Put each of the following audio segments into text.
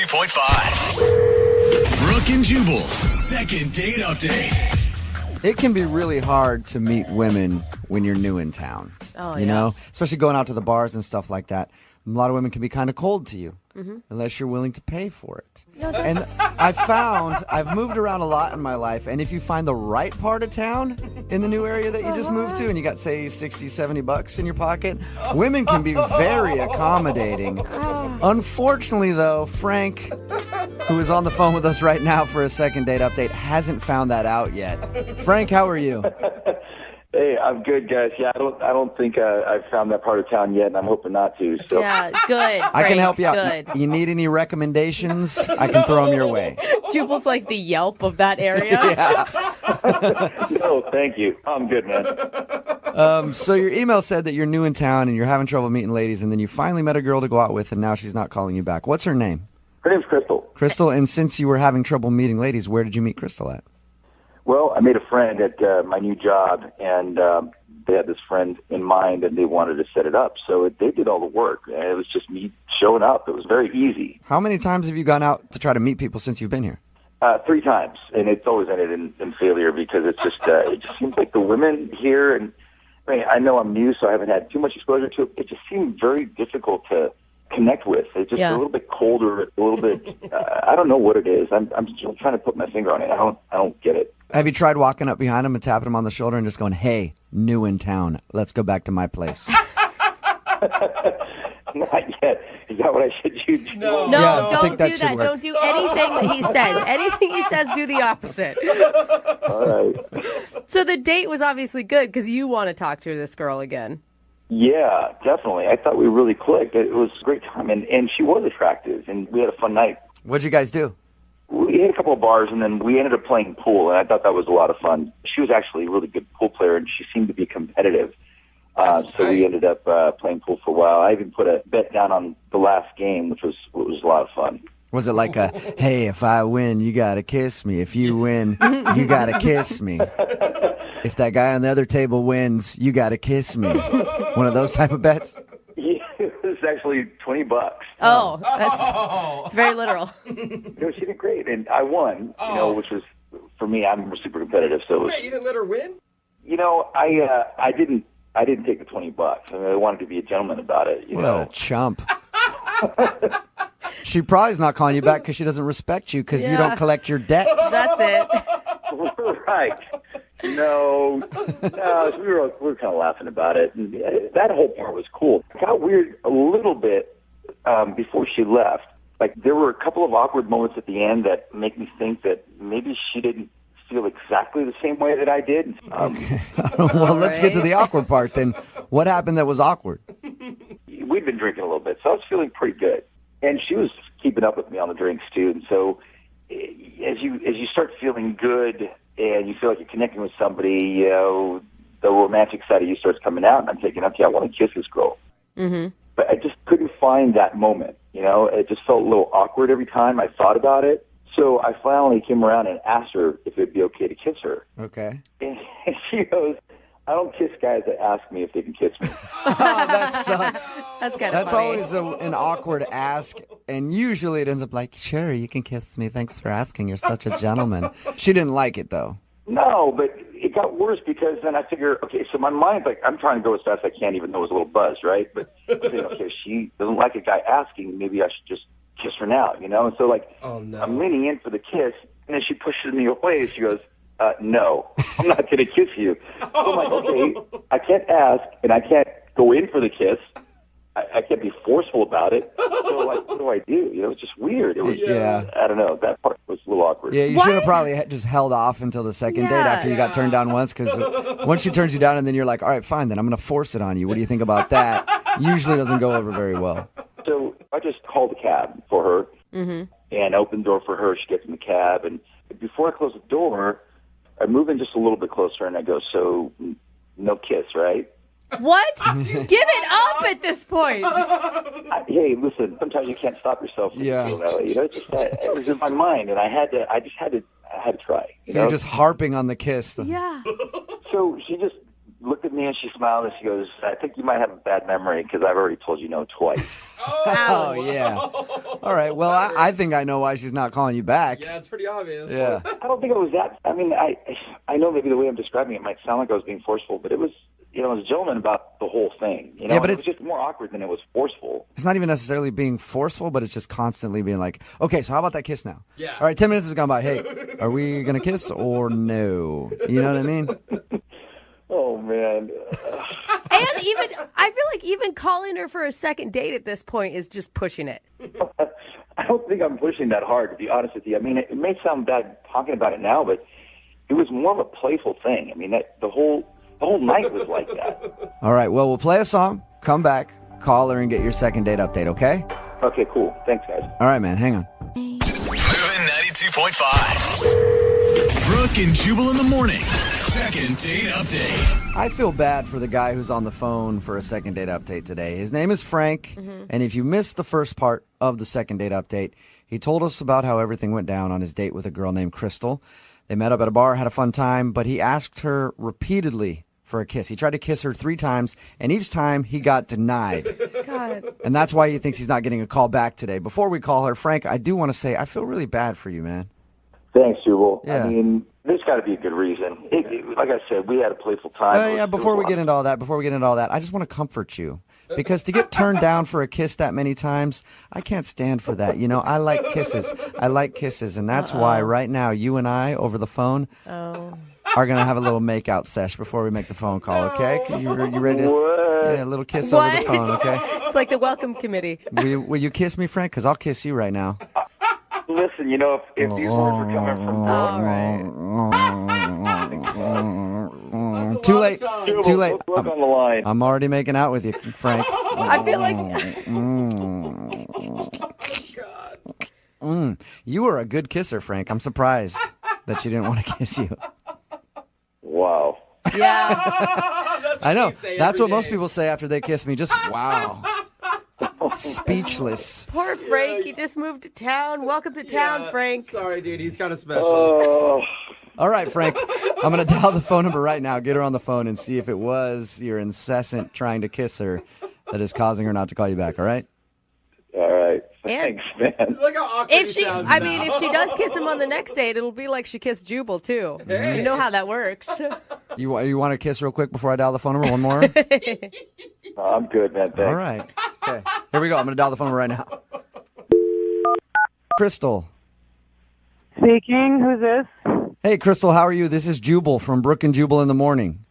92.5. Brooke and Jubal's second date update. It can be really hard to meet women when you're new in town. Oh, you know, especially going out to the bars and stuff like that. A lot of women can be kind of cold to you unless you're willing to pay for it. And I've moved around a lot in my life, and if you find the right part of town in the new area that you just moved to and you got, say, 60, 70 bucks in your pocket, women can be very accommodating. Unfortunately, though, Frank, who is on the phone with us right now for a second date update, hasn't found that out yet. Frank, how are you? Hey, I'm good, guys. Yeah, I don't think I've found that part of town yet, and I'm hoping not to. So. Yeah, good. I can help you out. Good. You need any recommendations? I can throw them your way. Jubal's like the Yelp of that area. No, thank you. I'm good, man. So your email said that you're new in town and you're having trouble meeting ladies, and then you finally met a girl to go out with, and now she's not calling you back. What's her name? Her name's Crystal. Crystal, and since you were having trouble meeting ladies, where did you meet Crystal at? Well, I made a friend at my new job, and they had this friend in mind, and they wanted to set it up. So they did all the work, and it was just me showing up. It was very easy. How many times have you gone out to try to meet people since you've been here? 3 times, and it's always ended in failure because it's just it just seems like the women here, and I know I'm new, so I haven't had too much exposure to it. It just seemed very difficult to connect with. It's just a little bit colder, a little bit. I don't know what it is. I'm still trying to put my finger on it. I don't get it. Have you tried walking up behind him and tapping him on the shoulder and just going, "Hey, new in town, let's go back to my place"? Not yet. Is that what I should do? No, I don't think that do should that. work. Don't do anything that he says. Anything he says, do the opposite. All right. So the date was obviously good because you want to talk to this girl again. Yeah, definitely. I thought we really clicked. It was a great time, and she was attractive, and we had a fun night. What'd you guys do? We hit a couple of bars, and then we ended up playing pool, and I thought that was a lot of fun. She was actually a really good pool player, and she seemed to be competitive. So we ended up playing pool for a while. I even put a bet down on the last game, which was a lot of fun. Was it like a, "Hey, if I win, you gotta kiss me. If you win, you gotta kiss me. If that guy on the other table wins, you gotta kiss me"? One of those type of bets? Yeah, it was actually $20. Oh, it's very literal. She did great, and I won. Which was for me. I'm super competitive, so it was, You didn't let her win? I didn't take the $20. I mean, I wanted to be a gentleman about it. What a chump. She probably is not calling you back because she doesn't respect you because you don't collect your debts. That's it. Right. No, we were kind of laughing about it. And that whole part was cool. It got weird a little bit before she left. Like, there were a couple of awkward moments at the end that make me think that maybe she didn't feel exactly the same way that I did. Okay. Well, let's get to the awkward part then. What happened that was awkward? We'd been drinking a little bit, so I was feeling pretty good. And she was keeping up with me on the drinks, too. And so as you start feeling good and you feel like you're connecting with somebody, the romantic side of you starts coming out. And I'm thinking, okay, I want to kiss this girl. Mm-hmm. But I just couldn't find that moment. It just felt a little awkward every time I thought about it. So I finally came around and asked her if it'd be okay to kiss her. Okay. And she goes, "I don't kiss guys that ask me if they can kiss me." Oh, that sucks. That's kind of That's funny. always an awkward ask, and usually it ends up like, "Sure, you can kiss me. Thanks for asking. You're such a gentleman." She didn't like it, though. No, but it got worse because then I figure, okay, so my mind's like, I'm trying to go as fast as I can, even though it was a little buzzed, right? But I'm thinking, okay, if she doesn't like a guy asking, maybe I should just kiss her now, And so, like, I'm leaning in for the kiss, and then she pushes me away. She goes, "No, I'm not going to kiss you." So I'm like, okay, I can't ask, and I can't go in for the kiss. I can't be forceful about it. So, like, what do I do? It's just weird. It was, I don't know. That part was a little awkward. Yeah, you should have probably just held off until the second date after you got turned down once, because once she turns you down and then you're like, "All right, fine, then I'm going to force it on you. What do you think about that?" Usually doesn't go over very well. So I just called a cab for her and opened the door for her. She gets in the cab, and before I close the door, I move in just a little bit closer, and I go, "So, no kiss, right?" What? Give it up at this point. Hey, listen, sometimes you can't stop yourself from feeling that way. It's just that it was in my mind, and I just had to try. So you're just harping on the kiss. Yeah. So she just looked at at me and she smiled and she goes, I think you might have a bad memory because I've already told you no twice. Oh, yeah. All right. Well, I think I know why she's not calling you back. Yeah, it's pretty obvious. Yeah. I don't think it was that. I mean, I know maybe the way I'm describing it might sound like I was being forceful, but it was, it was a gentleman about the whole thing. Yeah, but it was just more awkward than it was forceful. It's not even necessarily being forceful, but it's just constantly being like, okay, so how about that kiss now? Yeah. All right, 10 minutes has gone by. Hey, are we going to kiss or no? You know what I mean? Oh, man. And even, I feel like even calling her for a second date at this point is just pushing it. I don't think I'm pushing that hard, to be honest with you. I mean, it may sound bad talking about it now, but it was more of a playful thing. I mean, the whole night was like that. All right, well, we'll play a song, come back, call her, and get your second date update, okay? Okay, cool. Thanks, guys. All right, man, hang on. MOViN 92.5. Brooke and Jubal in the mornings. Second date update. I feel bad for the guy who's on the phone for a second date update today. His name is Frank, and if you missed the first part of the second date update, he told us about how everything went down on his date with a girl named Crystal. They met up at a bar, had a fun time, but he asked her repeatedly for a kiss. He tried to kiss her 3 times, and each time he got denied. God. And that's why he thinks he's not getting a call back today. Before we call her, Frank, I do want to say I feel really bad for you, man. Thanks, Jubal. Yeah. I mean, there's got to be a good reason. Like I said, we had a playful time. Yeah, before we get into all that, I just want to comfort you. Because to get turned down for a kiss that many times, I can't stand for that. You know, I like kisses. And that's why right now you and I over the phone are going to have a little makeout sesh before we make the phone call, okay? You ready to? What? Yeah, a little kiss over the phone, okay? It's like the welcome committee. Will you kiss me, Frank? Because I'll kiss you right now. Listen, you know, if these words were coming from Brooke, Too late. Jubal, Too late. put Brooke on the line. I'm already making out with you, Frank. I feel like You were a good kisser, Frank. I'm surprised that she didn't want to kiss you. Wow. yeah. I know. say That's every what most day. people say after they kiss me. Just wow. Speechless. Poor Frank. He just moved to town. Welcome to town, Frank. Sorry, dude. He's kind of special. Oh, All right, Frank. I'm going to dial the phone number right now. Get her on the phone and see if it was your incessant trying to kiss her that is causing her not to call you back. All right? all right. And- Thanks, man. Look how awkward If he she, sounds I now. mean, if she does kiss him on the next date, it'll be like she kissed Jubal too. You know how that works. You want to kiss real quick before I dial the phone number? One more? I'm good, man. Thanks. All right. Okay. Here we go. I'm going to dial the phone number right now. Crystal. Speaking. Who's this? Hey, Crystal, how are you? This is Jubal from Brooke and Jubal in the morning.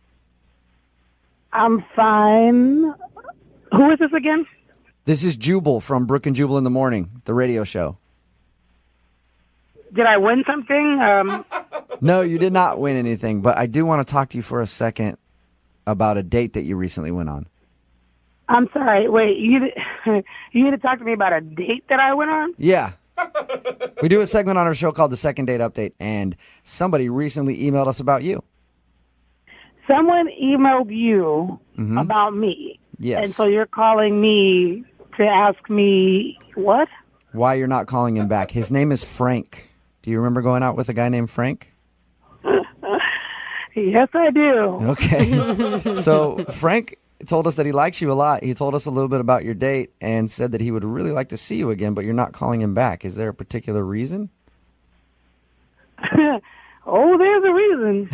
I'm fine. Who is this again? This is Jubal from Brooke and Jubal in the morning, the radio show. Did I win something? No, you did not win anything, but I do want to talk to you for a second about a date that you recently went on. I'm sorry. Wait, you need to talk to me about a date that I went on? Yeah. We do a segment on our show called The Second Date Update, and somebody recently emailed us about you. Someone emailed you about me. Yes. And so you're calling me to ask me what? Why you're not calling him back. His name is Frank. Do you remember going out with a guy named Frank? Yes, I do. Okay. So Frank told us that he likes you a lot. He told us a little bit about your date and said that he would really like to see you again, but you're not calling him back. Is there a particular reason? Oh, there's a reason.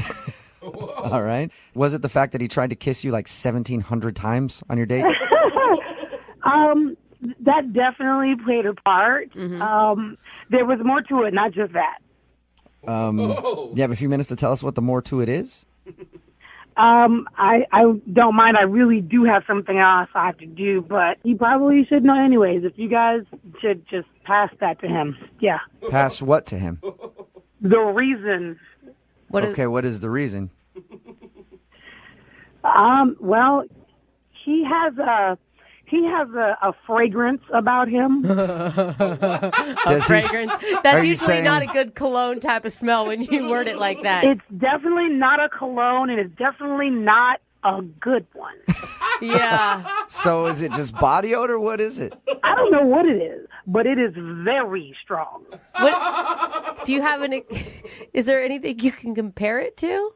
All right. Was it the fact that he tried to kiss you like 1,700 times on your date? That definitely played a part. There was more to it, not just that. You have a few minutes to tell us what the more to it is? I don't mind. I really do have something else I have to do, but he probably should know anyways. If you guys should just pass that to him. Yeah. Pass what to him? The reason. What is? Okay, what is the reason? Well, he has a fragrance about him. A fragrance. That's usually not a good cologne type of smell when you word it like that. It's definitely not a cologne, and it's definitely not a good one. Yeah. So is it just body odor? What is it? I don't know what it is, but it is very strong. What? Do you have any? Is there anything you can compare it to?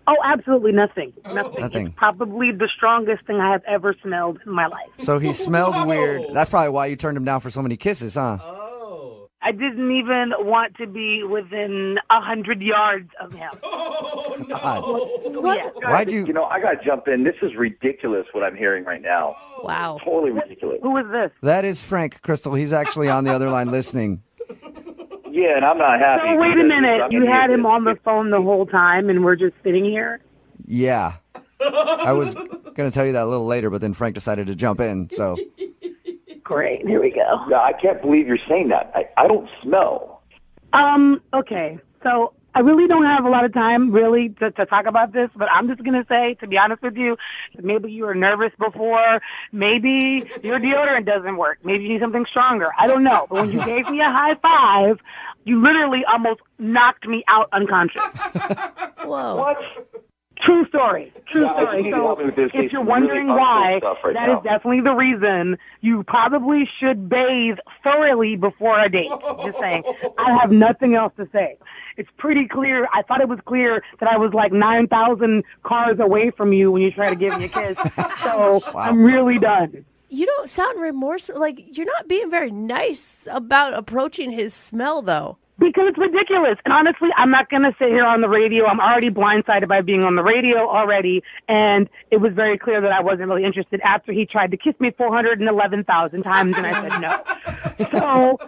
Oh, absolutely nothing. Nothing. Nothing. It's probably the strongest thing I have ever smelled in my life. So he smelled weird. That's probably why you turned him down for so many kisses, huh? Oh. I didn't even want to be within 100 yards of him. Oh, no. God. Yeah. Why'd you? You know, I got to jump in. This is ridiculous what I'm hearing right now. Wow. Totally ridiculous. Who is this? That is Frank, Crystal. He's actually on the other line listening. Yeah, and I'm not happy. So wait a because minute. I'm You gonna had hear him this. on the phone the whole time, and we're just sitting here? Yeah. I was going to tell you that a little later, but then Frank decided to jump in, so. Great. Here we go. Yeah, I can't believe you're saying that. I don't smell. Okay. So I really don't have a lot of time, really, to talk about this, but I'm just going to say, to be honest with you, maybe you were nervous before. Maybe your deodorant doesn't work. Maybe you need something stronger. I don't know. But when you gave me a high five, you literally almost knocked me out unconscious. Whoa. What? True story. True Yeah, I story. need to help So me with this. if It's you're really wondering awful why, stuff right that now. is definitely the reason. You probably should bathe thoroughly before a date. Just saying. I have nothing else to say. It's pretty clear. I thought it was clear that I was like 9,000 cars away from you when you tried to give me a kiss. So I'm really done. You don't sound remorseful. Like, you're not being very nice about approaching his smell, though. Because it's ridiculous. And honestly, I'm not going to sit here on the radio. I'm already blindsided by being on the radio already. And it was very clear that I wasn't really interested after he tried to kiss me 411,000 times and I said no. So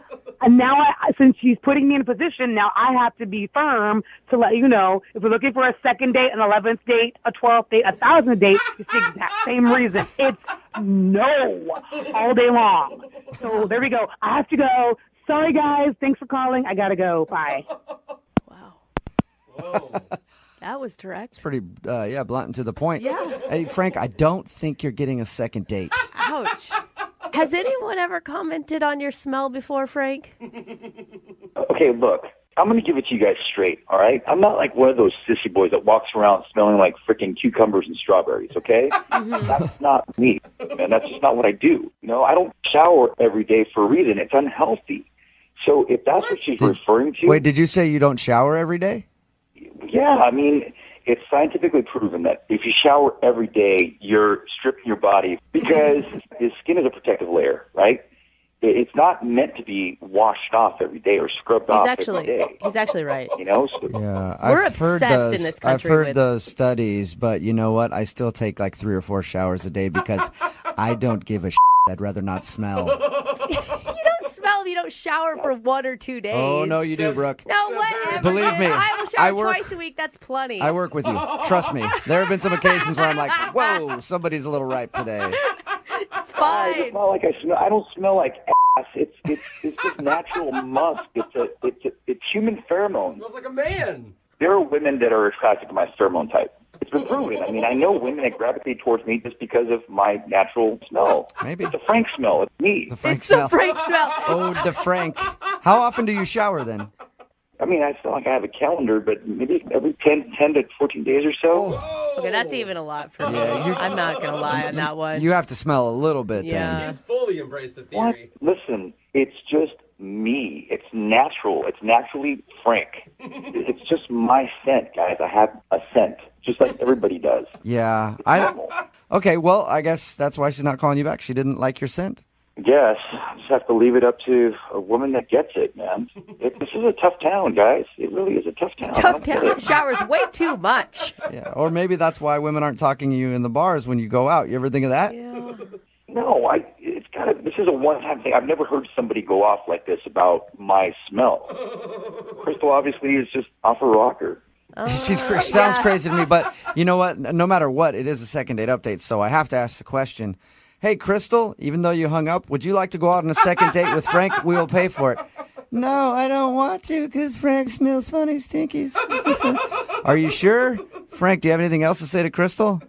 and now, since she's putting me in a position, now I have to be firm to let you know, if we're looking for a second date, an 11th date, a 12th date, a 1,000th date, it's the exact same reason. It's no all day long. So there we go. I have to go. Sorry, guys. Thanks for calling. I got to go. Bye. Wow. Whoa. That was direct. Pretty, blunt and to the point. Yeah. Hey, Frank, I don't think you're getting a second date. Ouch. Has anyone ever commented on your smell before, Frank? Okay, look. I'm going to give it to you guys straight, all right? I'm not like one of those sissy boys that walks around smelling like freaking cucumbers and strawberries, okay? That's not me, and that's just not what I do. You know, I don't shower every day for a reason. It's unhealthy. So if that's what she's referring to... Wait, did you say you don't shower every day? Yeah, I mean, it's scientifically proven that if you shower every day, you're stripping your body because the skin is a protective layer, right? It's not meant to be washed off every day or scrubbed off every day. He's actually right. You know? So, Yeah, We're I've heard obsessed those, in this I've country heard with- those studies, but you know what? I still take like 3 or 4 showers a day because I don't give a shit. I'd rather not smell. You don't smell if you don't shower for 1 or 2 days. Oh, no, you do, Brooke. No, whatever. Believe me, I will shower I work- twice a week. That's plenty. I work with you. Trust me. There have been some occasions where I'm like, whoa, somebody's a little ripe today. It's I fine. smell like I smell. I don't smell like ass. It's just natural musk. It's human pheromones. Smells like a man. There are women that are attracted to my pheromone type. It's been proven. I mean, I know women that gravitate towards me just because of my natural smell. Maybe. It's a Frank smell. It's me. The Frank It's smell. the Frank smell. Oh, the Frank. How often do you shower then? I mean, I feel like I have a calendar, but maybe every 10 to 14 days or so. Okay, that's even a lot for me. Yeah, I'm not going to lie on that one. You have to smell a little bit Yeah. then. He's fully embraced the What? theory. Listen, it's just me. It's natural. It's naturally Frank. It's just my scent, guys. I have a scent, just like everybody does. Yeah. Normal. Okay, well, I guess that's why she's not calling you back. She didn't like your scent. Yes, I just have to leave it up to a woman that gets it, man. This is a tough town, guys. It really is a tough town. I Tough don't get town. it. Showers way too much. Yeah. Or maybe that's why women aren't talking to you in the bars when you go out. You ever think of that? Yeah. No, it's kind of. This is a one-time thing. I've never heard somebody go off like this about my smell. Crystal obviously is just off her rocker. She sounds crazy to me, but you know what? No matter what, it is a second date update, so I have to ask the question. Hey, Crystal, even though you hung up, would you like to go out on a second date with Frank? We will pay for it. No, I don't want to because Frank smells funny, stinky. Are you sure? Frank, do you have anything else to say to Crystal?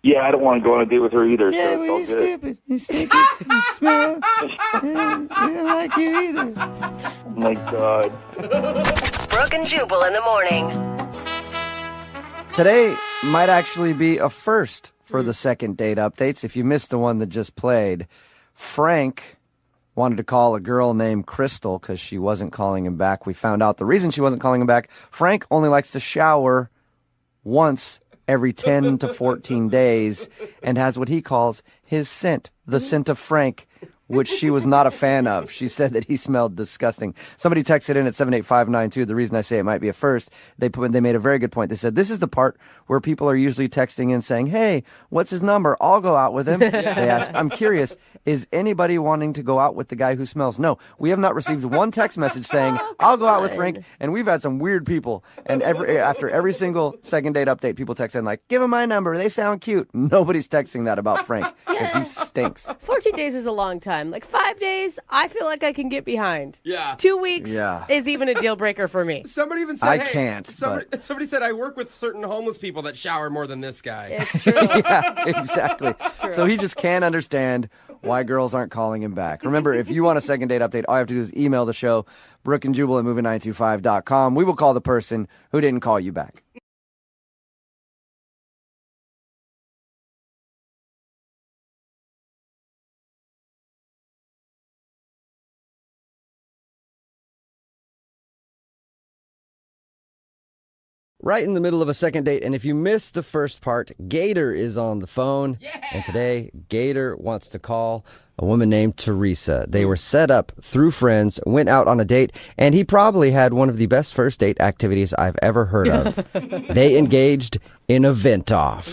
Yeah, I don't want to go on a date with her either. Yeah, so well, it's you're all good. stupid. You stinky. You smell. I don't like you either. Oh my God. Brooke and Jubal in the morning. Today might actually be a first for the second date updates. If you missed the one that just played, Frank wanted to call a girl named Crystal because she wasn't calling him back. We found out the reason she wasn't calling him back. Frank only likes to shower once every 10 to 14 days and has what he calls his scent, the scent of Frank, which she was not a fan of. She said that he smelled disgusting. Somebody texted in at 78592. The reason I say it might be a first, they made a very good point. They said, this is the part where people are usually texting in saying, hey, what's his number? I'll go out with him. They ask, I'm curious, is anybody wanting to go out with the guy who smells? No, we have not received one text message saying, I'll go out with Frank. And we've had some weird people. And after every single second date update, people text in like, give him my number. They sound cute. Nobody's texting that about Frank because he stinks. 14 days is a long time. Like 5 days, I feel like I can get behind. Yeah. 2 weeks is even a deal breaker for me. Somebody even said, I can't. Somebody said, I work with certain homeless people that shower more than this guy. It's true. Yeah, exactly. So he just can't understand why girls aren't calling him back. Remember, if you want a second date update, all you have to do is email the show, Brooke and Jubal at MOViN925.com. We will call the person who didn't call you back. Right in the middle of a second date, and if you missed the first part, Gator is on the phone, and today Gator wants to call a woman named Teresa. They were set up through friends, went out on a date, and he probably had one of the best first date activities I've ever heard of. They engaged in a vent-off.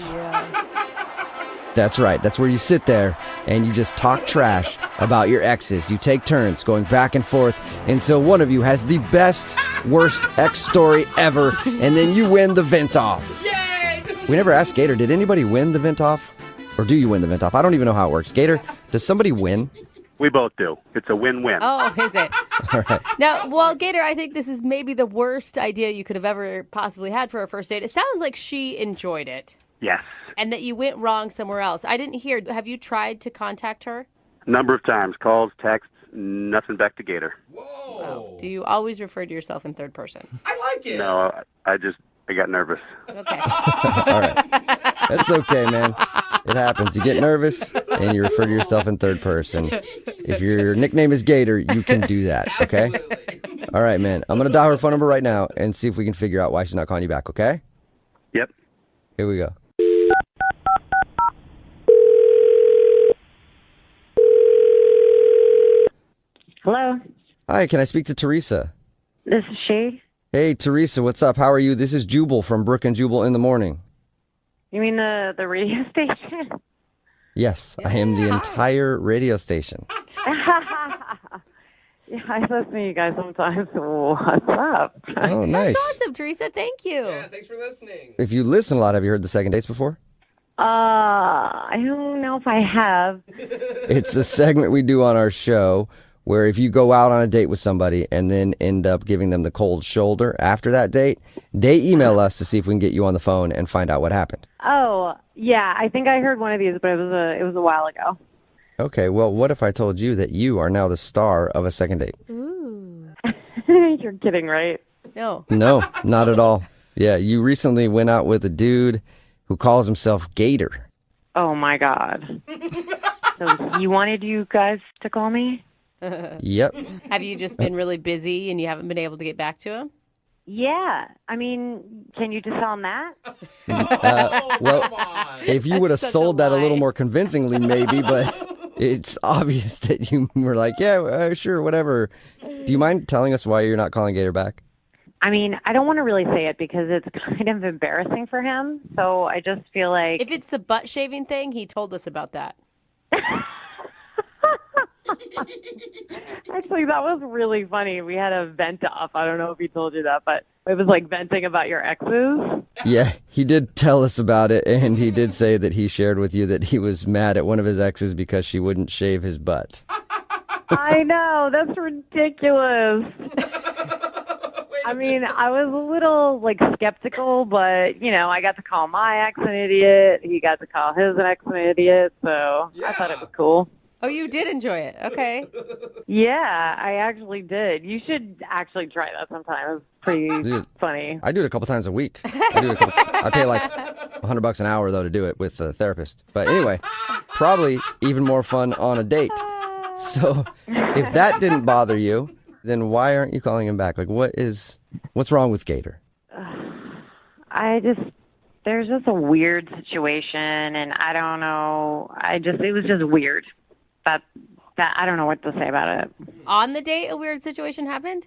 That's right. That's where you sit there and you just talk trash about your exes. You take turns going back and forth until one of you has the best, worst ex story ever, and then you win the vent off. Yay! We never asked Gator, did anybody win the vent off? Or do you win the vent off? I don't even know how it works. Gator, does somebody win? We both do. It's a win-win. Oh, is it? All right. Now, well, Gator, I think this is maybe the worst idea you could have ever possibly had for a first date. It sounds like she enjoyed it. Yes. And that you went wrong somewhere else. I didn't hear. Have you tried to contact her? A number of times. Calls, texts, nothing back to Gator. Whoa. Do you always refer to yourself in third person? I like it. No, I got nervous. Okay. All right. That's okay, man. It happens. You get nervous and you refer to yourself in third person. If your nickname is Gator, you can do that, okay? Absolutely. All right, man. I'm going to dial her phone number right now and see if we can figure out why she's not calling you back, okay? Yep. Here we go. Hello, Hi, can I speak to Teresa? this is she. Hey, Teresa, what's up? How are you? This is Jubal from Brooke and Jubal in the morning. You mean the radio station? Yes, I am the entire radio station. Yeah, I listen to you guys sometimes. What's up? Oh, nice. That's awesome, Teresa. Thank you. Yeah, thanks for listening. If you listen a lot, have you heard the second dates before? I don't know if I have. It's a segment we do on our show where if you go out on a date with somebody and then end up giving them the cold shoulder after that date, they email us to see if we can get you on the phone and find out what happened. Oh, yeah, I think I heard one of these, but it was a while ago. Okay, well, what if I told you that you are now the star of a second date? Ooh. You're kidding, right? No. No, not at all. Yeah, you recently went out with a dude who calls himself Gator. Oh my God. So he wanted you guys to call me? Yep. Have you just been really busy and you haven't been able to get back to him? Yeah. I mean, can you just tell him that? Well, Come on. if you would have such a sold that a little lie. more convincingly, maybe, but it's obvious that you were like, yeah, sure, whatever. Do you mind telling us why you're not calling Gator back? I mean, I don't want to really say it because it's kind of embarrassing for him. So I just feel like... If it's the butt shaving thing, he told us about that. Actually, that was really funny. We had a vent off. I don't know if he told you that, but it was like venting about your exes. Yeah, he did tell us about it, and he did say that he shared with you that he was mad at one of his exes because she wouldn't shave his butt. I know. That's ridiculous. I mean, I was a little, like, skeptical, but, you know, I got to call my ex an idiot. He got to call his ex an idiot, so I thought it was cool. Oh, you did enjoy it. Okay. Yeah, I actually did. You should actually try that sometime. It's pretty Dude, funny. I do it a couple times a week. I pay like $100 an hour, though, to do it with a therapist. But anyway, probably even more fun on a date. So if that didn't bother you, then why aren't you calling him back? Like, what's wrong with Gator? I just there's just a weird situation, and I don't know. It was just weird. That I don't know what to say about it. On the date, a weird situation happened?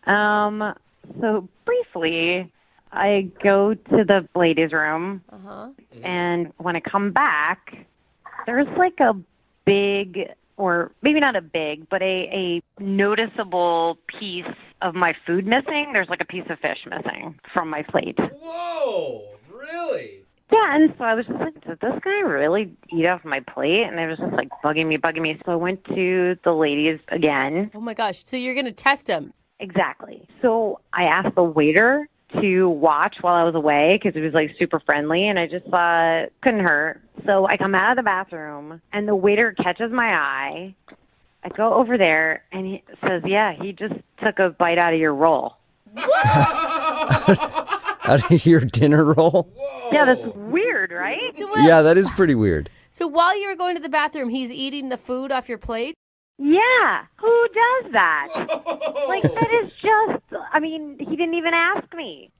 So briefly, I go to the ladies' room, and when I come back, there's like a big, or maybe not a big, but a noticeable piece of my food missing. There's like a piece of fish missing from my plate. Whoa, really? Yeah, and so I was just like, did this guy really eat off my plate? And it was just like bugging me. So I went to the ladies again. Oh my gosh, so you're going to test him? Exactly. So I asked the waiter to watch while I was away because it was like super friendly, and I just thought couldn't hurt. So I come out of the bathroom and the waiter catches my eye. I go over there and he says, "Yeah, he just took a bite out of your roll." Out of your dinner roll? Whoa. Yeah, that's weird, right? Yeah, that is pretty weird. So while you were going to the bathroom, he's eating the food off your plate? Yeah, who does that? Whoa. Like, that is just, I mean, he didn't even ask me.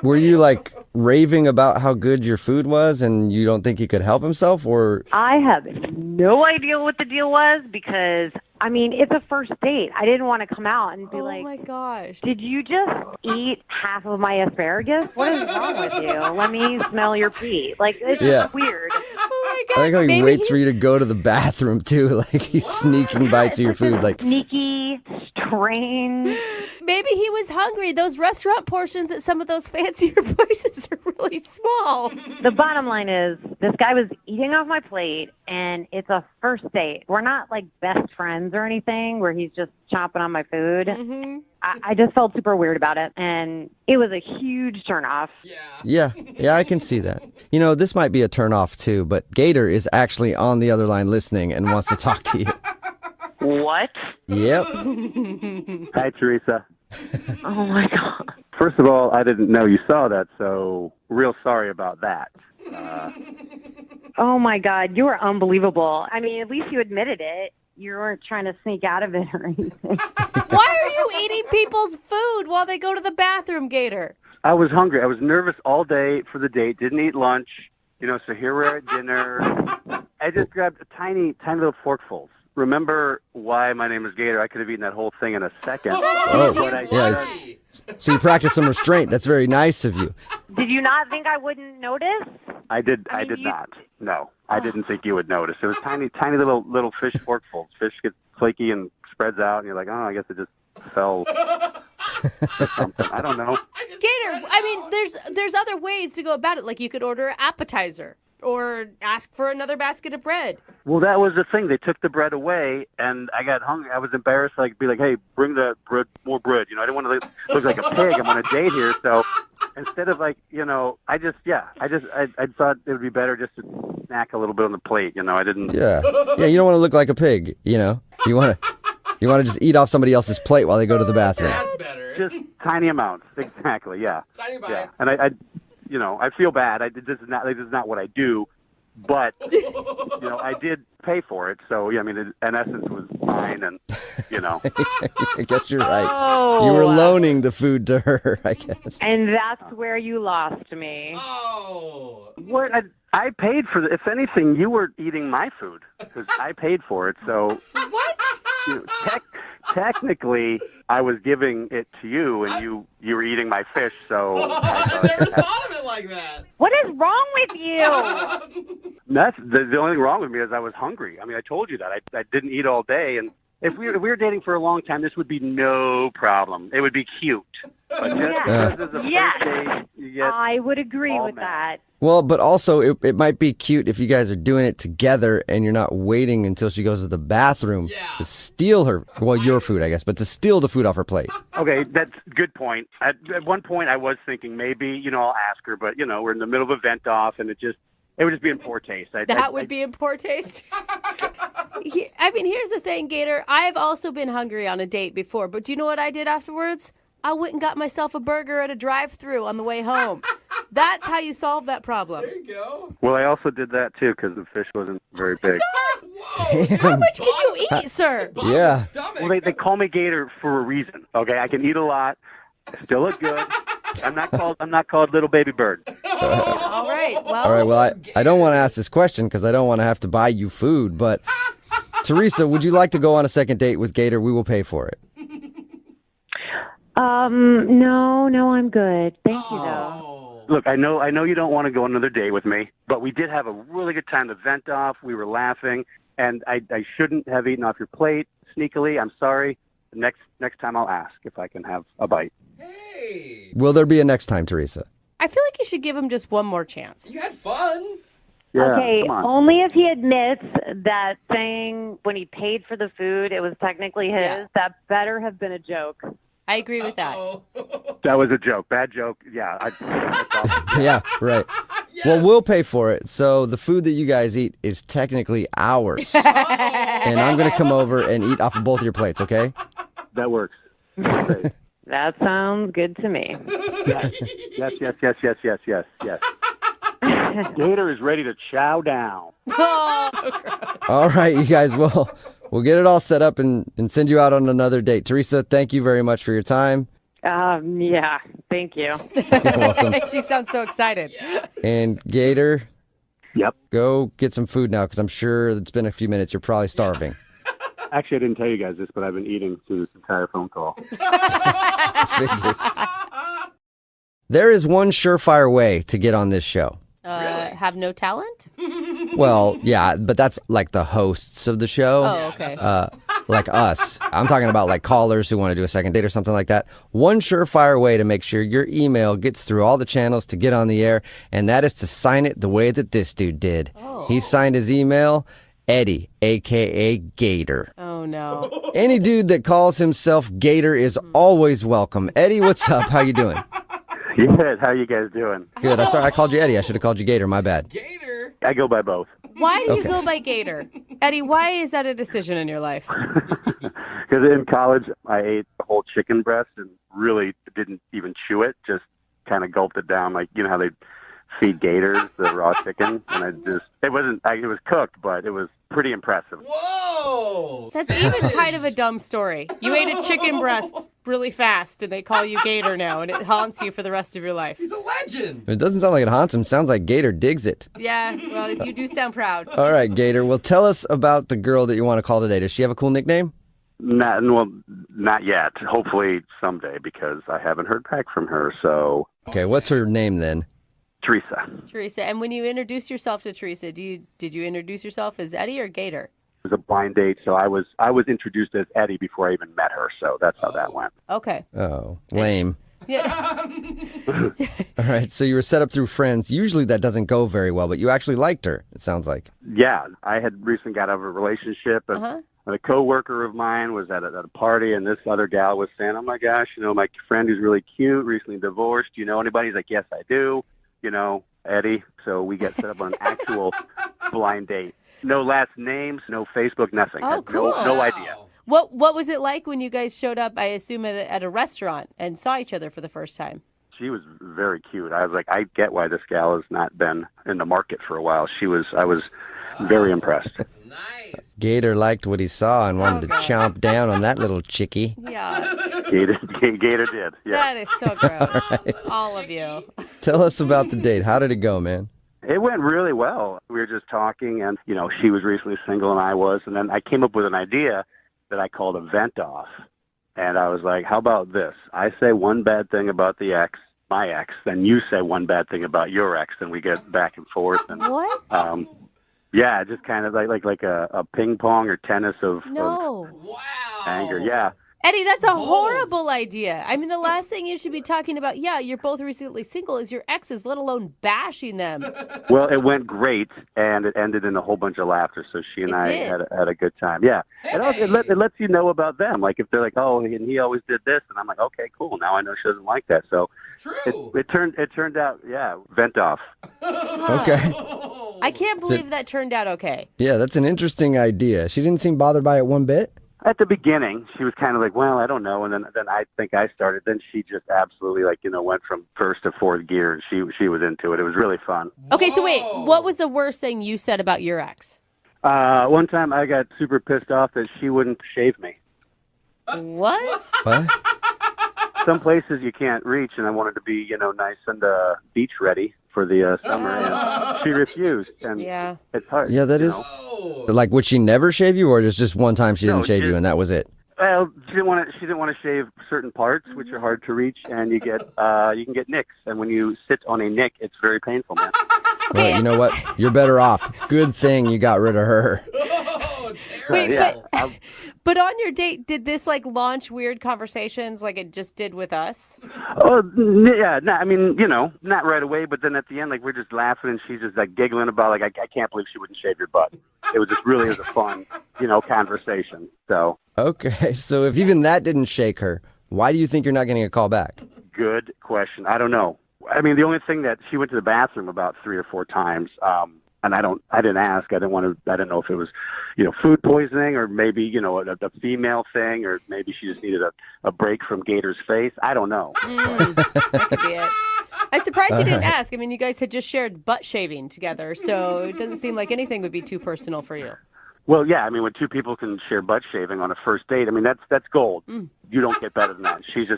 Were you like raving about how good your food was and you don't think he could help himself, or? I have no idea what the deal was because, I mean, it's a first date. I didn't want to come out and be like, oh my gosh. Did you just eat half of my asparagus? What is wrong with you? Let me smell your pee. Like, it's just weird. Oh my God. I like how he waits for you to go to the bathroom too. Like he's sneaking bites of your food. Like sneaky, strange. Maybe he was hungry. Those restaurant portions at some of those fancier places are really small. The bottom line is this guy was eating off my plate, and it's a first date. We're not like best friends or anything where he's just chomping on my food. Mm-hmm. I just felt super weird about it, and it was a huge turnoff. Yeah, I can see that. You know, this might be a turnoff too, but Gator is actually on the other line listening and wants to talk to you. What? Yep. Hi, Teresa. Oh, my God. First of all, I didn't know you saw that, so real sorry about that. Oh, my God. You are unbelievable. I mean, at least you admitted it. You weren't trying to sneak out of it or anything. Why are you eating people's food while they go to the bathroom, Gator? I was hungry. I was nervous all day for the date. Didn't eat lunch. You know, so here we're at dinner. I just grabbed a tiny little forkfuls. Remember why my name is Gator? I could have eaten that whole thing in a second. Yeah. So you practiced some restraint. That's very nice of you. Did you not think I wouldn't notice? I did not. No, I didn't think you would notice. It was tiny little fish forkfuls. Fish gets flaky and spreads out, and you're like, oh, I guess it just fell. Or something. I don't know. Gator, I mean, there's other ways to go about it. Like you could order an appetizer or ask for another basket of bread. Well, that was the thing. They took the bread away, and I got hungry. I was embarrassed. Like, be like, hey, bring the bread, more bread. You know, I didn't want to look like a pig. I'm on a date here, so instead of like, you know, I thought it would be better just to snack a little bit on the plate. You know, I didn't. Yeah. You don't want to look like a pig. You know, you want to just eat off somebody else's plate while they go to the bathroom. That's better. Just tiny amounts, exactly. Yeah. Tiny bites. Yeah. And I feel bad. This is not what I do, but you know, I did pay for it. So yeah, I mean, in essence, was mine, and you know. I guess you're right. Oh. You were loaning the food to her, I guess. And that's where you lost me. Oh. What? I paid for If anything, you were eating my food because I paid for it. So What? you know, technically, I was giving it to you, and you were eating my fish. So I never thought of it like that. What is wrong with you? That's the only thing wrong with me is I was hungry. I mean, I told you that I didn't eat all day, and if we were dating for a long time, this would be no problem. It would be cute. But just because it's a first date, you get I would agree with that. Well, but also it might be cute if you guys are doing it together and you're not waiting until she goes to the bathroom to steal your food, I guess, but to steal the food off her plate. Okay, that's a good point. At one point, I was thinking maybe, you know, I'll ask her, but, you know, we're in the middle of a vent off, and it would just be in poor taste. That would be in poor taste. I mean, here's the thing, Gator. I've also been hungry on a date before, but do you know what I did afterwards? I went and got myself a burger at a drive-thru on the way home. That's how you solve that problem. There you go. Well, I also did that, too, because the fish wasn't very big. Whoa. How much can you eat, sir? Yeah. Well, they call me Gator for a reason, okay? I can eat a lot, still look good, I'm not called Little Baby Bird. All right. All right, well, I don't want to ask this question because I don't want to have to buy you food, but Teresa, would you like to go on a second date with Gator? We will pay for it. No, I'm good. Thank you, though. Look, I know you don't want to go on another date with me, but we did have a really good time to vent off. We were laughing, and I shouldn't have eaten off your plate sneakily. I'm sorry. Next time I'll ask if I can have a bite. Hey, Will there be a next time, Teresa? I feel like you should give him just one more chance. you had fun. Yeah, Okay, come on. only if he admits that saying when he paid for the food, it was technically his. Yeah. That better have been a joke. I agree with that. That was a joke. Bad joke. Yeah. Yeah, right. Well, we'll pay for it. So the food that you guys eat is technically ours. And I'm going to come over and eat off of both of your plates, okay? That works. Okay. That sounds good to me. Yes. Gator is ready to chow down. All right, you guys, we'll get it all set up and send you out on another date. Teresa, thank you very much for your time. Yeah, thank you. You're welcome. She sounds so excited. And Gator, Yep. go get some food now because I'm sure it's been a few minutes. You're probably starving. Actually, I didn't tell you guys this, but I've been eating through this entire phone call. There is one surefire way to get on this show. Have no talent? Well, yeah, but that's like the hosts of the show. Oh, okay. Like us. I'm talking about like callers who want to do a second date or something like that. One surefire way to make sure your email gets through all the channels to get on the air, and that is to sign it the way that this dude did. Oh. He signed his email, Eddie, a.k.a. Gator. Oh, no. Any dude that calls himself Gator is always welcome. Eddie, what's up? How you doing? Good. How you guys doing? Good. I called you Eddie. I should have called you Gator. My bad. Gator. I go by both. Why do you Okay. go by Gator? Eddie, why is that a decision in your life? Because in college, I ate a whole chicken breast and really didn't even chew it. Just kind of gulped it down, like you know how they feed gators the raw chicken, and it was cooked, but it was pretty impressive. Whoa. That's even kind of a dumb story. You ate a chicken breast really fast, and they call you Gator now, and it haunts you for the rest of your life. He's a legend. It doesn't sound like it haunts him. It sounds like Gator digs it. Yeah, well, you do sound proud. All right, Gator. Well, tell us about the girl that you want to call today. Does she have a cool nickname? Not yet. Hopefully someday, because I haven't heard back from her. So, Okay, what's her name then? Teresa. Teresa, and when you introduced yourself to Teresa, did you introduce yourself as Eddie or Gator? It was a blind date, so I was introduced as Eddie before I even met her. So that's how that went. Okay. Oh, lame. Yeah. All right, so you were set up through friends. Usually that doesn't go very well, but you actually liked her, it sounds like. Yeah, I had recently got out of a relationship, and a coworker of mine was at a party, and this other gal was saying, "Oh my gosh, my friend who's really cute, recently divorced. Do you know anybody?" He's like, "Yes, I do. Eddie." So we get set up on an actual blind date. No last names, no Facebook, nothing. Oh, Had cool. No idea. What was it like when you guys showed up, I assume, at a restaurant and saw each other for the first time? She was very cute. I was like, I get why this gal has not been in the market for a while. I was very impressed. Nice. Gator liked what he saw and wanted to chomp down on that little chickie. Yeah. Gator did. Yeah. That is so gross. All of you. Tell us about the date. How did it go, man? It went really well. We were just talking, and, she was recently single and I was, and then I came up with an idea that I called a vent off. And I was like, how about this? I say one bad thing about my ex, then you say one bad thing about your ex, and we get back and forth. And, What? yeah, just kind of like a ping pong or tennis of No. Wow. anger. Yeah. Eddie, that's a horrible idea. I mean, the last thing you should be talking about, you're both recently single, is your exes, let alone bashing them. Well, it went great, and it ended in a whole bunch of laughter. So she and It I did. had a good time. Yeah, and also, it lets you know about them. Like if they're like, "Oh, and he always did this," and I'm like, "Okay, cool. Now I know she doesn't like that." So True. it turned out, vent off. Okay. I can't believe that turned out okay. Yeah, that's an interesting idea. She didn't seem bothered by it one bit. At the beginning, she was kind of like, "Well, I don't know," and then I think I started. Then she just absolutely went from first to fourth gear, and she was into it. It was really fun. Okay, so wait, what was the worst thing you said about your ex? One time I got super pissed off that she wouldn't shave me. What? What? some places you can't reach, and I wanted to be, nice and beach ready for the summer. And she refused, and it's hard. Yeah, that is. Like, would she never shave you, or just one time she didn't shave you and that was it? Well, she didn't want to shave certain parts, which are hard to reach, and you can get nicks. And when you sit on a nick, it's very painful, man. Well, you know what? You're better off. Good thing you got rid of her. Wait, but on your date, did this launch weird conversations like it just did with us? Oh, yeah. Not right away, but then at the end, we're just laughing, and she's just giggling about I can't believe she wouldn't shave your butt. It was just really a fun, conversation. So. Okay, so if even that didn't shake her, why do you think you're not getting a call back? Good question. I don't know. I mean, the only thing that she went to the bathroom about 3 or 4 times, and I didn't ask. I didn't know if it was, food poisoning or maybe, a female thing, or maybe she just needed a break from Gator's face. I don't know. That could be it. I'm surprised you didn't ask. I mean, you guys had just shared butt shaving together, so it doesn't seem like anything would be too personal for you. Well, yeah, I mean, when 2 people can share butt shaving on a first date, I mean, that's gold. You don't get better than that. She's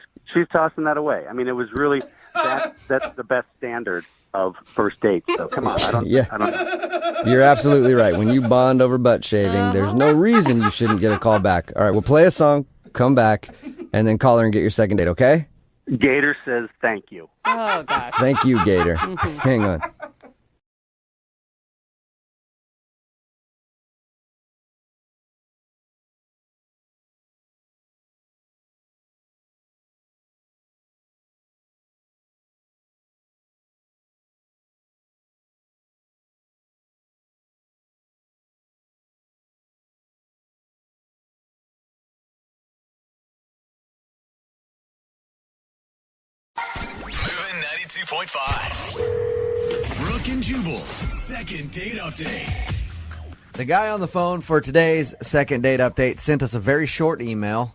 tossing that away. I mean, it was really, that's the best standard of first dates. So come on, I don't know. You're absolutely right. When you bond over butt shaving, there's no reason you shouldn't get a call back. All right, we'll play a song, come back, and then call her and get your second date, okay? Gator says thank you. Oh, gosh. Thank you, Gator. Hang on. MOViN 92.5. Brooke and Jubal's second date update. The guy on the phone for today's second date update sent us a very short email,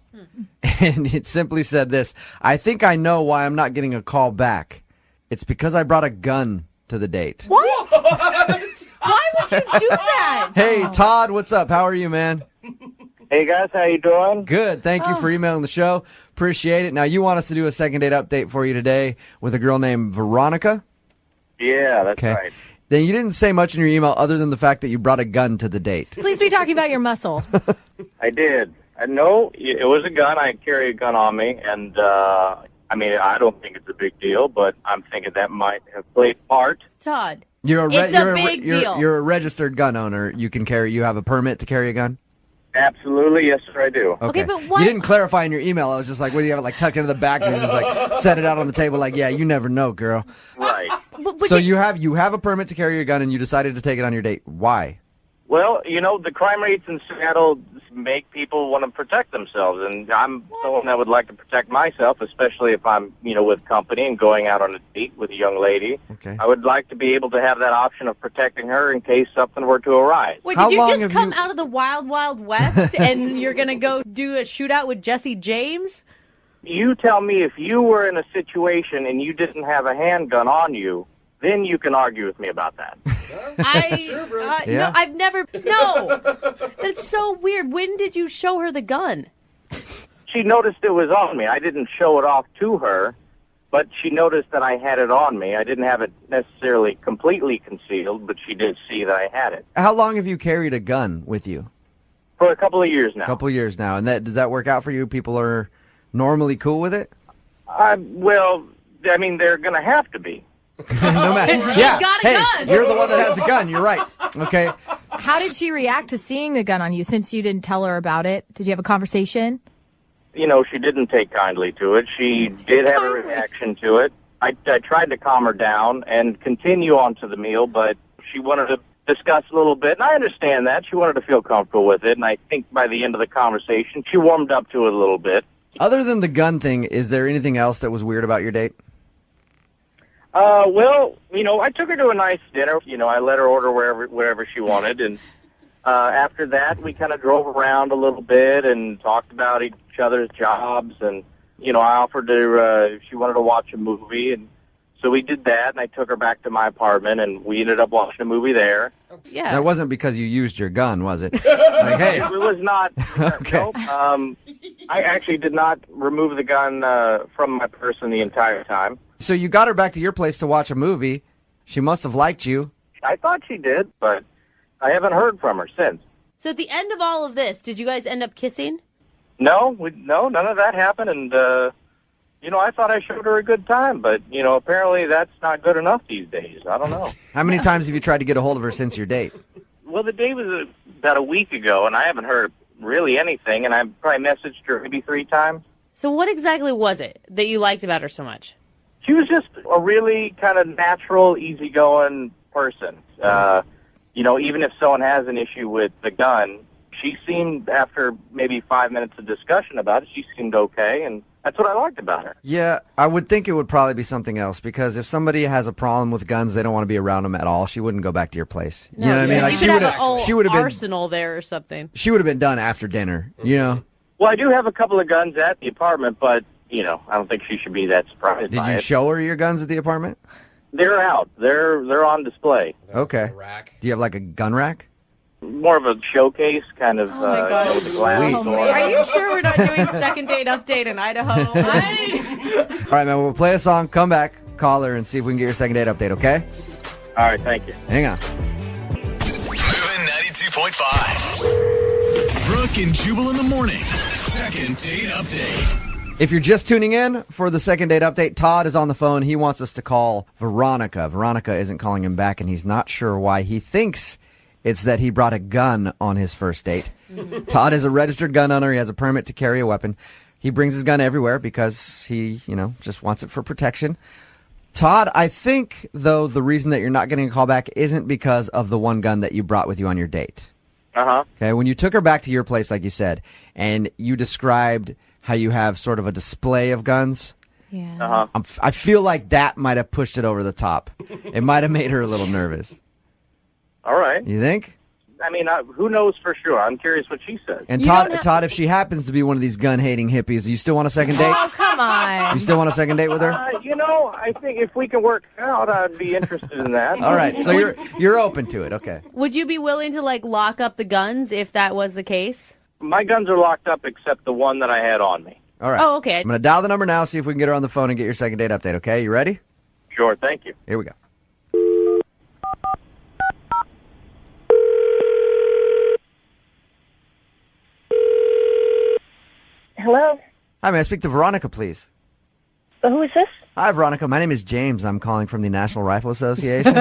and it simply said this: I think I know why I'm not getting a call back. It's because I brought a gun to the date. What? Why would you do that? Hey, Todd, what's up? How are you, man? Hey, guys, how you doing? Good. Thank you for emailing the show. Appreciate it. Now, you want us to do a second date update for you today with a girl named Veronica? Yeah, that's right. Then you didn't say much in your email other than the fact that you brought a gun to the date. Please be talking about your muscle. I did. No, it was a gun. I carry a gun on me, and I don't think it's a big deal, but I'm thinking that might have played part. Todd, it's a big deal. You're a registered gun owner. You have a permit to carry a gun? Absolutely, yes, sir, I do. Okay, but why? You didn't clarify in your email. I was just like, what do you have it tucked into the back and you just set it out on the table yeah, you never know, girl. Right. So you have a permit to carry your gun and you decided to take it on your date. Why? Well, the crime rates in Seattle make people want to protect themselves, and I'm someone that would like to protect myself, especially if I'm, with company and going out on a date with a young lady. Okay. I would like to be able to have that option of protecting her in case something were to arise. Wait, did you just come out of the wild, wild west and you're going to go do a shootout with Jesse James? You tell me if you were in a situation and you didn't have a handgun on you, then you can argue with me about that. No, I've never. No, that's so weird. When did you show her the gun? She noticed it was on me. I didn't show it off to her, but she noticed that I had it on me. I didn't have it necessarily completely concealed, but she did see that I had it. How long have you carried a gun with you? For a couple of years now. And does that work out for you? People are normally cool with it? Well, they're going to have to be. No matter. Yeah. Gun. You're the one that has a gun. You're right. Okay. How did she react to seeing the gun on you since you didn't tell her about it? Did you have a conversation? She didn't take kindly to it. She did have a reaction to it. I tried to calm her down and continue on to the meal, but she wanted to discuss a little bit, and I understand that. She wanted to feel comfortable with it, and I think by the end of the conversation, she warmed up to it a little bit. Other than the gun thing, is there anything else that was weird about your date? Well, I took her to a nice dinner. I let her order wherever she wanted, and after that, we kind of drove around a little bit and talked about each other's jobs, and, I offered her, she wanted to watch a movie, and So we did that, and I took her back to my apartment, and we ended up watching a movie there. Yeah. That wasn't because you used your gun, was it? Like, hey. It was not. Okay. Nope. I actually did not remove the gun from my person the entire time. So you got her back to your place to watch a movie. She must have liked you. I thought she did, but I haven't heard from her since. So at the end of all of this, did you guys end up kissing? No, none of that happened, and I thought I showed her a good time, but apparently that's not good enough these days. I don't know. How many times have you tried to get a hold of her since your date? Well, the date was about a week ago, and I haven't heard really anything, and I probably messaged her maybe 3 times. So what exactly was it that you liked about her so much? She was just a really kind of natural, easygoing person. Even if someone has an issue with the gun, she seemed, after maybe 5 minutes of discussion about it, she seemed okay, and that's what I liked about her. Yeah, I would think it would probably be something else, because if somebody has a problem with guns, they don't want to be around them at all. She wouldn't go back to your place. You know what I mean? Like, she would have been arsenal there or something. She would have been done after dinner, you know? Well, I do have a couple of guns at the apartment, but, I don't think she should be that surprised by Did you it. show her your guns at the apartment? They're out. They're on display. Okay. Do you have like a gun rack? More of a showcase, kind of, with the glass door. Are you sure we're not doing second date update in Idaho? All right, man, we'll play a song, come back, call her, and see if we can get your second date update, okay? All right, thank you. Hang on. MOViN 92.5. Brooke and Jubal in the mornings. Second date update. If you're just tuning in for the second date update, Todd is on the phone. He wants us to call Veronica. Veronica isn't calling him back, and he's not sure why. He thinks it's that he brought a gun on his first date. Todd is a registered gun owner. He has a permit to carry a weapon. He brings his gun everywhere because he, just wants it for protection. Todd, I think, though, the reason that you're not getting a call back isn't because of the one gun that you brought with you on your date. Uh-huh. Okay, when you took her back to your place, like you said, and you described how you have sort of a display of guns. Yeah. Uh-huh. I feel like that might have pushed it over the top. It might have made her a little nervous. All right. You think? I mean, who knows for sure? I'm curious what she says. And Todd, if she happens to be one of these gun-hating hippies, do you still want a second date? Oh, come on. You still want a second date with her? I think if we can work it out, I'd be interested in that. All right, so you're open to it, okay. Would you be willing to, lock up the guns if that was the case? My guns are locked up except the one that I had on me. All right. Oh, okay. I'm going to dial the number now, see if we can get her on the phone and get your second date update, okay? You ready? Sure, thank you. Here we go. Hello? Hi, may I speak to Veronica, please? Who is this? Hi, Veronica. My name is James. I'm calling from the National Rifle Association.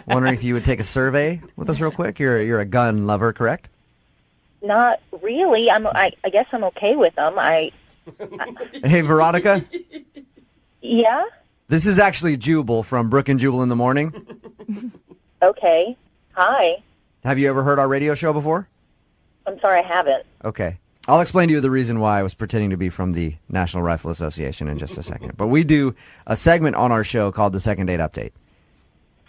Wondering if you would take a survey with us real quick. You're a gun lover, correct? Not really. I guess I'm okay with them. Hey, Veronica. Yeah? This is actually Jubal from Brooke and Jubal in the morning. Okay. Hi. Have you ever heard our radio show before? I'm sorry, I haven't. Okay. I'll explain to you the reason why I was pretending to be from the National Rifle Association in just a second. But we do a segment on our show called the Second Date Update.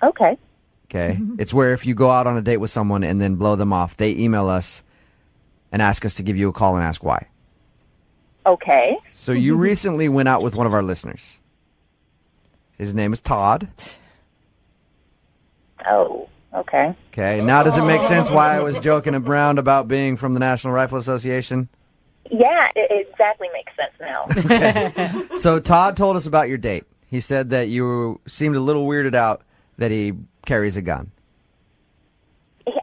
Okay. Okay? It's where if you go out on a date with someone and then blow them off, they email us and ask us to give you a call and ask why. Okay. So you recently went out with one of our listeners. His name is Todd. Oh, okay. Okay, now does it make sense why I was joking around about being from the National Rifle Association? Yeah, it exactly makes sense now. Okay. So Todd told us about your date. He said that you seemed a little weirded out that he carries a gun.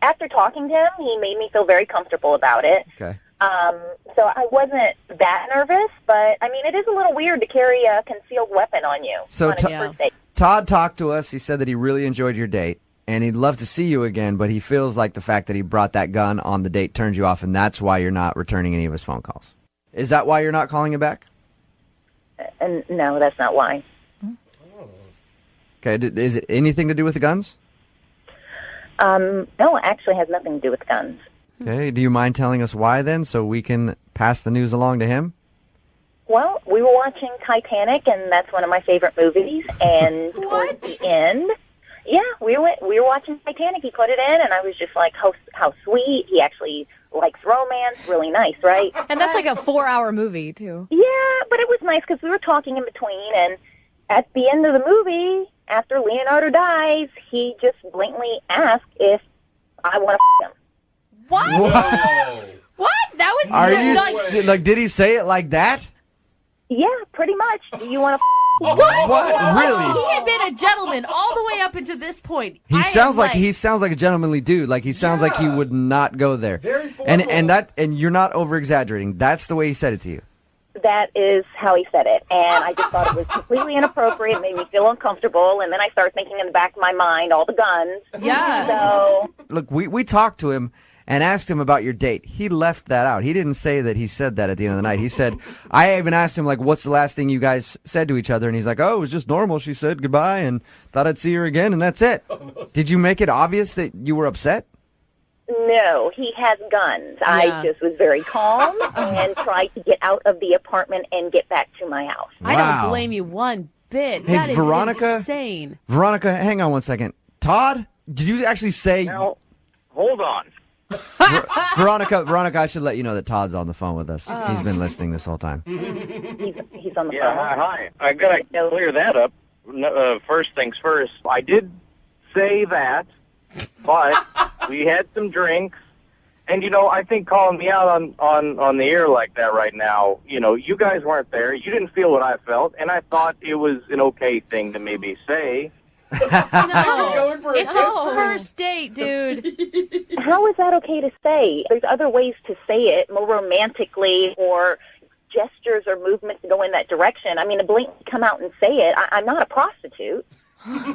After talking to him, he made me feel very comfortable about it. Okay. So I wasn't that nervous, but, I mean, it is a little weird to carry a concealed weapon on you So on a first date. Todd talked to us. He said that he really enjoyed your date, and he'd love to see you again, but he feels like the fact that he brought that gun on the date turned you off, and that's why you're not returning any of his phone calls. Is that why you're not calling him back? No, that's not why. Okay, is it anything to do with the guns? No, it actually has nothing to do with guns. Okay, do you mind telling us why then, so we can pass the news along to him? Well, we were watching Titanic, and that's one of my favorite movies. And towards the end, we were watching Titanic. He put it in, and I was just like, how sweet. He actually likes romance. Really nice, right? And that's like a 4-hour movie, too. Yeah, but it was nice because we were talking in between, and at the end of the movie, after Leonardo dies, he just blatantly asked if I want to him. What? Whoa. What? That was Are nuts. you like? Did he say it like that? Yeah, pretty much. Do you want to What? Really? He had been a gentleman all the way up until this point. He sounds like a gentlemanly dude. Like he sounds like he would not go there. Very formal. And you're not over exaggerating. That's the way he said it to you. That is how he said it. And I just thought it was completely inappropriate, made me feel uncomfortable. And then I started thinking in the back of my mind, all the guns. Yeah. So, Look, we talked to him and asked him about your date. He left that out. He didn't say that he said that at the end of the night. He said, I even asked him, like, what's the last thing you guys said to each other? And he's like, oh, it was just normal. She said goodbye and thought I'd see her again, and that's it. Did you make it obvious that you were upset? no, he has guns. Yeah. I just was very calm and tried to get out of the apartment and get back to my house. I Wow. don't blame you one bit. Hey, That is Veronica? insane. Veronica, hang on one second. Todd, did you actually say... Now, hold on. Veronica, I should let you know that Todd's on the phone with us. He's been listening this whole time. He's on the Yeah, phone. hi. I gotta clear that up. First things first. I did say that, but we had some drinks, and I think calling me out on the air like that right now, you guys weren't there. You didn't feel what I felt, and I thought it was an okay thing to maybe say. No, it's his first date, dude. How is that okay to say? There's other ways to say it more romantically or gestures or movements to go in that direction. I mean, to blatantly come out and say it, I'm not a prostitute.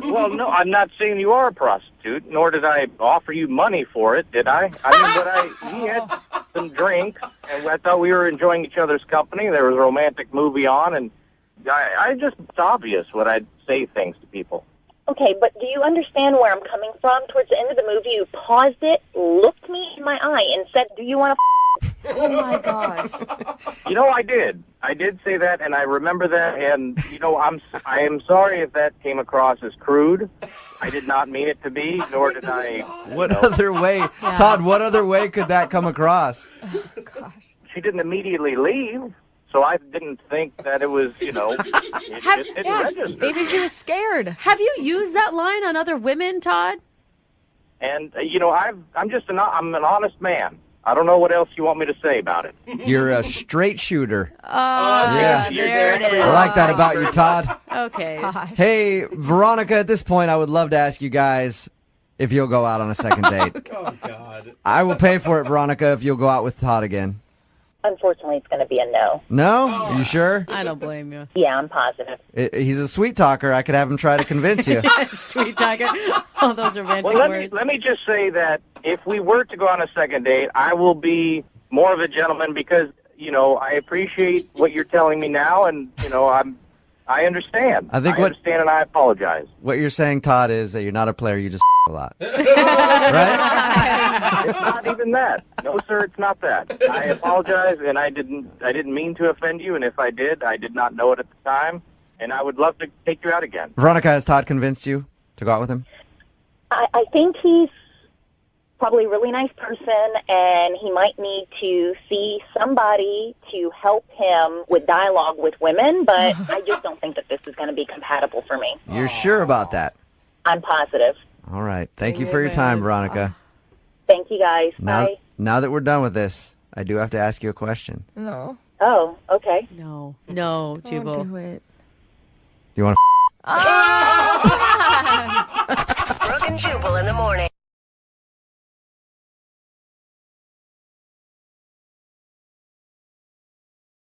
Well, no, I'm not saying you are a prostitute, nor did I offer you money for it, did I? He had some drinks, and I thought we were enjoying each other's company. There was a romantic movie on, and it's obvious when I'd say things to people. Okay, but do you understand where I'm coming from? Towards the end of the movie, you paused it, looked me in my eye, and said, do you want to Oh, my gosh. I did. I did say that, and I remember that, and, I am sorry if that came across as crude. I did not mean it to be, nor did I... What other way, Todd, what other way could that come across? Oh, gosh. She didn't immediately leave, so I didn't think that it was, it registered. Maybe she was scared. Have you used that line on other women, Todd? And, I'm an honest man. I don't know what else you want me to say about it. You're a straight shooter. Oh, yeah, there it is. I like that about you, Todd. Okay. Gosh. Hey, Veronica, at this point, I would love to ask you guys if you'll go out on a second date. Oh, God. I will pay for it, Veronica, if you'll go out with Todd again. Unfortunately, it's going to be a no. No? Are you sure? I don't blame you. Yeah, I'm positive. He's a sweet talker. I could have him try to convince you. Sweet tiger. All those romantic Well, words. let me just say that if we were to go on a second date, I will be more of a gentleman because, I appreciate what you're telling me now, and, I understand. I think I understand, and I apologize. What you're saying, Todd, is that you're not a player, you just a lot. Right? It's not even that. No, sir, it's not that. I apologize, and I didn't mean to offend you, and if I did not know it at the time, and I would love to take you out again. Veronica, has Todd convinced you to go out with him? I think he's probably a really nice person, and he might need to see somebody to help him with dialogue with women, but I just don't think that this is going to be compatible for me. You're sure about that? I'm positive. All right. Thank you for your time, Veronica. Thank you, guys. Bye. Now that we're done with this, I do have to ask you a question. No. Oh, okay. No, Don't Jubal. do it. Do you want Brooke and Jubal in the morning.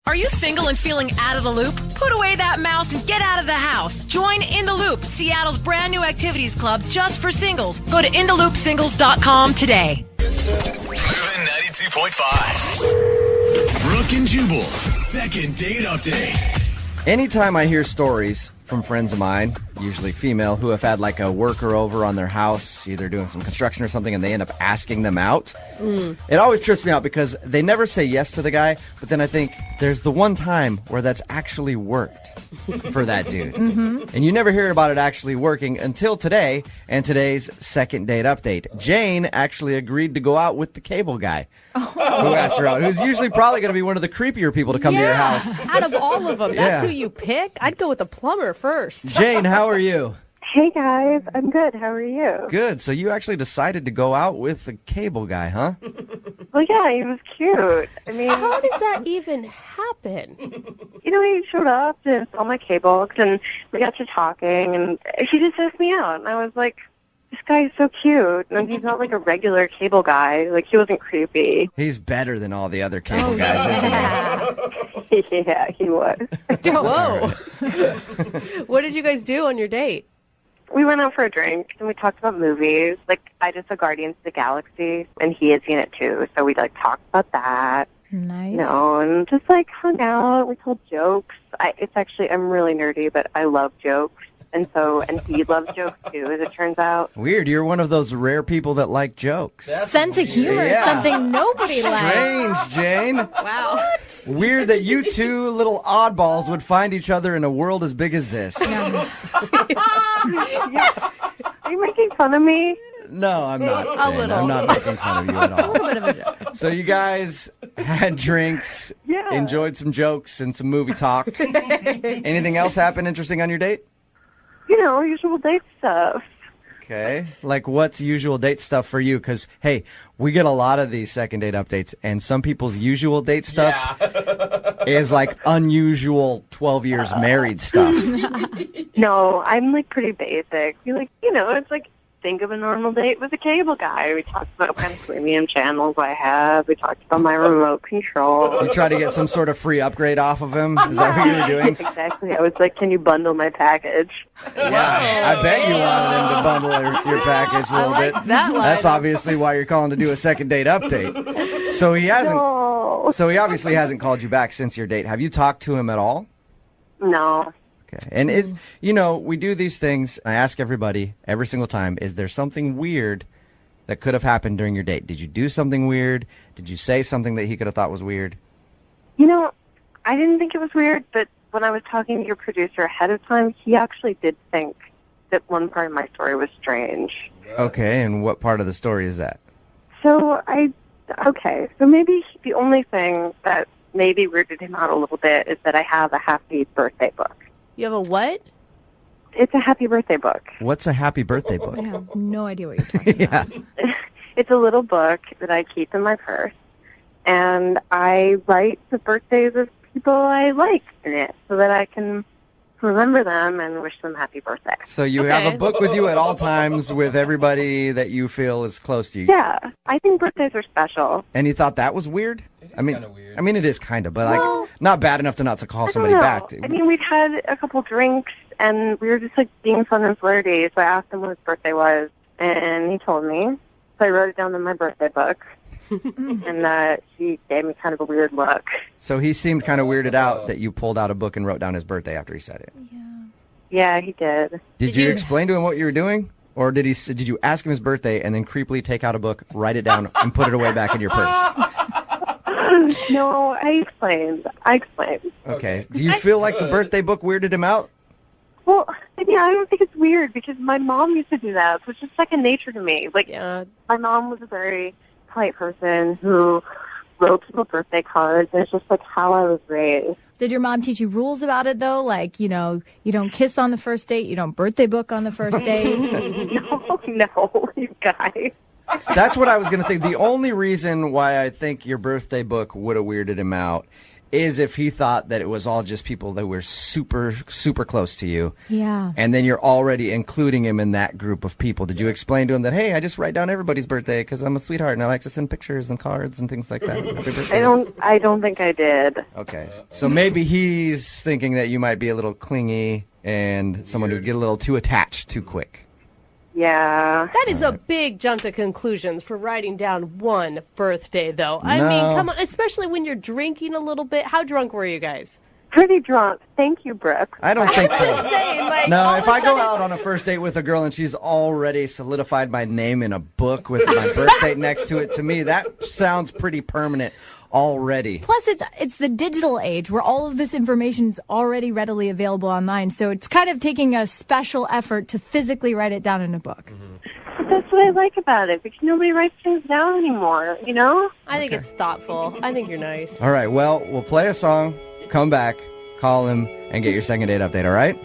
Are you single and feeling out of the loop? Put away that mouse and get out of the house. Join In the Loop, Seattle's brand new activities club just for singles. Go to intheloopsingles.com today. MOViN 92.5. Brooke and Jubal's second date update. Anytime I hear stories from friends of mine usually female, who have had like a worker over on their house, either doing some construction or something, and they end up asking them out. It always trips me out because they never say yes to the guy, but then I think there's the one time where that's actually worked for that dude. And you never hear about it actually working until today and today's second date update. Jane actually agreed to go out with the cable guy who asked her out, who's usually probably going to be one of the creepier people to come to your house. Out of all of them, that's Yeah. who you pick? I'd go with the plumber first. Jane, how are you? Hey guys, I'm good. How are you? Good. So you actually decided to go out with the cable guy, huh? Well, yeah, he was cute. I mean, How does that even happen? you know, he showed up to install my cables, and we got to talking, and he just asked me out, and I was like, this guy is so cute, and he's not like a regular cable guy. Like, he wasn't creepy. He's better than all the other cable guys, isn't he? Yeah, he was. Whoa. What did you guys do on your date? We went out for a drink, and we talked about movies. Like, I just saw Guardians of the Galaxy, and he had seen it too, so we, like, talked about that. Nice. You know, and just, like, hung out. We told jokes. I'm really nerdy, but I love jokes. And he loves jokes too, as it turns out. Weird. You're one of those rare people that like jokes. Sense of humor is something nobody likes. Strange, Jane. Wow. Weird that you two little oddballs would find each other in a world as big as this. Yeah. Are you making fun of me? No, I'm not. A Jane. little. I'm not making fun of you at all. A little bit of a joke. So you guys had drinks, Yeah. enjoyed some jokes and some movie talk. Anything else happen interesting on your date? You know, usual date stuff. Okay. Like, what's usual date stuff for you? Because, hey, we get a lot of these second date updates, and some people's usual date stuff is like unusual 12 years married stuff. No, I'm like pretty basic. It's like, think of a normal date with a cable guy. We talked about what kind of premium channels I have. We talked about my remote control. You try to get some sort of free upgrade off of him? Is that what you were doing? Exactly. I was like, can you bundle my package? Yeah, I bet you wanted him to bundle your package a little bit. that line. That's obviously why you're calling to do a second date update. So he hasn't. No. So he obviously hasn't called you back since your date. Have you talked to him at all? No. Okay. And we do these things. I ask everybody every single time, is there something weird that could have happened during your date? Did you do something weird? Did you say something that he could have thought was weird? You know, I didn't think it was weird, but when I was talking to your producer ahead of time, he actually did think that one part of my story was strange. Okay. And what part of the story is that? So maybe the only thing that maybe weirded him out a little bit is that I have a happy birthday book. You have a what? It's a happy birthday book. What's a happy birthday book? I have no idea what you're talking about. It's a little book that I keep in my purse, and I write the birthdays of people I like in it so that I can remember them and wish them happy birthday. So you have a book with you at all times with everybody that you feel is close to you. Yeah, I think birthdays are special. And you thought that was weird? I mean, it is kind of, but Well, like not bad enough to not to call somebody I don't back. know. I mean, we'd had a couple drinks, and we were just like being fun and flirty. So I asked him what his birthday was, and he told me. So I wrote it down in my birthday book, and he gave me kind of a weird look. So he seemed kind of weirded out that you pulled out a book and wrote down his birthday after he said it. Yeah, he did. Did you explain to him what you were doing? Or did you ask him his birthday and then creepily take out a book, write it down, and put it away back in your purse? No, I explained. Okay. Do you feel like the birthday book weirded him out? Well, yeah, I don't think it's weird because my mom used to do that, so it's just second nature to me. Like, my mom was a very polite person who wrote people birthday cards, and it's just like how I was raised. Did your mom teach you rules about it, though? Like, you don't kiss on the first date, you don't birthday book on the first date? No, you guys. That's what I was going to think. The only reason why I think your birthday book would have weirded him out is if he thought that it was all just people that were super, super close to you. Yeah. And then you're already including him in that group of people. Did you explain to him that, hey, I just write down everybody's birthday because I'm a sweetheart and I like to send pictures and cards and things like that? Happy birthday. I don't think I did. Okay. So maybe he's thinking that you might be a little clingy and someone who'd get a little too attached too quick. Yeah. That is a big jump to conclusions for writing down one birthday, though. I No. mean, come on, especially when you're drinking a little bit. How drunk were you guys? Pretty drunk. Thank you, Brooke. I don't think so. Just saying, like, No, all if of a I go sudden- out on a first date with a girl and she's already solidified my name in a book with my birth date next to it, to me, that sounds pretty permanent already. Plus, it's the digital age where all of this information is already readily available online. So it's kind of taking a special effort to physically write it down in a book. But that's what I like about it, because nobody writes things down anymore, you know? I think it's thoughtful. I think you're nice. All right, well, we'll play a song, come back, call him, and get your second date update, all right?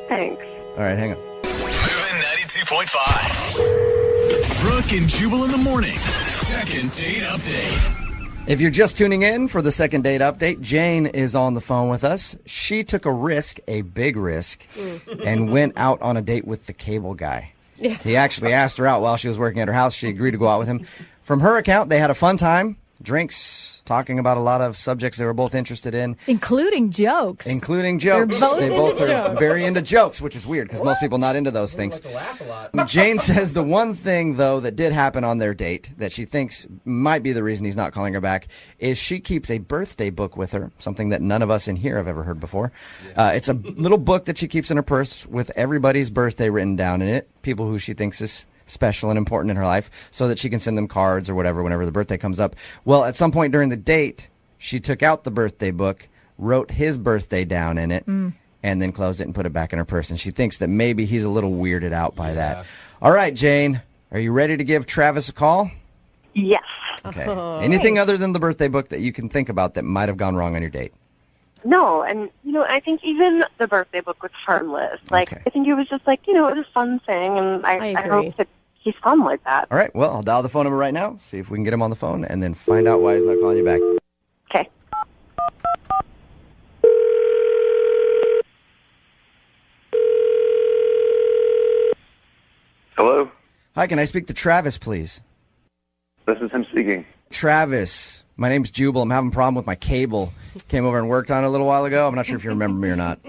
Thanks. All right, hang on. MOViN 92.5. Brooke and Jubal in the mornings. Second date update. If you're just tuning in for the second date update, Jane is on the phone with us. She took a risk, a big risk, and went out on a date with the cable guy. Yeah. He actually asked her out while she was working at her house. She agreed to go out with him. From her account, they had a fun time, drinks, talking about a lot of subjects they were both interested in. Including jokes. Including jokes. They're both they into both are jokes. very into jokes, which is weird because most people not into those things. Jane says the one thing, though, that did happen on their date that she thinks might be the reason he's not calling her back is she keeps a birthday book with her, something that none of us in here have ever heard before. It's a little book that she keeps in her purse with everybody's birthday written down in it, people who she thinks is special and important in her life, so that she can send them cards or whatever whenever the birthday comes up. Well, at some point during the date, she took out the birthday book, wrote his birthday down in it, and then closed it and put it back in her purse. And she thinks that maybe he's a little weirded out by that. All right, Jane, are you ready to give Travis a call? Yes. Okay. Oh, Anything nice. other than the birthday book that you can think about that might have gone wrong on your date? No, and, I think even the birthday book was harmless. Like, Okay. I think it was just like, it was a fun thing, and I agree. hope that he's fun like that. All right, well, I'll dial the phone number right now, see if we can get him on the phone, and then find out why he's not calling you back. Okay. Hello, Hi, can I speak to Travis, please? this is him speaking. Travis, my name's Jubal. I'm having a problem with my cable. Came over and worked on it a little while ago. I'm not sure if you remember me or not.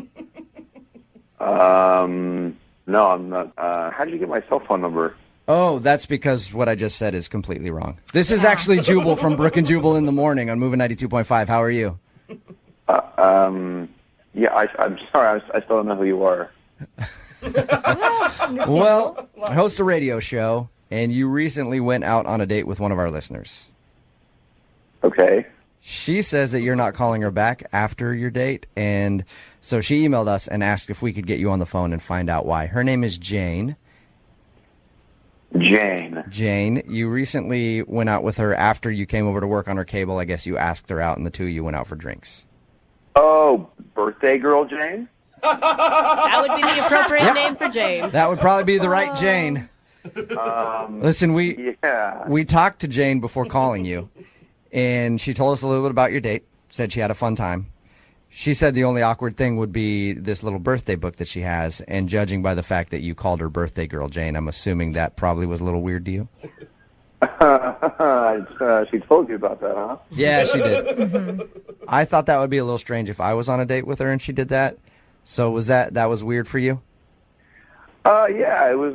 No, I'm not. How did you get my cell phone number? Oh, that's because what I just said is completely wrong. This is actually Jubal from Brooke and Jubal in the morning on MOViN 92.5. How are you? Yeah, I'm sorry. I still don't know who you are. Well, I host a radio show, and you recently went out on a date with one of our listeners. Okay. She says that you're not calling her back after your date, and so she emailed us and asked if we could get you on the phone and find out why. Her name is Jane. Jane, you recently went out with her after you came over to work on her cable. I guess you asked her out, and the two of you went out for drinks. Oh, birthday girl Jane? That would be the appropriate name for Jane. That would probably be the right Jane. Listen, we talked to Jane before calling you, and she told us a little bit about your date, said she had a fun time. She said the only awkward thing would be this little birthday book that she has, and judging by the fact that you called her birthday girl Jane, I'm assuming that probably was a little weird to you. She told you about that, huh? Yeah, she did. I thought that would be a little strange if I was on a date with her and she did that. So that was weird for you? Yeah, it was.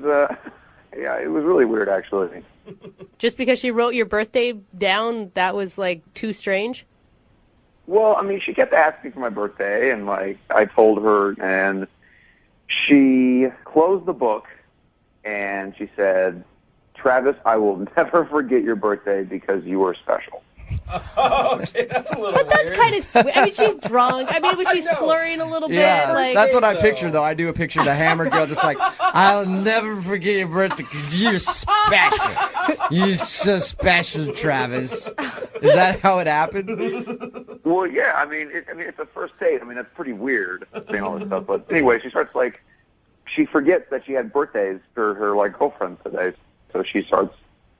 Yeah, it was really weird, actually. Just because she wrote your birthday down, that was like too strange? Well, I mean, she kept asking for my birthday, and like I told her, and she closed the book, and she said, "Travis, I will never forget your birthday because you were special." Okay, that's a little But that's kind of sweet. I mean, she's drunk. I mean, was she slurring a little bit? Yeah, Like, that's what I picture, though. I do a picture of the hammered girl just like, I'll never forget your birthday because you're special. You're so special, Travis. Is that how it happened? Well, yeah. I mean, it's a first date. I mean, that's pretty weird saying all this stuff. But anyway, she starts like, she forgets that she had birthdays for her like girlfriends today, so she starts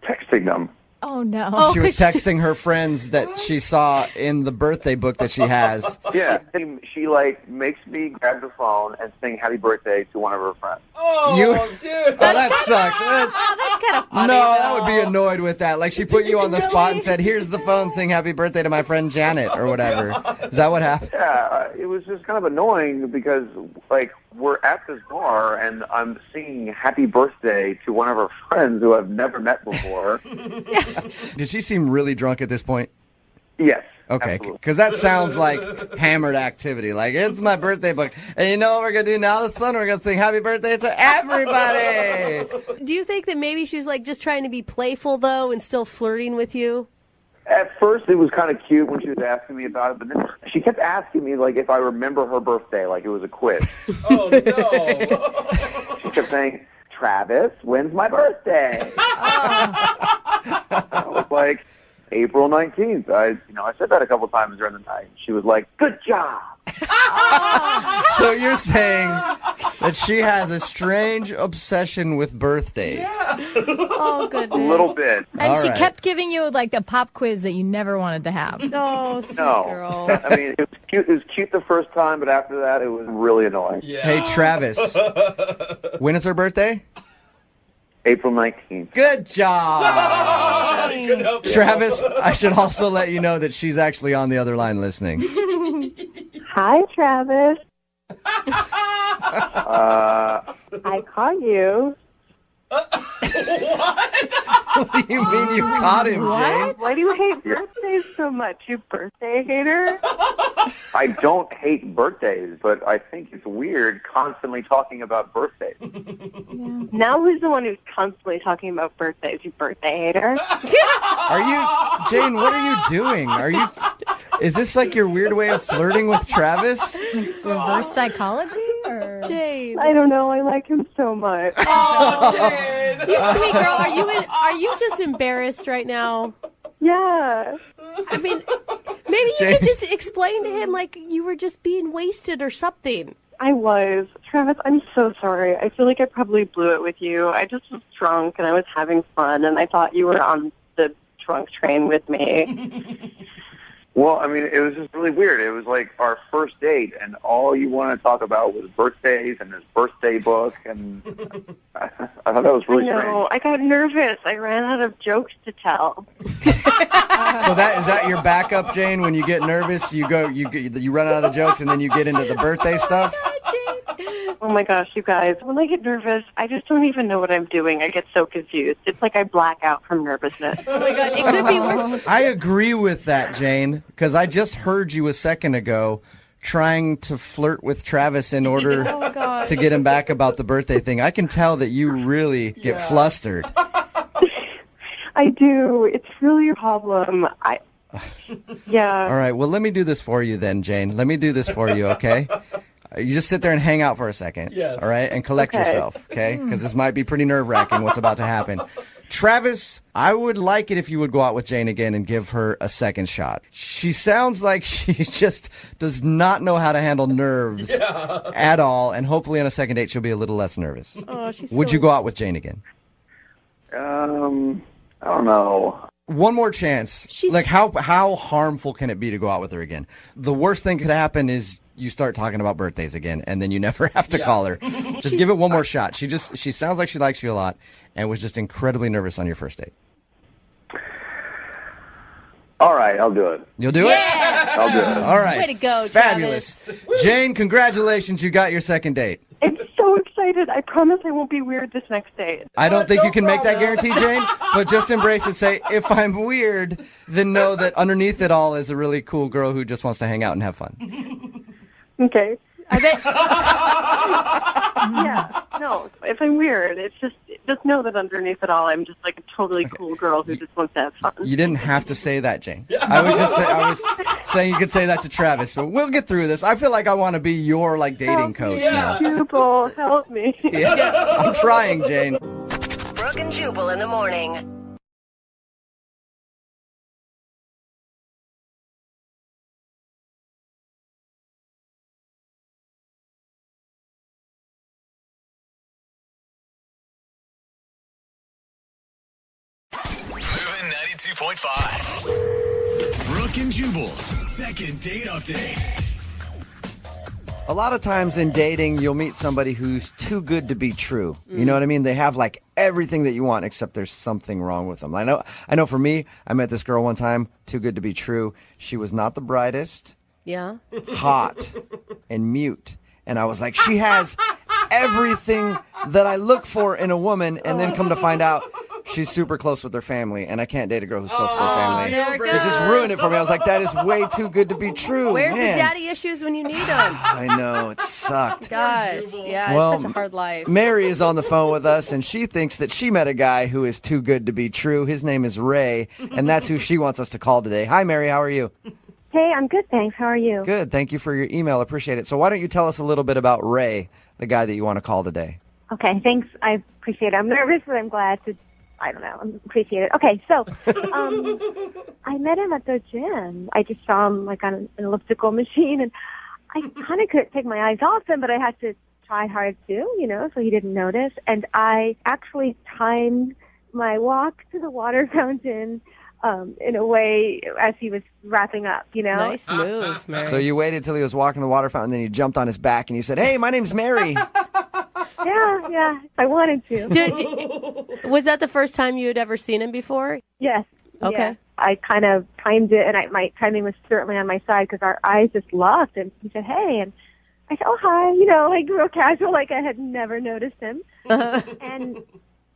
texting them. Oh, no. She was texting her friends that she saw in the birthday book that she has. Yeah, and she like makes me grab the phone and sing "Happy Birthday" to one of her friends. Oh, dude. Oh, that sucks. that's kind of funny. No, I would be annoyed with that. Like she put you on the spot and said, "Here's the phone, sing happy birthday to my friend Janet," or whatever. Is that what happened? Yeah, it was just kind of annoying because like we're at this bar and I'm singing "Happy Birthday" to one of her friends who I've never met before. Did she seem really drunk at this point? Yes. Okay, because that sounds like hammered activity. Like, it's my birthday book. And you know what we're going to do now, son? We're going to sing happy birthday to everybody. Do you think that maybe she was like just trying to be playful, though, and still flirting with you? At first, it was kind of cute when she was asking me about it, but then she kept asking me, like, if I remember her birthday, like it was a quiz. Oh, no. She kept saying, Travis, when's my birthday? I was like, April 19th. I said that a couple times during the night. She was like, good job. So you're saying that she has a strange obsession with birthdays? Oh, goodness. A little bit. And she kept giving you like a pop quiz that you never wanted to have. Oh, sweet girl. I mean, it was cute. It was cute the first time, but after that, it was really annoying. Yeah. Hey, Travis, when is her birthday? April 19th. Good job. Good help. Travis, I should also let you know that she's actually on the other line listening. Hi, Travis. I caught you. What do you mean you caught him, Jane? Why do you hate birthdays so much, you birthday hater? I don't hate birthdays, but I think it's weird constantly talking about birthdays. Now who's the one who's constantly talking about birthdays, you birthday hater? Are you, Jane, what are you doing? Is this like your weird way of flirting with Travis? Reverse psychology? Or? Jane. I don't know. I like him so much. Oh, Jane. You sweet girl. Are you just embarrassed right now? Yeah. I mean, maybe you could just explain to him like you were just being wasted or something. I was. Travis, I'm so sorry. I feel like I probably blew it with you. I just was drunk and I was having fun and I thought you were on the drunk train with me. Well, I mean, it was just really weird. It was like our first date, and all you wanted to talk about was birthdays and his birthday book, and I thought that was really strange. I got nervous. I ran out of jokes to tell. So is that your backup, Jane? When you get nervous, you run out of the jokes, and then you get into the birthday stuff? Oh my gosh, you guys. When I get nervous, I just don't even know what I'm doing. I get so confused. It's like I black out from nervousness. Oh my God, it could be worse. I agree with that, Jane, because I just heard you a second ago trying to flirt with Travis in order to get him back about the birthday thing. I can tell that you really get flustered. I do. It's really a problem. Yeah. All right, well, let me do this for you then, Jane. Let me do this for you, okay? You just sit there and hang out for a second, all right, and collect yourself, okay? Because this might be pretty nerve-wracking what's about to happen. Travis, I would like it if you would go out with Jane again and give her a second shot. She sounds like she just does not know how to handle nerves at all, and hopefully on a second date she'll be a little less nervous. Oh, she's Would you go out with Jane again? I don't know. One more chance. Like, how harmful can it be to go out with her again? The worst thing could happen is you start talking about birthdays again, and then you never have to call her. Just give it one more shot. She sounds like she likes you a lot and was just incredibly nervous on your first date. All right, I'll do it. You'll do it? I'll do it. All right. Way to go, Fabulous. Travis. Jane, congratulations. You got your second date. I'm so excited. I promise I won't be weird this next date. I don't think you can make that guarantee, Jane, but just embrace it. Say, if I'm weird, then know that underneath it all is a really cool girl who just wants to hang out and have fun. Okay. I bet. Yeah. No, if I'm weird, it's just know that underneath it all, I'm just like a totally cool girl who just wants to have fun. You didn't have to say that, Jane. I was saying you could say that to Travis, but we'll get through this. I feel like I want to be your dating coach now. Jubal, help me. Yeah, I'm trying, Jane. Brooke and Jubal in the morning. MOViN 92.5. Brooke and Jubal's second date update. A lot of times in dating, you'll meet somebody who's too good to be true. You know what I mean? They have everything that you want, except there's something wrong with them. I know for me, I met this girl one time, too good to be true. She was not the brightest. Yeah. Hot and mute. And I was like, she has everything that I look for in a woman. And then come to find out, she's super close with her family, and I can't date a girl who's close with her family. there it So it just goes. ruined it for me. I was like, that is way too good to be true. Where's man. the daddy issues when you need them? I know, it sucked. Gosh, yeah, Well, it's such a hard life. Mary is on the phone with us, and she thinks that she met a guy who is too good to be true. His name is Ray, and that's who she wants us to call today. Hi, Mary. How are you? Hey, I'm good, thanks. How are you? Good. Thank you for your email. Appreciate it. So why don't you tell us a little bit about Ray, the guy that you want to call today? Okay, thanks. I appreciate it. I'm nervous, but I'm glad to, I don't know, I appreciate it. Okay, so I met him at the gym. I just saw him like on an elliptical machine, and I kind of couldn't take my eyes off him, but I had to try hard too, so he didn't notice. And I actually timed my walk to the water fountain in a way as he was wrapping up, Nice move, Mary. So you waited till he was walking to the water fountain, then you jumped on his back, and you said, hey, my name's Mary. Yeah, I wanted to. Was that the first time you had ever seen him before? Yes. Okay. Yeah. I kind of timed it, and my timing was certainly on my side because our eyes just locked, and he said, hey, and I said, oh, hi, like real casual, like I had never noticed him. And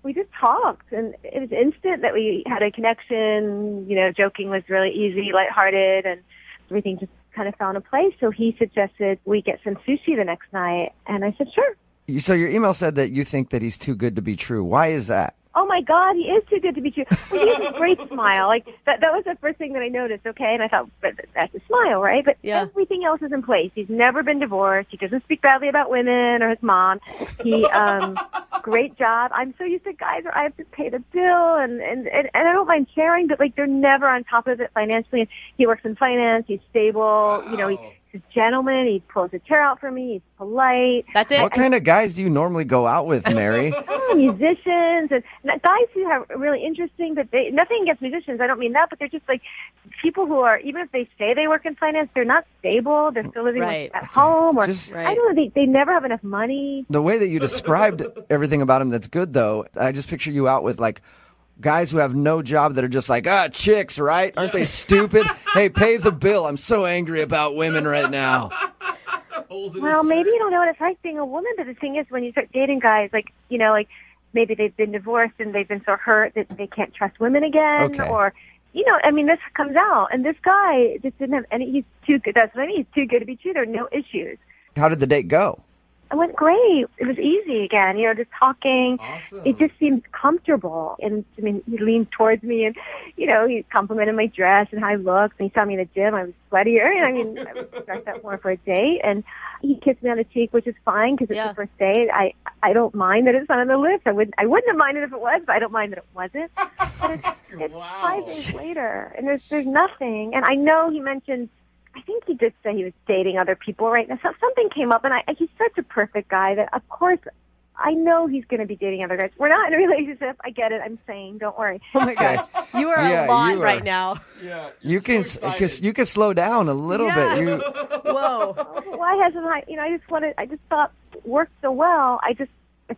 we just talked, and it was instant that we had a connection. Joking was really easy, lighthearted, and everything just kind of fell into place. So he suggested we get some sushi the next night, and I said, sure. So your email said that you think that he's too good to be true. Why is that? Oh my God, he is too good to be true. Well, he has a great smile. Like that was the first thing that I noticed. Okay, and I thought, but that's a smile, right? But everything else is in place. He's never been divorced. He doesn't speak badly about women or his mom. He, great job. I'm so used to guys where I have to pay the bill, and I don't mind sharing, but like they're never on top of it financially. And he works in finance. He's stable. He's a gentleman. He pulls a chair out for me. He's polite. That's it. What kind of guys do you normally go out with, Mary? Musicians and guys who are really interesting, but nothing against musicians. I don't mean that, but they're just like people who are, even if they say they work in finance, they're not stable. They're still living at home, or I don't know. They never have enough money. The way that you described everything about him that's good, though, I just picture you out with like guys who have no job that are just like, chicks, right? Aren't they stupid? Hey, pay the bill. I'm so angry about women right now. Well, maybe you don't know what it's like being a woman, but the thing is, when you start dating guys, like maybe they've been divorced and they've been so hurt that they can't trust women again, or this comes out. And this guy just didn't have any. He's too good. That's what I mean. He's too good to be true. There are no issues. How did the date go? It went great. It was easy again, just talking. Awesome. It just seemed comfortable. And he leaned towards me and, he complimented my dress and how I looked. And he saw me in the gym. I was sweatier. And I was dressed up more for a date. And he kissed me on the cheek, which is fine because it's the first date. I don't mind that it's not on the lips. I wouldn't have minded if it was, but I don't mind that it wasn't. But it's 5 days later and there's nothing. And I know he mentioned, I think he did say he was dating other people right now. So something came up, and he's such a perfect guy that, of course, I know he's going to be dating other guys. We're not in a relationship. I get it. I'm saying, don't worry. Oh my gosh, you are a lot right now. Yeah, you can slow down a little bit. Whoa. Why hasn't I? I just thought it worked so well. I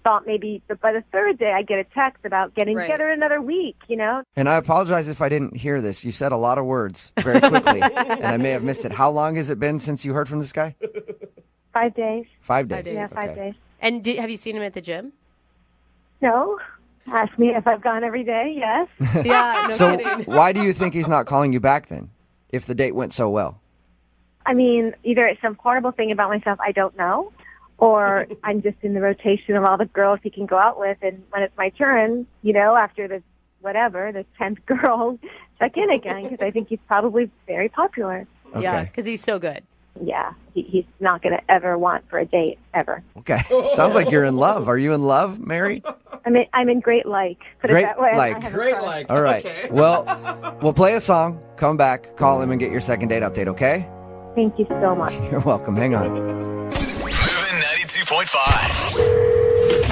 thought maybe by the third day I'd get a text about getting together another week, And I apologize if I didn't hear this. You said a lot of words very quickly, and I may have missed it. How long has it been since you heard from this guy? 5 days. 5 days. Yeah, 5 days. And have you seen him at the gym? No. Ask me if I've gone every day. Yes. Yeah, no so kidding. Why do you think he's not calling you back then, if the date went so well? I mean, either it's some horrible thing about myself I don't know, or I'm just in the rotation of all the girls he can go out with, and when it's my turn, after the 10th girl, check in again, because I think he's probably very popular. Okay. Yeah, because he's so good. Yeah, he's not going to ever want for a date, ever. Okay. Sounds like you're in love. Are you in love, Mary? I'm in great like. Put Great it that way. like. I have a Great crush. like. All right. Okay. Well, we'll play a song, come back, call him, and get your second date update, okay? Thank you so much. You're welcome. Hang on. MOViN 92.5.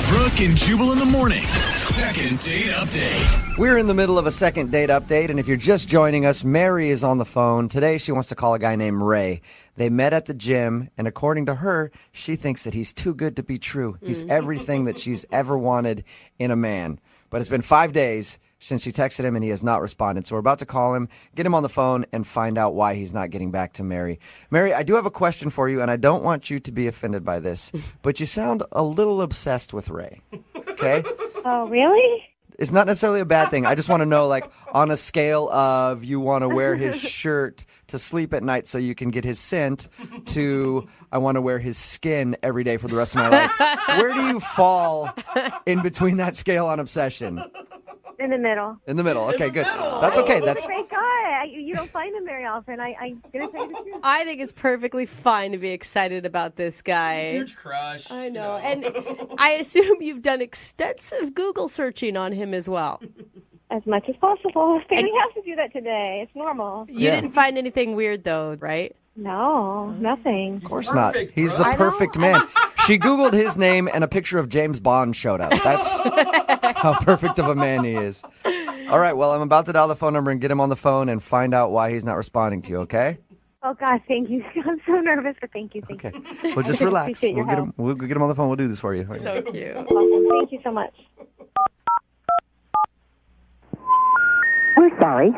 Brooke and Jubal in the mornings. Second date update. We're in the middle of a second date update, and if you're just joining us, Mary is on the phone. Today, she wants to call a guy named Ray. They met at the gym, and according to her, she thinks that he's too good to be true. He's everything that she's ever wanted in a man. But it's been 5 days since she texted him, and he has not responded. So we're about to call him, get him on the phone, and find out why he's not getting back to Mary. Mary, I do have a question for you, and I don't want you to be offended by this, but you sound a little obsessed with Ray. Okay? Oh, really? It's not necessarily a bad thing. I just want to know, like, on a scale of you want to wear his shirt to sleep at night so you can get his scent to I want to wear his skin every day for the rest of my life. Where do you fall in between that scale on obsession? In the middle. In the middle. Okay, good. That's okay. He's That's a great guy. You don't find him very often. I'm going to tell you the truth. I think it's perfectly fine to be excited about this guy. Huge crush. I know. And I assume you've done extensive Google searching on him as well. As much as possible. Family has to do that today. It's normal. You didn't find anything weird, though, right? No, nothing. Of course not. He's the perfect man. She Googled his name and a picture of James Bond showed up. That's how perfect of a man he is. All right, well, I'm about to dial the phone number and get him on the phone and find out why he's not responding to you, okay? Oh, God, thank you. I'm so nervous, but thank you. Thank you. Well, just relax. Appreciate your help. We'll get him on the phone. We'll do this for you. So cute. Awesome. Thank you so much. We're sorry.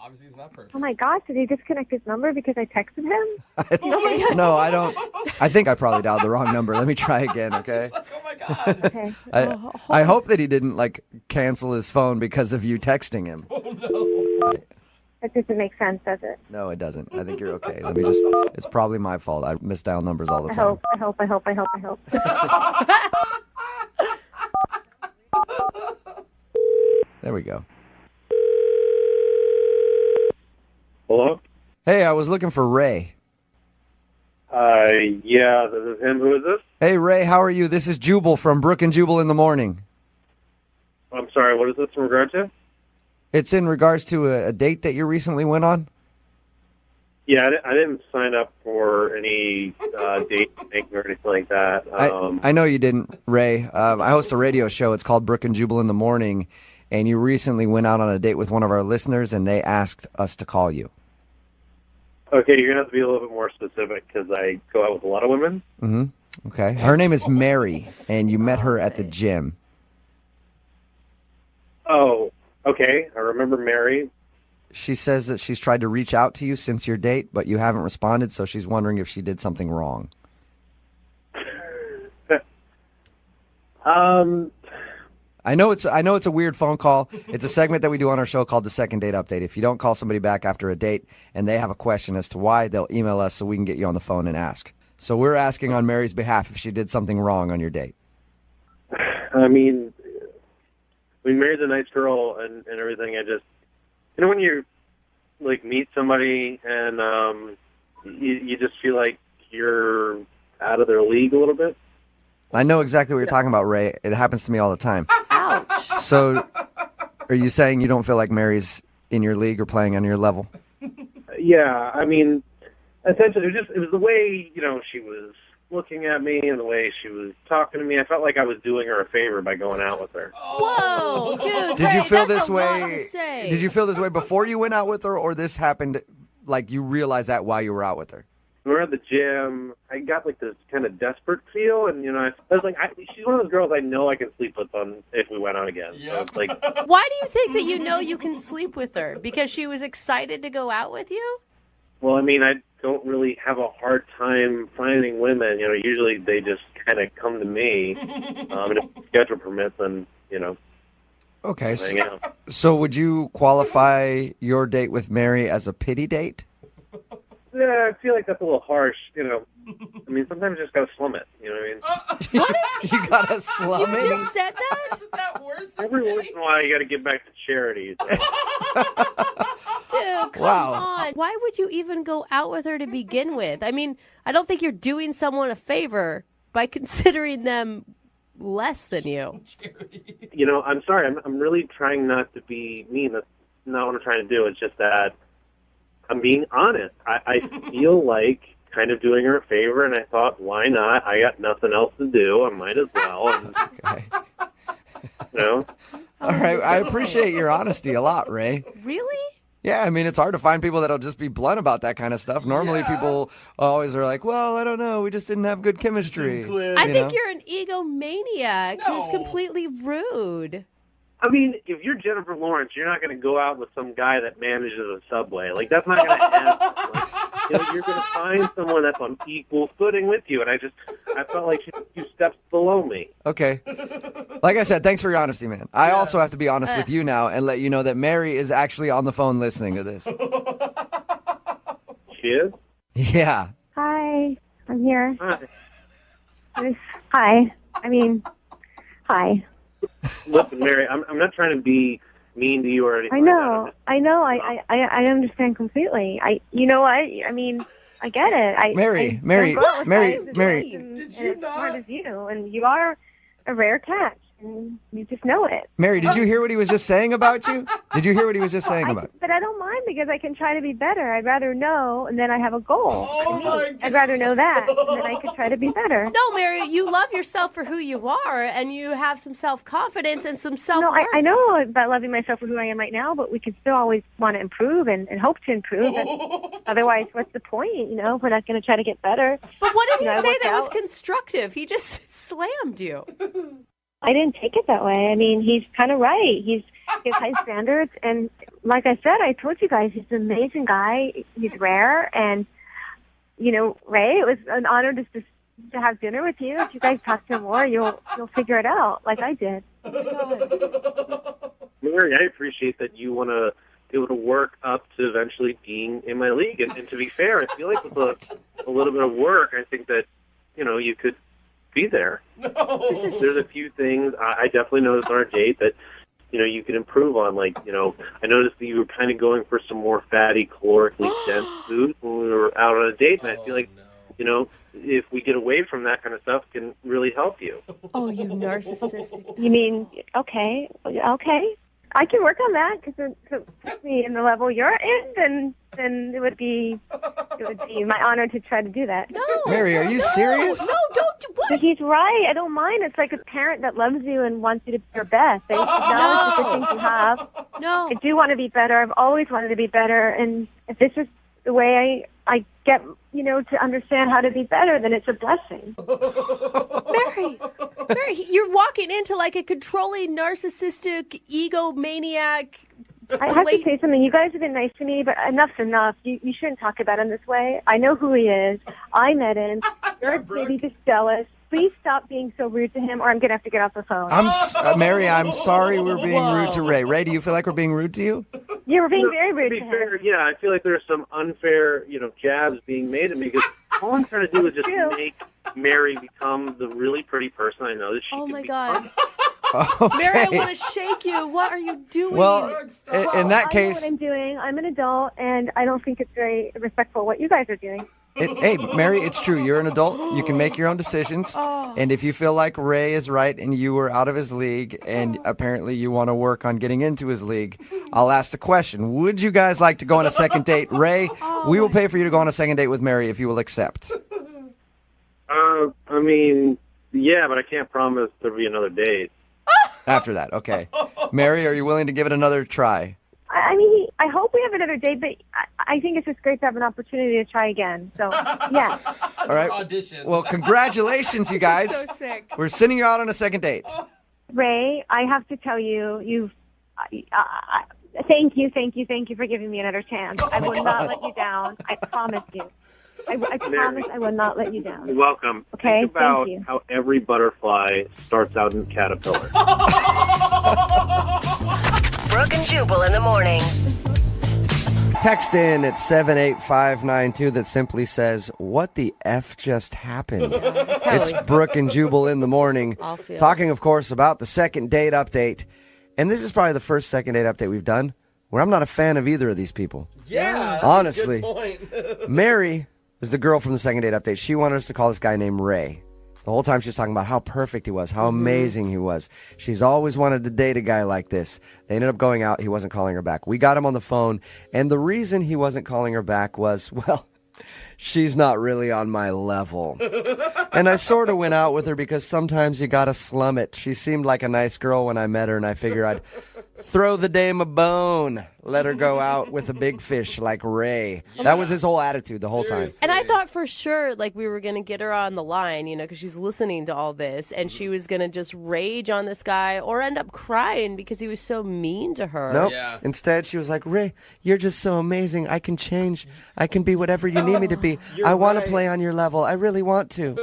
Obviously, he's not perfect. Oh, my gosh, did he disconnect his number because I texted him? No, I don't. I think I probably dialed the wrong number. Let me try again, okay? Oh, my God. Okay. I hope that he didn't, like, cancel his phone because of you texting him. Oh, no. That doesn't make sense, does it? No, it doesn't. I think you're okay. It's probably my fault. I misdial numbers all the I time. hope. There we go. Hello? Hey, I was looking for Ray. Yeah, this is him. Who is this? Hey, Ray, how are you? This is Jubal from Brooke and Jubal in the morning. I'm sorry, what is this in regard to? It's in regards to a date that you recently went on? Yeah, I didn't sign up for any date making or anything like that. I know you didn't, Ray. I host a radio show. It's called Brooke and Jubal in the morning, and you recently went out on a date with one of our listeners, and they asked us to call you. Okay, you're going to have to be a little bit more specific because I go out with a lot of women. Mm-hmm. Okay. Her name is Mary, and you met her at the gym. Oh, okay. I remember Mary. She says that she's tried to reach out to you since your date, but you haven't responded, so she's wondering if she did something wrong. I know it's a weird phone call. It's a segment that we do on our show called the Second Date Update. If you don't call somebody back after a date and they have a question as to why, they'll email us so we can get you on the phone and ask. So we're asking on Mary's behalf if she did something wrong on your date. I mean, we married a nice girl and everything. I just, you know, when you like meet somebody and you just feel like you're out of their league a little bit. I know exactly what you're talking about, Ray. It happens to me all the time. Ouch. So are you saying you don't feel like Mary's in your league or playing on your level? Yeah, I mean, essentially, it was the way, you know, she was looking at me and the way she was talking to me. I felt like I was doing her a favor by going out with her. Whoa, dude. Did you feel that's this a lot way? to say. Did you feel this way before you went out with her, or this happened like you realized that while you were out with her? We were at the gym. I got like this kind of desperate feel, and you know, I was like, she's one of those girls I know I can sleep with if we went out again. Yep. So it's like, why do you think that you know you can sleep with her? Because she was excited to go out with you? Well, I mean, I don't really have a hard time finding women. You know, usually they just kind of come to me, and if the schedule permits, then you know. Okay. Hang out. So would you qualify your date with Mary as a pity date? Yeah, I feel like that's a little harsh, you know. I mean, sometimes you just gotta slum it, you know what I mean? You gotta slum it? You just said that? Isn't that worse than Every once in a while, you gotta give back to charities. Dude, come on. Why would you even go out with her to begin with? I mean, I don't think you're doing someone a favor by considering them less than you. You know, I'm sorry. I'm really trying not to be mean. That's not what I'm trying to do. It's just that I'm being honest. I feel like kind of doing her a favor, and I thought, why not? I got nothing else to do. I might as well. And, okay. You know? All right. I appreciate your honesty a lot, Ray. Really? Yeah, I mean, it's hard to find people that'll just be blunt about that kind of stuff. Normally, people always are like, well, I don't know. We just didn't have good chemistry. I think you're an egomaniac who's completely rude. I mean, if you're Jennifer Lawrence, you're not going to go out with some guy that manages a Subway. Like, that's not going to happen. Like, you know, you're going to find someone that's on equal footing with you. And I just, I felt like she's a few steps below me. Okay. Like I said, thanks for your honesty, man. I also have to be honest with you now and let you know that Mary is actually on the phone listening to this. She is? Yeah. Hi, I'm here. Hi. Hi. I mean, hi. Listen, Mary, I'm not trying to be mean to you or anything. I know. I understand completely. You know what? I mean, I get it. Mary. Did you not? As smart as you, and you are a rare catch, and you just know it. Mary, did you hear what he was just saying about you? Did you hear what he was just saying about you? But I don't mind because I can try to be better. I'd rather know, and then I have a goal. Oh I'd rather know that, and then I could try to be better. No, Mary, you love yourself for who you are, and you have some self-confidence and some self-worth. No, I know about loving myself for who I am right now, but we can still always want to improve and hope to improve. And otherwise, what's the point? You know, we're not going to try to get better. But what did he I say worked that was out. constructive? He just slammed you. I didn't take it that way. I mean, he's kind of right. He has high standards, and like I said, I told you guys, he's an amazing guy. He's rare, and you know, Ray, it was an honor to have dinner with you. If you guys talk to him more, you'll figure it out, like I did. Mary, I appreciate that you want to be able to work up to eventually being in my league. And to be fair, I feel like with a little bit of work, I think that, you know, you could be there. There's a few things I definitely noticed on our date that, you know, you could improve on. Like, you know, I noticed that you were kind of going for some more fatty, calorically dense food when we were out on a date. And I feel like, you know, if we get away from that kind of stuff, it can really help you. Oh, you narcissistic. You mean, okay. I can work on that because if it puts me in the level you're in, then it would be my honor to try to do that. No, Mary, are you serious? No, don't. What? But he's right. I don't mind. It's like a parent that loves you and wants you to be your best. They acknowledge the good things you have. No. I do want to be better. I've always wanted to be better. And if this is the way I get, you know, to understand how to be better, then it's a blessing. Mary, you're walking into like a controlling, narcissistic, egomaniac. I have to say something. You guys have been nice to me, but enough's enough. You shouldn't talk about him this way. I know who he is. I met him. You're maybe just jealous. Please stop being so rude to him, or I'm going to have to get off the phone. Mary, I'm sorry we're being rude to Ray. Ray, do you feel like we're being rude to you? Yeah, we're being very rude to to him. fair, yeah, I feel like there's some unfair, you know, jabs being made at me because all I'm trying to do is just make Mary become the really pretty person I know that she can become. Okay. Mary, I want to shake you. What are you doing? Well, in that I case, know what I'm doing. I'm an adult, and I don't think it's very respectful what you guys are doing. hey, Mary, it's true. You're an adult. You can make your own decisions. And if you feel like Ray is right and you were out of his league and apparently you want to work on getting into his league, I'll ask the question. Would you guys like to go on a second date? Ray, we will pay for you to go on a second date with Mary if you will accept. I mean, yeah, but I can't promise there'll be another date. After that, okay. Mary, are you willing to give it another try? I mean, I hope we have another date, but I think it's just great to have an opportunity to try again. So, yeah. All right. Well, congratulations, you guys. so sick. We're sending you out on a second date. Ray, I have to tell you, thank you for giving me another chance. I will not let you down. I promise you. I promise I will not let you down. You're welcome. Okay, Think about thank you. how every butterfly starts out in a caterpillar. Brooke and Jubal in the morning. Text in at 78592 that simply says, what the F just happened? It's Brooke and Jubal in the morning. Talking, of course, about the second date update. And this is probably the first second date update we've done where I'm not a fan of either of these people. Yeah, that's honestly. a good point. Mary is the girl from the second date update. She wanted us to call this guy named Ray. The whole time she was talking about how perfect he was, how amazing he was. She's always wanted to date a guy like this. They ended up going out. He wasn't calling her back. We got him on the phone, and the reason he wasn't calling her back was, well, she's not really on my level. And I sort of went out with her because sometimes you gotta slum it. She seemed like a nice girl when I met her, and I figure I'd throw the dame a bone. Let her go out with a big fish like Ray. That was his whole attitude the whole time. And I thought for sure, like, we were going to get her on the line, you know, because she's listening to all this, and she was going to just rage on this guy or end up crying because he was so mean to her. Nope. Yeah. Instead, she was like, Ray, you're just so amazing. I can change. I can be whatever you need me to be. I want to play on your level. I really want to.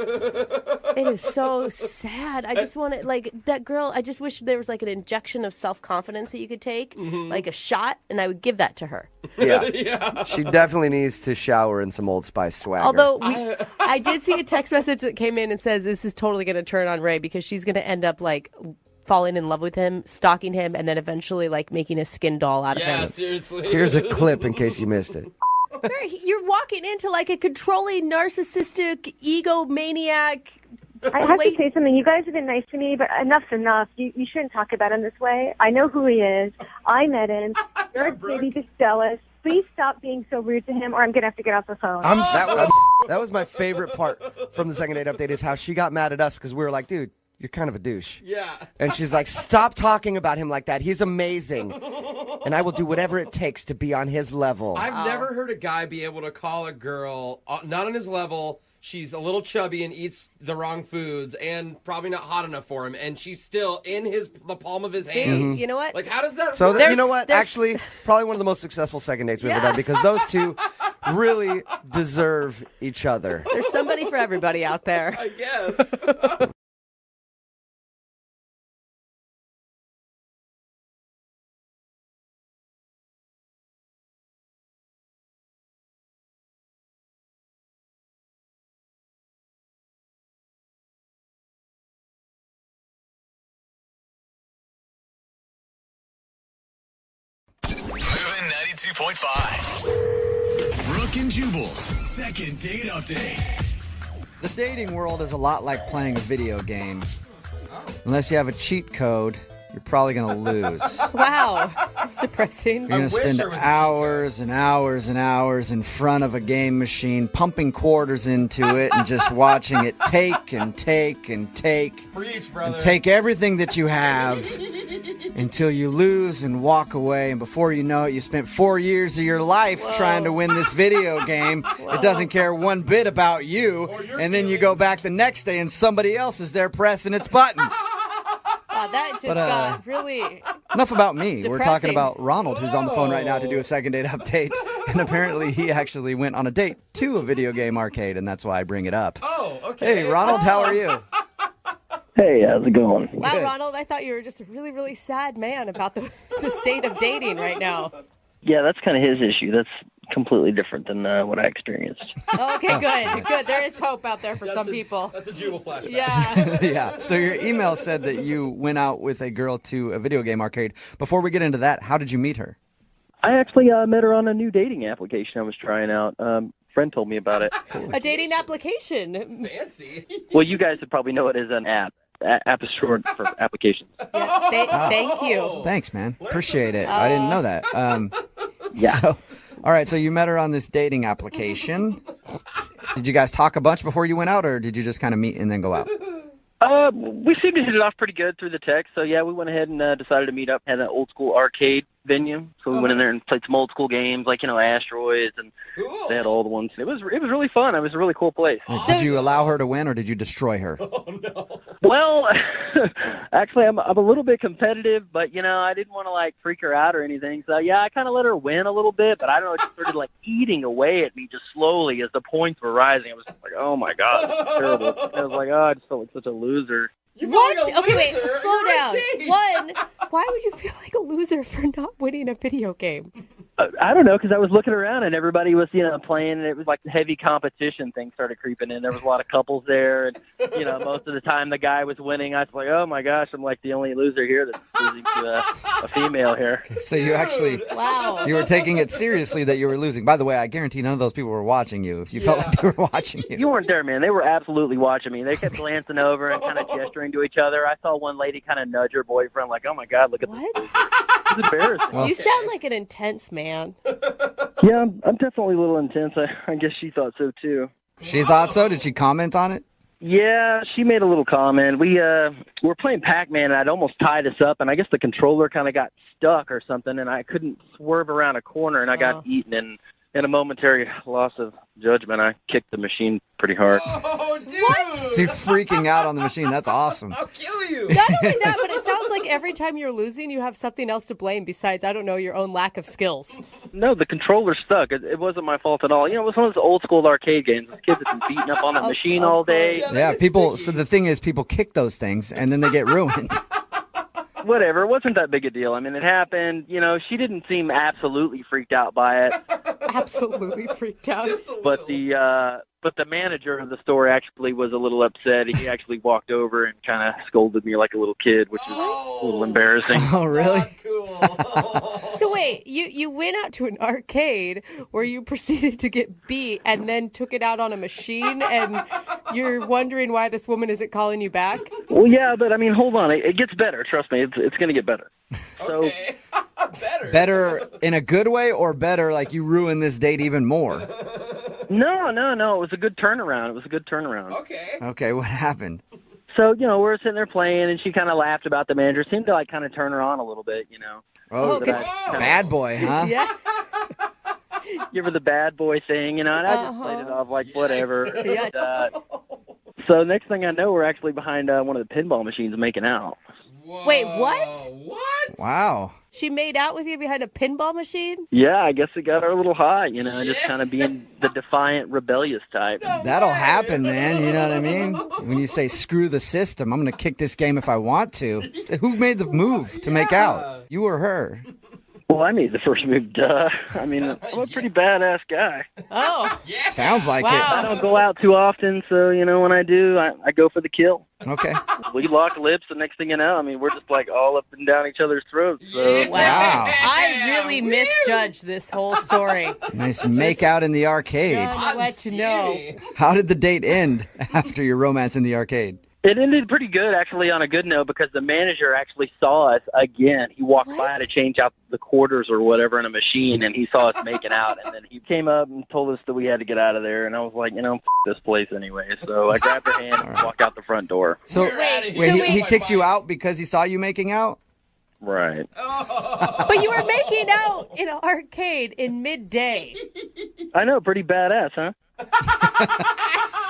It is so sad. I just want to, like, that girl, I just wish there was, like, an injection of self-confidence that you could take, like a shot, and I would give that to her. Yeah. She definitely needs to shower in some Old Spice swagger. Although, I did see a text message that came in and says this is totally going to turn on Ray because she's going to end up, like, falling in love with him, stalking him, and then eventually, like, making a skin doll out of him. Yeah, seriously. Here's a clip in case you missed it. You're walking into, like, a controlling, narcissistic, egomaniac. I have to say something. You guys have been nice to me, but enough's enough. You shouldn't talk about him this way. I know who he is. I met him. You're maybe just jealous. Please stop being so rude to him, or I'm going to have to get off the phone. That was my favorite part from the second date update is how she got mad at us because we were like, dude, you're kind of a douche. Yeah. And she's like, stop talking about him like that. He's amazing. And I will do whatever it takes to be on his level. I've never heard a guy be able to call a girl not on his level. She's a little chubby and eats the wrong foods and probably not hot enough for him. And she's still in the palm of his hand. You know what? Like, how does that So, work? you know what? Actually, probably one of the most successful second dates we've ever done because those two really deserve each other. There's somebody for everybody out there. I guess. MOViN 92.5. Brooke and Jubal's second date update. The dating world is a lot like playing a video game. Unless you have a cheat code, you're probably going to lose. Wow. That's depressing. You're going to spend hours and hours and hours in front of a game machine, pumping quarters into it and just watching it take and take and take. Preach, brother. And take everything that you have until you lose and walk away. And before you know it, you spent 4 years of your life trying to win this video game. It doesn't care one bit about you. And then you go back the next day and somebody else is there pressing its buttons. Wow, that just got really Enough about me. We're talking depressing. about Ronald, who's on the phone right now to do a second date update. And apparently he actually went on a date to a video game arcade, and that's why I bring it up. Oh, okay. Hey, Ronald, how are you? Hey, how's it going? Wow, Good. Ronald, I thought you were just a really, really sad man about the state of dating right now. Yeah, that's kind of his issue. That's completely different than what I experienced. Okay, good. Good. There is hope out there for some people. That's a Jubal flashback. Yeah. Yeah. So your email said that you went out with a girl to a video game arcade. Before we get into that, how did you meet her? I actually met her on a new dating application I was trying out. Friend told me about it. A dating application. Fancy. Well, you guys would probably know it as an app. App is short for applications. Yeah, thank you. Thanks, man. Appreciate it. I didn't know that. Yeah. So, all right, so you met her on this dating application. Did you guys talk a bunch before you went out, or did you just kind of meet and then go out? We seemed to hit it off pretty good through the text. So, yeah, we went ahead and decided to meet up at an old school arcade venue. So we went in there and played some old school games like, Asteroids, and they had all the ones. It was really fun. It was a really cool place. Did you allow her to win, or did you destroy her? Well, actually, I'm a little bit competitive, but, I didn't want to, freak her out or anything. So, yeah, I kind of let her win a little bit, but I don't know, it just started, eating away at me just slowly as the points were rising. I was like, oh, my God, this is terrible. I was like, oh, I just felt like such a loser. What? Okay, wait, slow down. One, why would you feel like a loser for not winning a video game? I don't know, because I was looking around and everybody was, playing, and it was like the heavy competition thing started creeping in. There was a lot of couples there, and, most of the time the guy was winning. I was like, oh my gosh, I'm like the only loser here that's losing to a female here. So you actually, you were taking it seriously that you were losing. By the way, I guarantee none of those people were watching you if you felt like they were watching you. You weren't there, man. They were absolutely watching me. They kept glancing over and kind of gesturing to each other. I saw one lady kind of nudge her boyfriend, like, oh my God, look at this. It's embarrassing. You sound like an intense man. Yeah, I'm definitely a little intense. I guess she thought so, too. She thought so? Did she comment on it? Yeah, she made a little comment. We were playing Pac-Man, and I'd almost tied us up, and I guess the controller kind of got stuck or something, and I couldn't swerve around a corner, and I got eaten, and in a momentary loss of judgment, I kicked the machine pretty hard. Oh, dude! So you're freaking out on the machine. That's awesome. I'll kill you. Not only that, but it sounds like every time you're losing, you have something else to blame besides, I don't know, your own lack of skills. No, the controller stuck. It wasn't my fault at all. You know, it was one of those old school arcade games. This kid has been beating up on that machine all day. Yeah, people. So the thing is, people kick those things and then they get ruined. Whatever, it wasn't that big a deal. I mean, it happened. You know, she didn't seem absolutely freaked out by it. Absolutely freaked out. But the manager of the store actually was a little upset. He actually walked over and kind of scolded me like a little kid, which is a little embarrassing. Oh, really? So wait, you went out to an arcade where you proceeded to get beat and then took it out on a machine, and you're wondering why this woman isn't calling you back? Well, yeah, but I mean, hold on. It gets better. Trust me. It's going to get better. So, Better in a good way or better like you ruined this date even more? No. It was a good turnaround. Okay, what happened? So, you know, we're sitting there playing, and she kind of laughed about the manager. Seemed to, like, kind of turn her on a little bit, you know. Oh, bad boy, huh? Yeah. Give her the bad boy thing, you know, and I just played it off like whatever. Yeah. And, so next thing I know, we're actually behind one of the pinball machines making out. Wait, what? Wow. She made out with you behind a pinball machine? Yeah, I guess it got her a little hot, you know, just kind of being the defiant, rebellious type. That'll happen, man. You know what I mean? When you say screw the system, I'm going to kick this game if I want to. Who made the move to make out? You or her? Well, I made the first move, duh. I mean, I'm a pretty badass guy. Oh. Sounds like it. I don't go out too often, so, you know, when I do, I go for the kill. Okay. We lock lips, the next thing you know, I mean, we're just like all up and down each other's throats. So. Wow. I really misjudged this whole story. Nice make out in the arcade. I'll let you know. How did the date end after your romance in the arcade? It ended pretty good, actually, on a good note, because the manager actually saw us again. He walked by to change out the quarters or whatever in a machine, and he saw us making out. And then he came up and told us that we had to get out of there. And I was like, you know, f*** this place anyway. So I grabbed her hand and walked out the front door. So he kicked you out because he saw you making out? Right. But you were making out in an arcade in midday. I know, pretty badass, huh?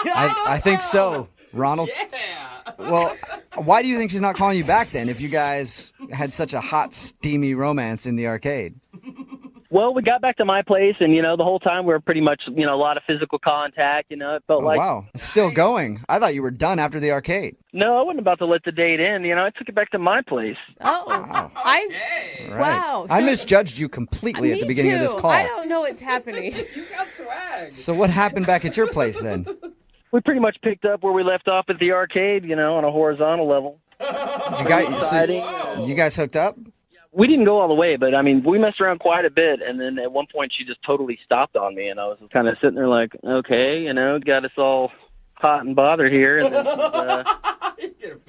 I think so, Ronald. Well, why do you think she's not calling you back then if you guys had such a hot, steamy romance in the arcade? Well, we got back to my place, and, you know, the whole time we were pretty much, you know, a lot of physical contact, you know. It felt like... Wow. It's still going. I thought you were done after the arcade. No, I wasn't about to let the date end. You know, I took it back to my place. Oh. Wow. Wow. I misjudged you completely at the beginning of this call. I don't know what's happening. You got swag. So what happened back at your place then? We pretty much picked up where we left off at the arcade, you know, on a horizontal level. You guys hooked up? We didn't go all the way, but, I mean, we messed around quite a bit, and then at one point she just totally stopped on me, and I was kind of sitting there like, okay, you know, got us all hot and bothered here, and then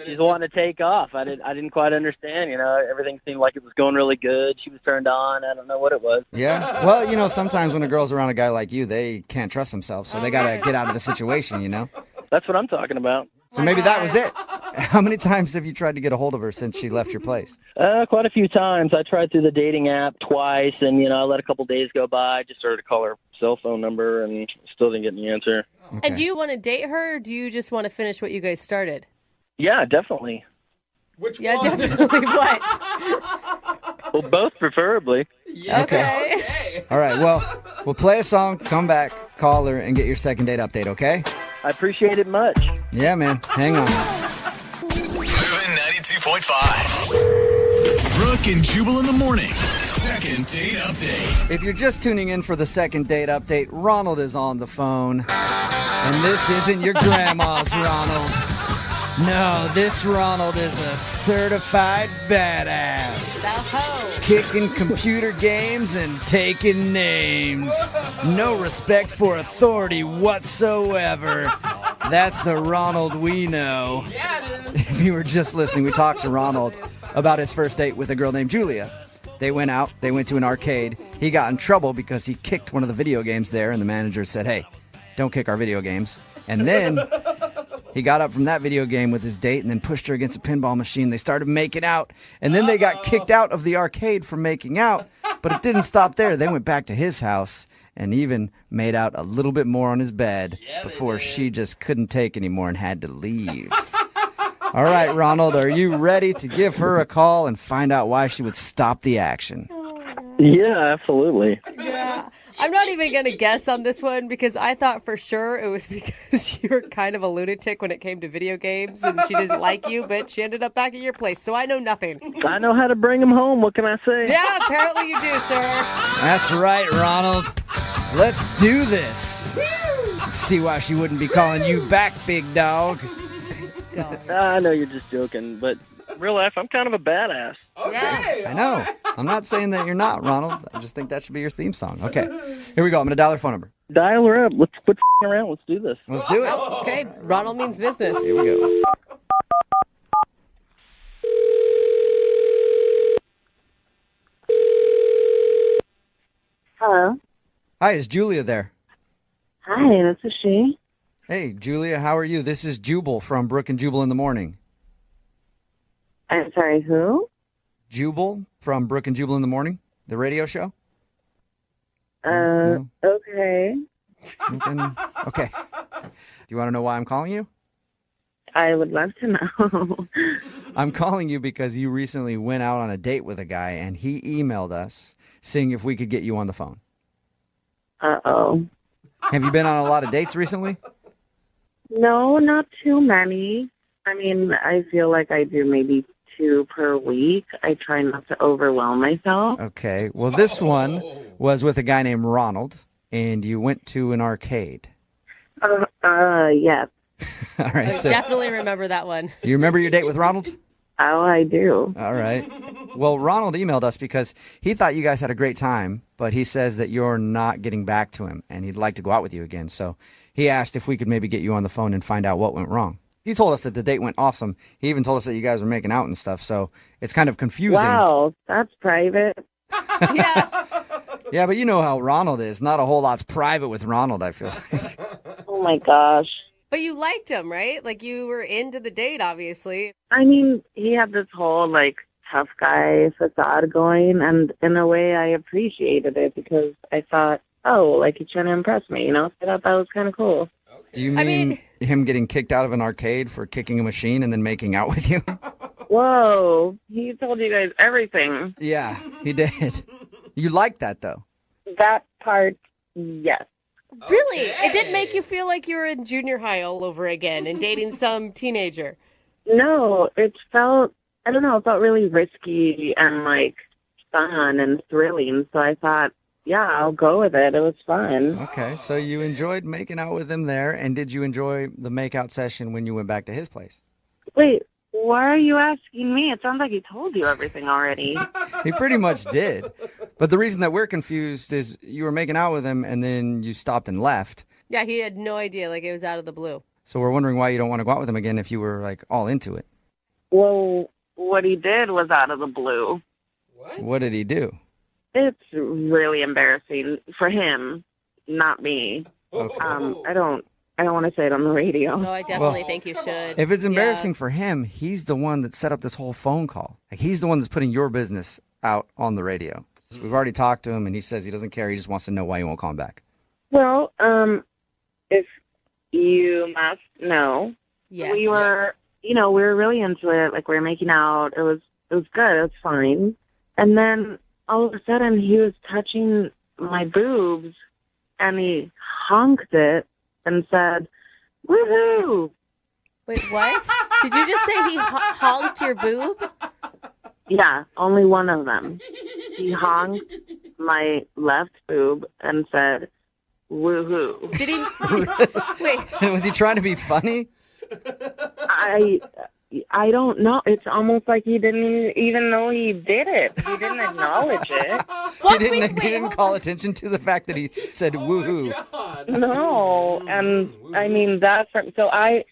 she's wanting to take off. I didn't quite understand, you know, everything seemed like it was going really good. She was turned on. I don't know what it was. Yeah? Well, you know, sometimes when a girl's around a guy like you, they can't trust themselves, so they got to get out of the situation, you know? That's what I'm talking about. So maybe that was it. How many times have you tried to get a hold of her since she left your place? Quite a few times. I tried through the dating app twice, and, you know, I let a couple days go by. I just started to call her cell phone number and still didn't get any answer. Okay. And do you want to date her, or do you just want to finish what you guys started? Yeah, definitely. Which one? Definitely what? Well, both preferably. Yeah, okay. All right, well, we'll play a song, come back, call her, and get your second date update, okay? I appreciate it much. Yeah, man. Hang on. MOViN 92.5. Brooke and Jubal in the mornings. Second date update. If you're just tuning in for the second date update, Ronald is on the phone. And this isn't your grandma's Ronald. No, this Ronald is a certified badass. Kicking computer games and taking names. No respect for authority whatsoever. That's the Ronald we know. If you were just listening, we talked to Ronald about his first date with a girl named Julia. They went out, they went to an arcade. He got in trouble because he kicked one of the video games there, and the manager said, hey, don't kick our video games. And then he got up from that video game with his date and then pushed her against a pinball machine. They started making out, and then they got kicked out of the arcade for making out, but it didn't stop there. They went back to his house, and even made out a little bit more on his bed before she just couldn't take anymore and had to leave. All right, Ronald, are you ready to give her a call and find out why she would stop the action? Yeah, absolutely. Yeah. I'm not even going to guess on this one because I thought for sure it was because you were kind of a lunatic when it came to video games and she didn't like you, but she ended up back at your place, so I know nothing. I know how to bring him home. What can I say? Yeah, apparently you do, sir. That's right, Ronald. Let's do this. Let's see why she wouldn't be calling you back, big dog. I know you're just joking, but in real life, I'm kind of a badass. Okay. I know. I'm not saying that you're not, Ronald. I just think that should be your theme song. Okay, here we go. I'm going to dial her phone number. Dial her up. Let's quit around. Let's do this. Let's do it. Okay, Ronald means business. Here we go. Hello. Hi, is Julia there? Hi, this is she. Hey, Julia, how are you? This is Jubal from Brooke and Jubal in the morning. I'm sorry, who? Jubal from Brooke and Jubal in the morning, the radio show? Okay. Okay. Do you want to know why I'm calling you? I would love to know. I'm calling you because you recently went out on a date with a guy, and he emailed us seeing if we could get you on the phone. Uh-oh. Have you been on a lot of dates recently? No, not too many. I mean, I feel like I do maybe 2 per week. I try not to overwhelm myself. Okay. Well, this one was with a guy named Ronald, and you went to an arcade. Yes. All right. I definitely remember that one. You remember your date with Ronald? Oh, I do. All right. Well, Ronald emailed us because he thought you guys had a great time, but he says that you're not getting back to him, and he'd like to go out with you again. So he asked if we could maybe get you on the phone and find out what went wrong. He told us that the date went awesome. He even told us that you guys were making out and stuff, so it's kind of confusing. Wow, that's private. Yeah, but you know how Ronald is. Not a whole lot's private with Ronald, I feel like. Oh, my gosh. But you liked him, right? Like you were into the date, obviously. I mean, he had this whole, tough guy facade going, and in a way I appreciated it because I thought, he's trying to impress me, you know? I thought that was kind of cool. Do you mean him getting kicked out of an arcade for kicking a machine and then making out with you? Whoa, he told you guys everything. Yeah, he did. You liked that, though? That part, yes. Really? It didn't make you feel like you were in junior high all over again and dating some teenager? No, it felt really risky and, fun and thrilling. So I thought, yeah, I'll go with it. It was fun. Okay, so you enjoyed making out with him there, and did you enjoy the make-out session when you went back to his place? Wait, why are you asking me? It sounds like he told you everything already. He pretty much did. But the reason that we're confused is you were making out with him, and then you stopped and left. Yeah, he had no idea. Like, it was out of the blue. So we're wondering why you don't want to go out with him again if you were, all into it. Well, what he did was out of the blue. What did he do? It's really embarrassing for him, not me. Okay. I don't want to say it on the radio. No, I definitely think you should. If it's embarrassing for him, he's the one that set up this whole phone call. He's the one that's putting your business out on the radio. So we've already talked to him, and he says he doesn't care. He just wants to know why you won't call him back. Well, if you must know, yes. we were really into it. We were making out. It was good. It was fine. And then all of a sudden, he was touching my boobs, and he honked it and said, "Woohoo!" Wait, what? Did you just say he honked your boob? Yeah, only one of them. He honked my left boob and said, "Woohoo!" Did he? Wait. Was he trying to be funny? I don't know. It's almost like he didn't even know he did it. He didn't acknowledge it. He didn't call attention to the fact that he said woohoo. No, and I mean so I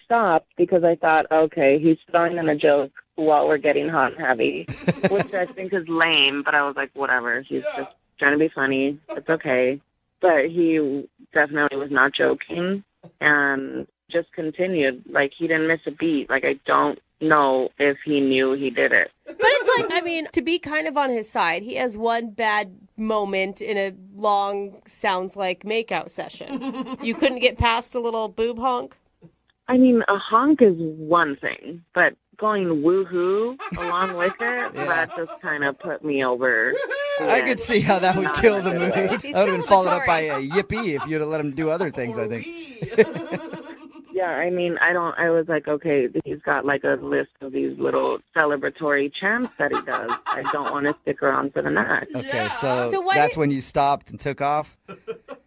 stopped because I thought, okay, he's throwing in a joke while we're getting hot and heavy, which I think is lame. But I was like, whatever. He's just trying to be funny. It's okay. But he definitely was not joking, and just continued. He didn't miss a beat. I don't know if he knew he did it. But it's to be kind of on his side, he has one bad moment in a long, sounds like makeout session. You couldn't get past a little boob honk? I mean, a honk is one thing, but going woohoo along with it, that just kind of put me over. I could see how that would kill the mood. That would He's have been celebratory. followed up by a yippee if you'd have let him do other things, I think. Yeah, I mean, I was like, okay, he's got like a list of these little celebratory chants that he does. I don't want to stick around for the next. Okay, so So why that's did- when you stopped and took off?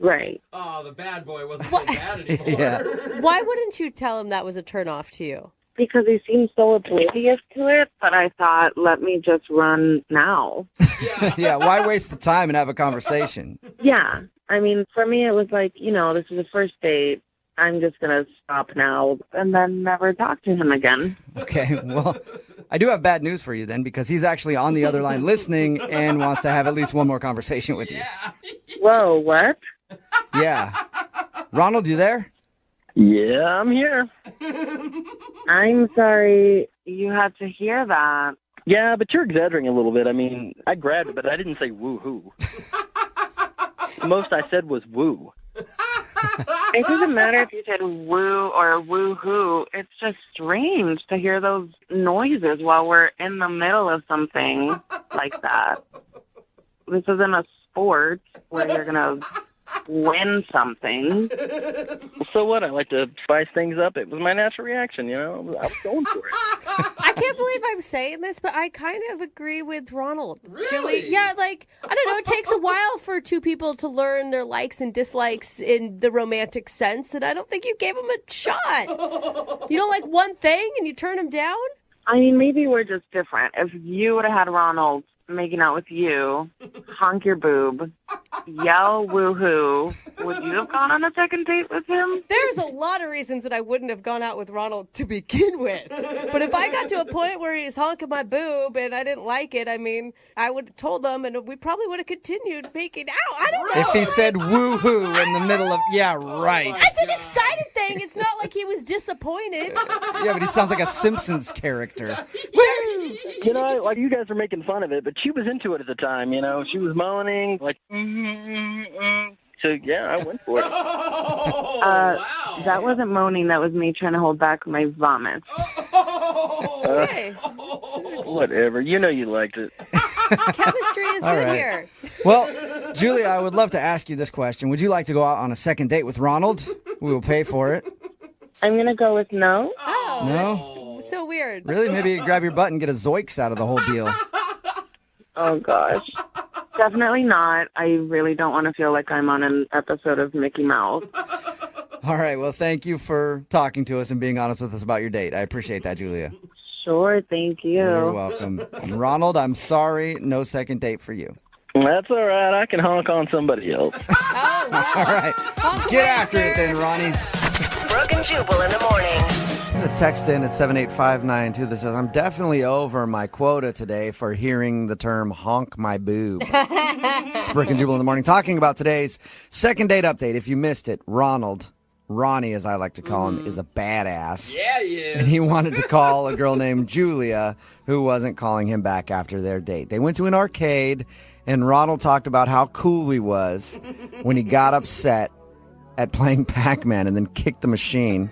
Right. Oh, the bad boy wasn't so bad anymore. Yeah. Why wouldn't you tell him that was a turnoff to you? Because he seemed so oblivious to it, but I thought, let me just run now. Yeah, why waste the time and have a conversation? Yeah. I mean, for me, it was like, this is the first date. I'm just going to stop now and then never talk to him again. Okay, well, I do have bad news for you then, because he's actually on the other line listening and wants to have at least one more conversation with you. Whoa, what? Yeah. Ronald, you there? Yeah, I'm here. I'm sorry you had to hear that. Yeah, but you're exaggerating a little bit. I mean, I grabbed it, but I didn't say woo-hoo. The most I said was woo. It doesn't matter if you said woo or woo-hoo. It's just strange to hear those noises while we're in the middle of something like that. This isn't a sport where you're going to win something. So what? I like to spice things up. It was my natural reaction, I was going for it. I can't believe I'm saying this, but I kind of agree with Ronald. Really? Julie, yeah, like, I don't know, it takes a while for two people to learn their likes and dislikes in the romantic sense, and I don't think you gave him a shot. You don't like one thing and you turn him down? I mean, maybe we're just different. If you would have had Ronald making out with you, honk your boob, yell woohoo, would you have gone on a second date with him? There's a lot of reasons that I wouldn't have gone out with Ronald to begin with. But if I got to a point where he's honking my boob and I didn't like it, I mean, I would have told him and we probably would have continued making out. I don't know. If he said woohoo in the middle of, yeah, right. That's an excited thing. It's not like he was disappointed. Yeah, but he sounds like a Simpsons character. Like you guys are making fun of it, but she was into it at the time, She was moaning, like, So, yeah, I went for it. That wasn't moaning. That was me trying to hold back my vomit. Okay. Whatever. You liked it. Chemistry is All good right. here. Well, Julia, I would love to ask you this question. Would you like to go out on a second date with Ronald? We will pay for it. I'm going to go with no. Oh, No? that's so weird. Really? Maybe you grab your butt and get a Zoiks out of the whole deal. Oh, gosh. Definitely not. I really don't want to feel like I'm on an episode of Mickey Mouse. All right. Well, thank you for talking to us and being honest with us about your date. I appreciate that, Julia. Sure, thank you. You're welcome. And Ronald, I'm sorry. No second date for you. That's all right. I can honk on somebody else. Oh, wow. All right. Get after it then, Ronnie. Brooke and Jubal in the morning. I'm going to text in at 78592 that says, I'm definitely over my quota today for hearing the term honk my boob. It's Brooke and Jubal in the morning talking about today's second date update. If you missed it, Ronnie, as I like to call him, is a badass. Yeah, he is. And he wanted to call a girl named Julia who wasn't calling him back after their date. They went to an arcade, and Ronald talked about how cool he was when he got upset at playing Pac-Man and then kicked the machine.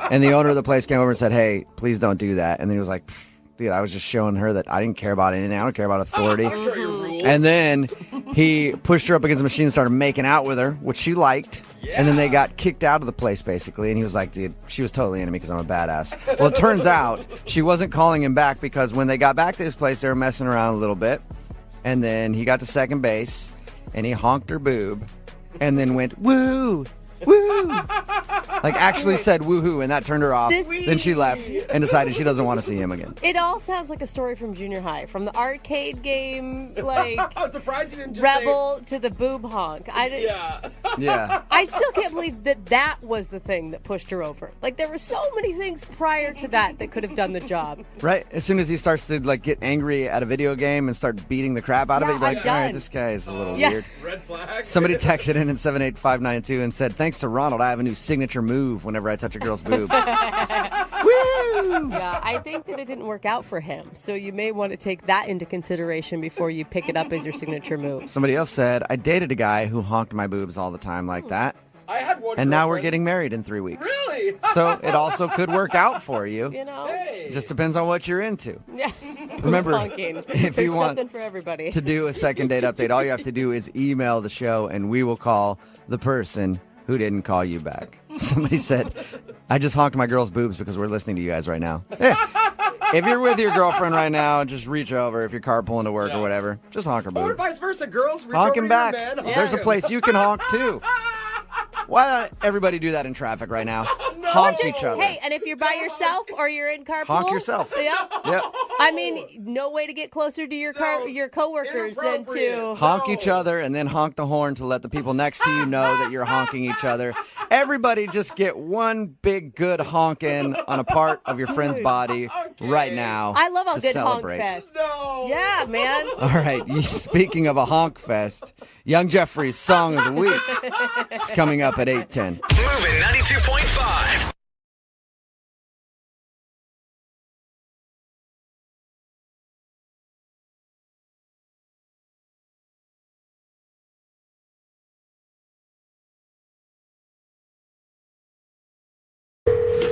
And the owner of the place came over and said, hey, please don't do that. And then he was like, dude, I was just showing her that I didn't care about anything. I don't care about authority. And then he pushed her up against the machine and started making out with her, which she liked. Yeah. And then they got kicked out of the place, basically. And he was like, dude, she was totally into me because I'm a badass. Well, it turns out she wasn't calling him back because when they got back to his place, they were messing around a little bit. And then he got to second base, and he honked her boob, and then went, woo, woo. Like, actually said woohoo, and that turned her off. Then she left and decided she doesn't want to see him again. It all sounds like a story from junior high, from the arcade game, like I'm surprised you didn't just Rebel to the boob honk. Yeah. I still can't believe that was the thing that pushed her over. Like, there were so many things prior to that could have done the job. Right? As soon as he starts to get angry at a video game and start beating the crap out of it, you're like, all right, this guy is a little weird. Red flag. Somebody texted in at 78592 and said, thanks to Ronald, I have a new signature move whenever I touch a girl's boob. Woo! Yeah, I think that it didn't work out for him. So you may want to take that into consideration before you pick it up as your signature move. Somebody else said, I dated a guy who honked my boobs all the time like that. I had one. And now we're getting married in 3 weeks. Really? So it also could work out for you. You know? Just depends on what you're into. Yeah. Remember, Honking. if There's you want something for everybody. to do a second date update, all you have to do is email the show and we will call the person who didn't call you back. Somebody said, I just honked my girl's boobs because we're listening to you guys right now. If you're with your girlfriend right now, just reach over. If you're carpooling to work or whatever, just honk her boob. Or vice versa, girls. Reach Honk over him to your back. man, honk There's a him. place you can honk too. Why not everybody do that in traffic right now? Honk each other. Hey, and if you're by yourself or you're in carpool, Honk yourself. Yeah. Yep. I mean, no way to get closer to your coworkers than to Honk each other and then honk the horn to let the people next to you know that you're honking each other. Everybody just get one big good honking on a part of your friend's body right now. I love a to good celebrate. honk fest. No. Yeah, man. All right, speaking of a honk fest, Young Jeffrey's Song of the Week is coming up at 8:10. MOViN 92.5.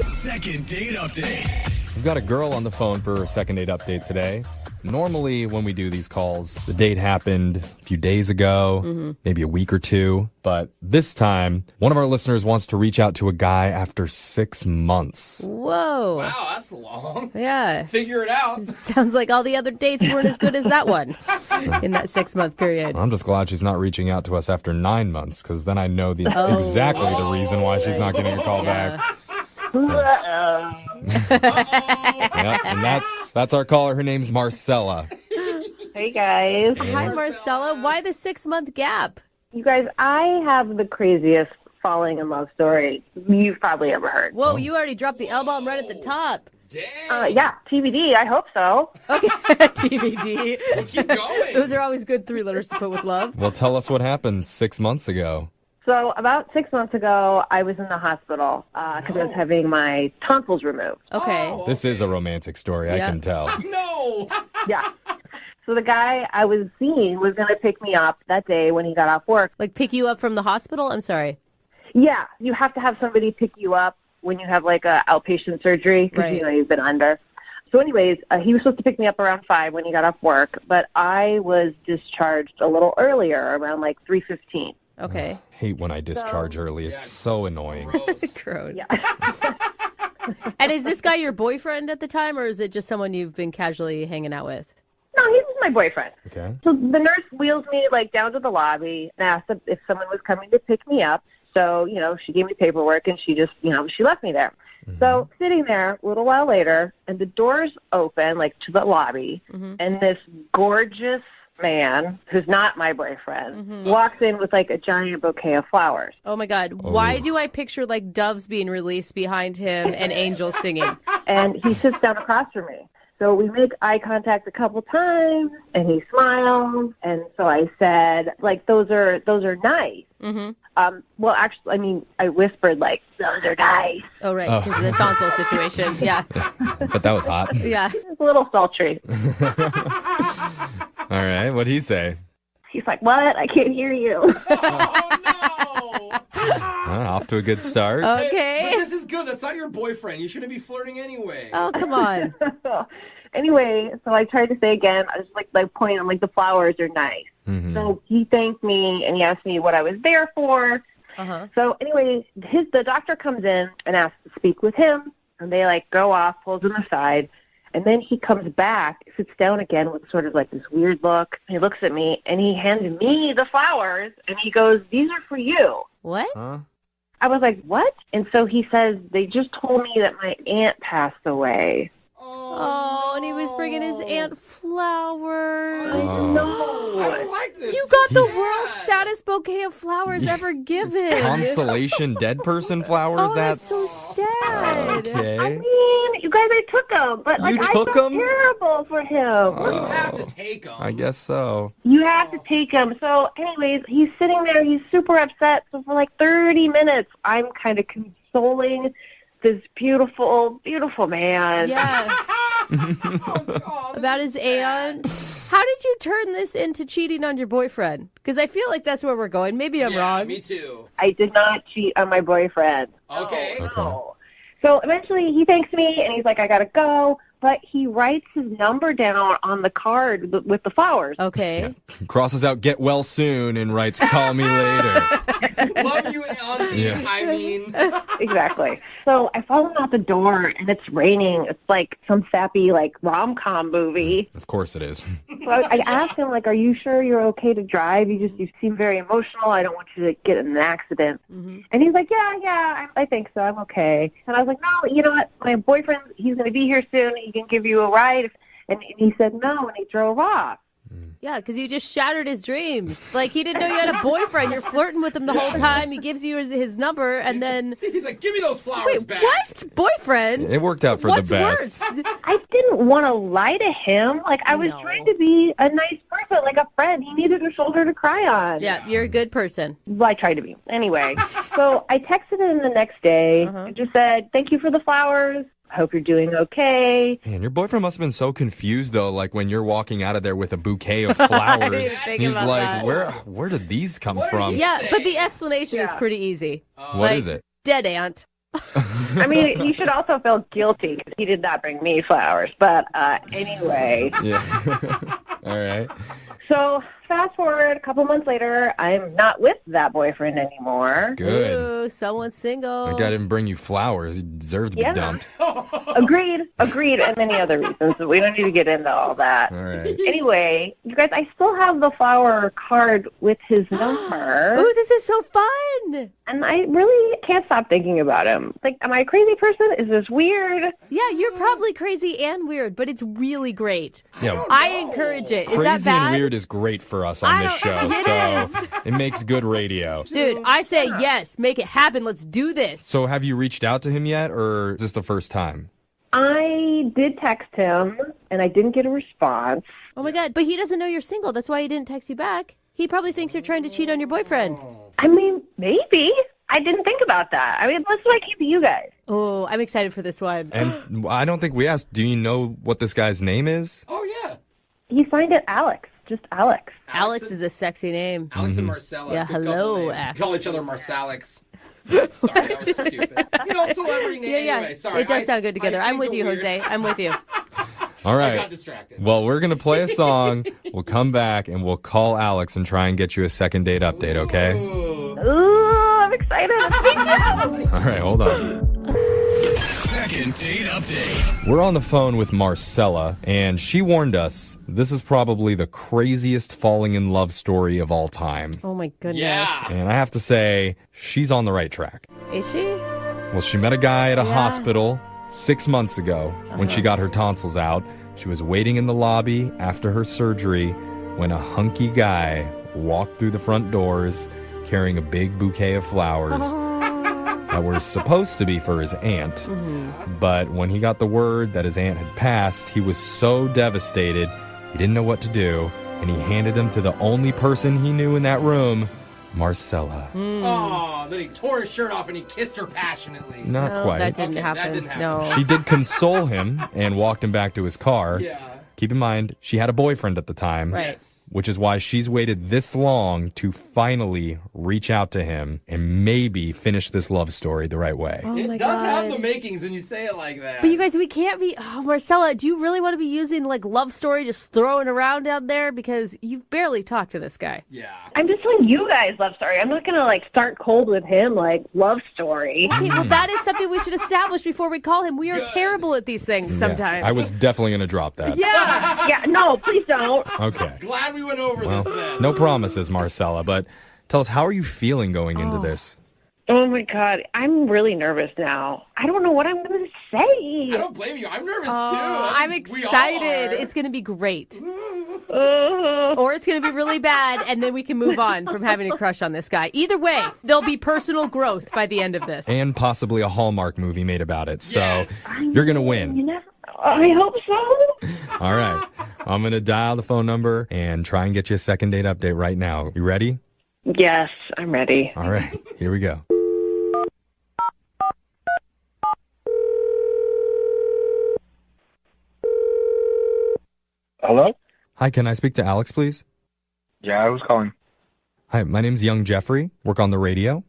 Second date update. We've got a girl on the phone for a second date update today. Normally, when we do these calls, the date happened a few days ago, maybe a week or two. But this time, one of our listeners wants to reach out to a guy after 6 months. Whoa. Wow, that's long. Yeah. Figure it out. Sounds like all the other dates weren't as good as that one in that 6-month period. I'm just glad she's not reaching out to us after 9 months, because then I know exactly the reason why she's not getting a call back. Yeah, and that's our caller. Her name's Marcella. Hey, guys. Hi, Marcella. Why the 6-month gap? You guys, I have the craziest falling in love story you've probably ever heard. Whoa, you already dropped the L-bomb right at the top. Yeah, TBD. I hope so. Okay, TBD. Keep going. Those are always good 3 letters to put with love. Well, tell us what happened 6 months ago. So about 6 months ago, I was in the hospital because I was having my tonsils removed. Okay. This is a romantic story, I can tell. No. Yeah. So the guy I was seeing was going to pick me up that day when he got off work. Like pick you up from the hospital? I'm sorry. Yeah, you have to have somebody pick you up when you have like a outpatient surgery because you know you've been under. So anyways, he was supposed to pick me up around 5 when he got off work, but I was discharged a little earlier, around like 3:15. Okay. Hate when I discharge early. It's so annoying. Gross. Yeah. And is this guy your boyfriend at the time, or is it just someone you've been casually hanging out with? No, he was my boyfriend. Okay. So the nurse wheels me like down to the lobby and asked if someone was coming to pick me up. So, she gave me paperwork and she just, she left me there. So sitting there a little while later, and the doors open like to the lobby, and this gorgeous man who's not my boyfriend walks in with like a giant bouquet of flowers. Oh my God. Why do I picture like doves being released behind him and angels singing? And he sits down across from me. So we make eye contact a couple times, and he smiles. And so I said, like, those are nice. Well, actually, I whispered, like, those are nice. Oh, right, because of the tonsil situation. Yeah. But that was hot. Yeah. It's a little sultry. All right, what'd he say? He's like, what? I can't hear you. Off to a good start. Okay. But this is good. That's not your boyfriend. You shouldn't be flirting anyway. Oh, come on. Anyway, so I tried to say again, I was like pointing, I'm like, the flowers are nice. So he thanked me and he asked me what I was there for. So anyway, the doctor comes in and asks to speak with him, and they like go off, pulls him aside, and then he comes back, sits down again with sort of like this weird look. He looks at me and he hands me the flowers and he goes, "These are for you." What? I was like, what? And so he says, they just told me that my aunt passed away. Oh, and he was bringing his aunt flowers. No. I don't like this. You got the world's saddest bouquet of flowers ever given. Consolation dead person flowers? Oh, that's so sad. Okay. I mean, you guys, I took them, but like, You I took felt 'em? terrible for him. You have to take them. I guess so. You have to take him. So anyways, he's sitting there. He's super upset. So for like 30 minutes, I'm kind of consoling this beautiful, beautiful man. Yeah. About his aunt. How did you turn this into cheating on your boyfriend? Because I feel like that's where we're going. Maybe I'm wrong. Me too. I did not cheat on my boyfriend. Okay. No. So eventually he thanks me and he's like, I gotta go. But he writes his number down on the card with the flowers. Okay. Crosses out "get well soon" and writes "call me later." Love you, Auntie. Yeah. I mean. Exactly. So I follow him out the door and it's raining. It's like some sappy like rom-com movie. Of course it is. So I asked him, like, are you sure you're okay to drive? You seem very emotional. I don't want you to get in an accident. Mm-hmm. And he's like, yeah, I think so. I'm okay. And I was like, no, you know what? My boyfriend, he's going to be here soon. He can give you a ride. And he said no, and he drove off. Yeah, because you just shattered his dreams. Like, he didn't know you had a boyfriend. You're flirting with him the whole time. He gives you his number, and then... He's like, give me those flowers back. What? Boyfriend? It worked out for What's the best. worse? I didn't want to lie to him. Like, I was trying to be a nice person, like a friend. He needed a shoulder to cry on. Yeah, you're a good person. Well, I tried to be. Anyway, so I texted him the next day and just said, thank you for the flowers. Hope you're doing okay. Man, your boyfriend must have been so confused though, like when you're walking out of there with a bouquet of flowers. He's like, where did these come from? Yeah, but the explanation is pretty easy. What is it? Dead aunt. I mean, he should also feel guilty because he did not bring me flowers. But anyway. Yeah. All right. So fast forward a couple months later, I'm not with that boyfriend anymore. Good. Ooh, someone's single. That guy didn't bring you flowers. He deserves to be dumped. Agreed, and many other reasons. We don't need to get into all that. All right. Anyway, you guys, I still have the flower card with his number. Ooh, this is so fun. And I really can't stop thinking about him. Like, am I a crazy person? Is this weird? Yeah, you're probably crazy and weird, but it's really great. Yeah. I encourage it. Is that Crazy bad? and weird is great for us on this show, so it makes good radio. Dude, I say yes. Make it happen. Let's do this. So have you reached out to him yet, or is this the first time? I did text him, and I didn't get a response. Oh, my God. But he doesn't know you're single. That's why he didn't text you back. He probably thinks you're trying to cheat on your boyfriend. I mean, maybe. I didn't think about that. I mean, let's keep you guys. Oh, I'm excited for this one. And I don't think we asked, do you know what this guy's name is? Oh, yeah. He signed it Alex. Just Alex. Alex is a sexy name. Alex and Marcella. Yeah, Good hello, couple name. Ash. Call each other Marsalix. Sorry, that was stupid. You know, celebrity name Yeah. anyway. Sorry. It does sound good together. I'm with you, Jose. I'm with you. All right. I got distracted. Well, we're going to play a song. We'll come back and we'll call Alex and try and get you a second date update, okay? Ooh, I'm excited. Me too. All right, hold on. Second date update. We're on the phone with Marcella, and she warned us this is probably the craziest falling in love story of all time. Oh, my goodness. Yeah. And I have to say, she's on the right track. Is she? Well, she met a guy at a hospital 6 months ago when she got her tonsils out. She was waiting in the lobby after her surgery when a hunky guy walked through the front doors carrying a big bouquet of flowers that were supposed to be for his aunt. But when he got the word that his aunt had passed, he was so devastated, he didn't know what to do, and he handed them to the only person he knew in that room, Marcella. Oh, then he tore his shirt off and he kissed her passionately. Not quite. That didn't Okay, happen. that didn't happen. No. She did console him and walked him back to his car. Yeah. Keep in mind, she had a boyfriend at the time. Right. Which is why she's waited this long to finally reach out to him and maybe finish this love story the right way. Oh, It my does have God. the makings when you say it like that. But you guys, we can't be. Oh, Marcella, do you really want to be using like love story, just throwing around out there? Because you've barely talked to this guy. Yeah. I'm just telling you guys love story. I'm not going to start cold with him love story. Okay, well, that is something we should establish before we call him. We are terrible at these things Yeah, sometimes. I was definitely going to drop that. Yeah. Yeah, no, please don't. Okay. Glad we went over this then. No promises, Marcella, but tell us, how are you feeling going into this? Oh, my God. I'm really nervous now. I don't know what I'm going to say. I don't blame you. I'm nervous too. I'm We all excited. are. It's going to be great. Or it's going to be really bad, and then we can move on from having a crush on this guy. Either way, there'll be personal growth by the end of this. And possibly a Hallmark movie made about it. So you're going to win. You never. I hope so. All right. I'm going to dial the phone number and try and get you a second date update right now. You ready? Yes, I'm ready. All right. Here we go. Hello? Hi, can I speak to Alex, please? Yeah, I was calling. Hi, my name's Young Jeffrey. Work on the radio.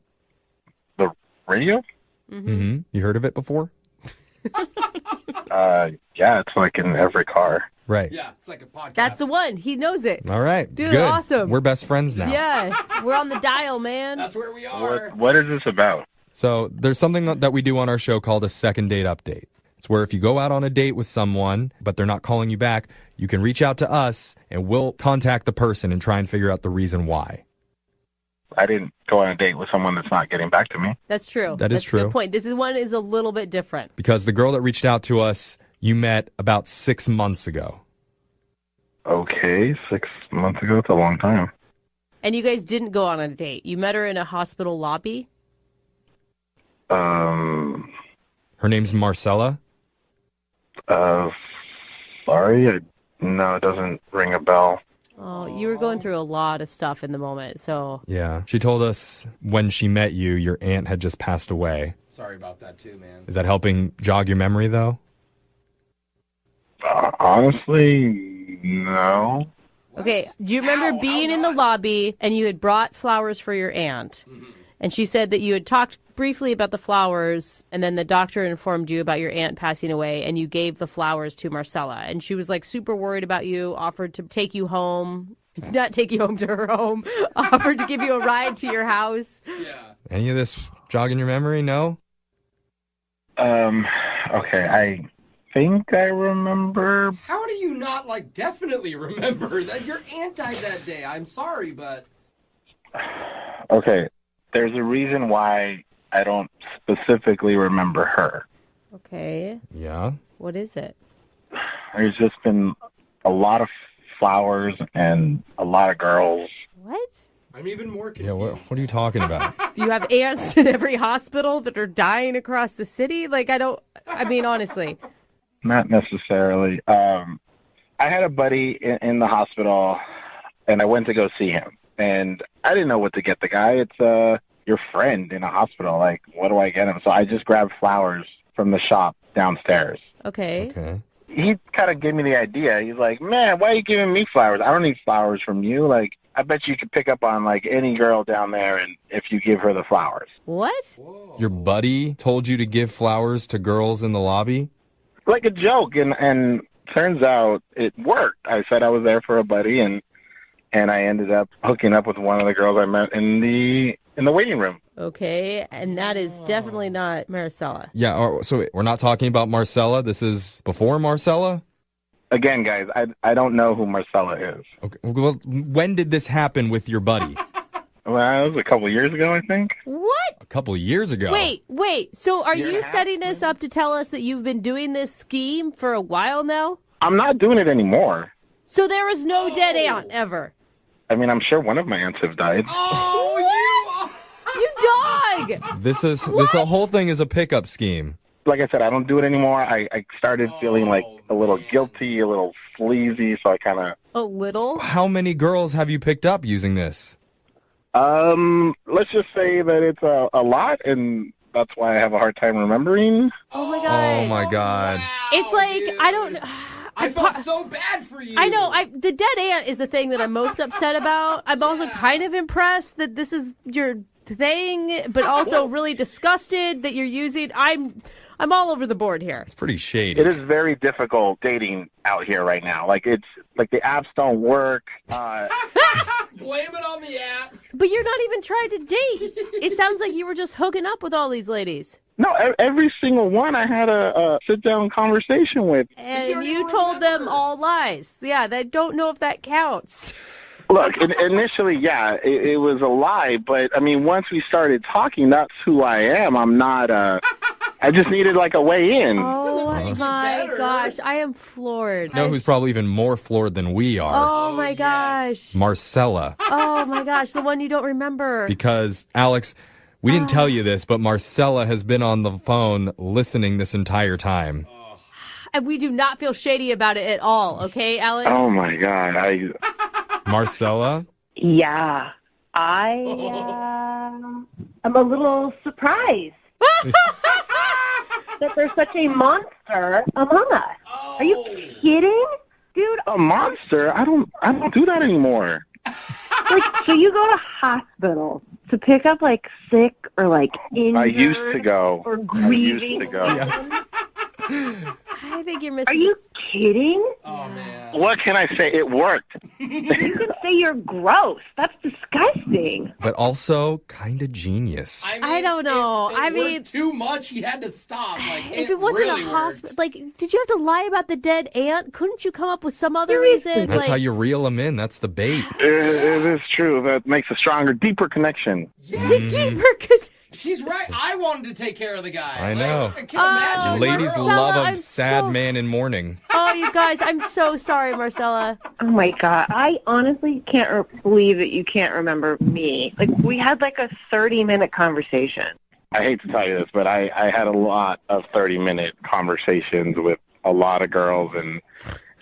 The radio? Mm-hmm. You heard of it before? Yeah, it's like in every car. Right. Yeah, it's like a podcast. That's the one. He knows it. All right. Dude, good. awesome. We're best friends now. Yeah, we're on the dial, man. That's where we are. What is this about? So there's something that we do on our show called a second date update. It's where if you go out on a date with someone, but they're not calling you back, you can reach out to us and we'll contact the person and try and figure out the reason why. I didn't go on a date with someone that's not getting back to me. That's true. That is That's a true. good point. This is one is a little bit different. Because the girl that reached out to us, you met about 6 months ago. Okay, 6 months ago. It's a long time. And you guys didn't go on a date. You met her in a hospital lobby? Her name's Marcella? Sorry. No, it doesn't ring a bell. Oh, you were going through a lot of stuff in the moment, so... Yeah. She told us when she met you, your aunt had just passed away. Sorry about that too, man. Is that helping jog your memory, though? Honestly, no. Okay, do you remember being in the lobby and you had brought flowers for your aunt? And she said that you had talked briefly about the flowers, and then the doctor informed you about your aunt passing away, and you gave the flowers to Marcella. And she was like super worried about you, offered to take you home, not take you home to her home, offered to give you a ride to your house. Yeah. Any of this jogging your memory? No? Okay, I think I remember. How do you not, like, definitely remember that your aunt died that day? I'm sorry, but... Okay, there's a reason why I don't specifically remember her. Okay. Yeah? What is it? There's just been a lot of flowers and a lot of girls. What? I'm even more confused. Yeah, what are you talking about? You have aunts in every hospital that are dying across the city? Like, I mean, honestly. Not necessarily. I had a buddy in the hospital, and I went to go see him. And I didn't know what to get the guy. It's your friend in a hospital. Like, what do I get him? So I just grabbed flowers from the shop downstairs. Okay. He kind of gave me the idea. He's like, man, why are you giving me flowers? I don't need flowers from you. Like, I bet you could pick up on, like, any girl down there and if you give her the flowers. What? Your buddy told you to give flowers to girls in the lobby? Like a joke, and turns out it worked. I said I was there for a buddy, and I ended up hooking up with one of the girls I met in the waiting room. Okay, and that is definitely not Marcella. Yeah, so we're not talking about Marcella. This is before Marcella? Again, guys, I don't know who Marcella is. Okay. Well, when did this happen with your buddy? Well, it was a couple years ago, I think. What? A couple years ago. Wait. So are you setting us up to tell us that you've been doing this scheme for a while now? I'm not doing it anymore. So there was no dead aunt ever? I mean, I'm sure one of my aunts have died. You dog! This whole thing is a pickup scheme. Like I said, I don't do it anymore. I started feeling like a little guilty, a little sleazy, so I kind of... A little? How many girls have you picked up using this? Let's just say that it's a lot, and that's why I have a hard time remembering. Oh my god. Oh my god. It's like, dude. I don't... I felt so bad for you. I know. The dead aunt is the thing that I'm most upset about. I'm also kind of impressed that this is your thing, but also really disgusted that you're using... I'm all over the board here. It's pretty shady. It is very difficult dating out here right now. Like, it's like the apps don't work. Blame it on the apps. But you're not even trying to date. It sounds like you were just hooking up with all these ladies. No, every single one I had a sit-down conversation with. And you told them all lies. Yeah, I don't know if that counts. Look, initially, yeah, it was a lie. But, I mean, once we started talking, that's who I am. I'm not... I just needed, like, a way in. Oh, my gosh. I am floored. You know who's probably even more floored than we are? Oh, my gosh. Marcella. Oh, my gosh. The one you don't remember. Because, Alex, we didn't tell you this, but Marcella has been on the phone listening this entire time. And we do not feel shady about it at all, okay, Alex? Oh, my God. Marcella? Yeah. I'm a little surprised that there's such a monster among us. Are you kidding? Dude, a monster. I don't do that anymore. Like, so you go to hospital to pick up like sick or like injured I used to go. or grieving. I used to go. I think you're missing. Are you kidding? Oh man. What can I say? It worked. You can say you're gross. That's disgusting. But also kind of genius. I don't know. It I mean, worked too much. He had to stop. Like, if it wasn't really a hospital, like, did you have to lie about the dead aunt? Couldn't you come up with some other Seriously. reason? That's like, how you reel them in. That's the bait. It is true. That makes a stronger, deeper connection. the deeper. She's right. I wanted to take care of the guy. I know. I can't imagine. Ladies Marcella, love a I'm sad so- man in mourning. Oh, you guys, I'm so sorry, Marcella. Oh my God. I honestly can't believe that you can't remember me. Like, we had like a 30-minute conversation. I hate to tell you this, but I had a lot of 30-minute conversations with a lot of girls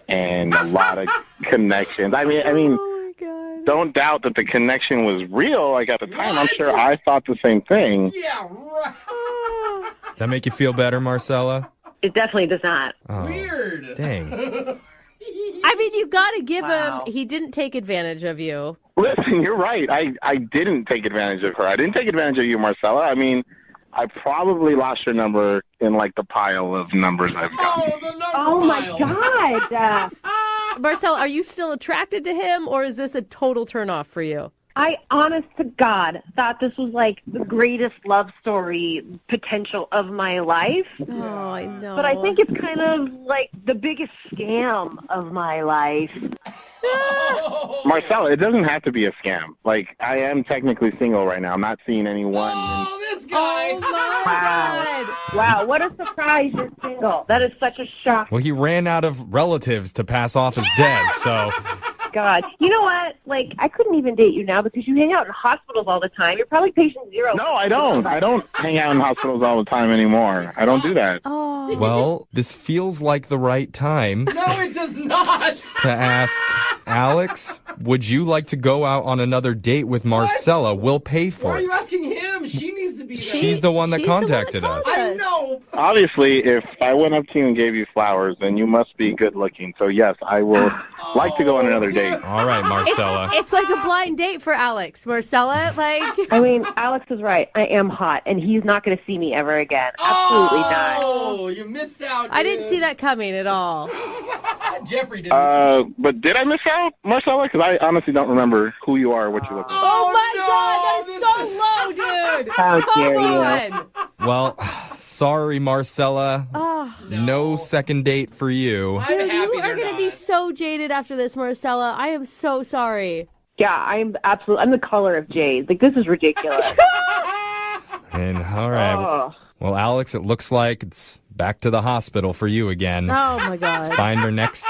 and a lot of connections. I mean, don't doubt that the connection was real. Like at the time, I'm sure I thought the same thing. Yeah, right. Does that make you feel better, Marcella? It definitely does not. Oh, Weird. dang. I mean, you got to give him. He didn't take advantage of you. Listen, you're right. I didn't take advantage of her. I didn't take advantage of you, Marcella. I mean, I probably lost your number in like the pile of numbers I've gotten. Oh my God. Marcella, are you still attracted to him, or is this a total turnoff for you? I, honest to God, thought this was like the greatest love story potential of my life. Oh, I know. But I think it's kind of like the biggest scam of my life. Marcella, it doesn't have to be a scam. Like, I am technically single right now. I'm not seeing anyone. Oh, this guy. Oh, my God. Wow, what a surprise you're single. That is such a shock. Well, he ran out of relatives to pass off as dead, so... God. You know what? Like, I couldn't even date you now because you hang out in hospitals all the time. You're probably patient zero. No, I don't. I don't hang out in hospitals all the time anymore. I don't do that. Oh. Well, this feels like the right time No, it does not. to ask Alex, would you like to go out on another date with Marcella? We'll pay Why for are you it. asking him? She needs to be there. She's the one that She's the one that contacted us. called I know. Obviously, if I went up to you and gave you flowers, then you must be good looking. So, yes, I will like to go on another date. All right, Marcella. It's like a blind date for Alex. Marcella, like... I mean, Alex is right. I am hot, and he's not going to see me ever again. Absolutely not. Oh, you missed out. I didn't see that coming at all. Jeffrey did. But did I miss out, Marcella? Because I honestly don't remember who you are or what you look like. Oh, my God, that is so low, dude. How dare Come you. on. Well, sorry, Marcella. Oh, No second date for you. I'm dude, happy you are they're going to be not. so jaded after this, Marcella. I am so sorry. Yeah, I'm the color of jade. Like, this is ridiculous. And all right. Oh. Well, Alex, it looks like it's back to the hospital for you again. Oh, my God. Find your next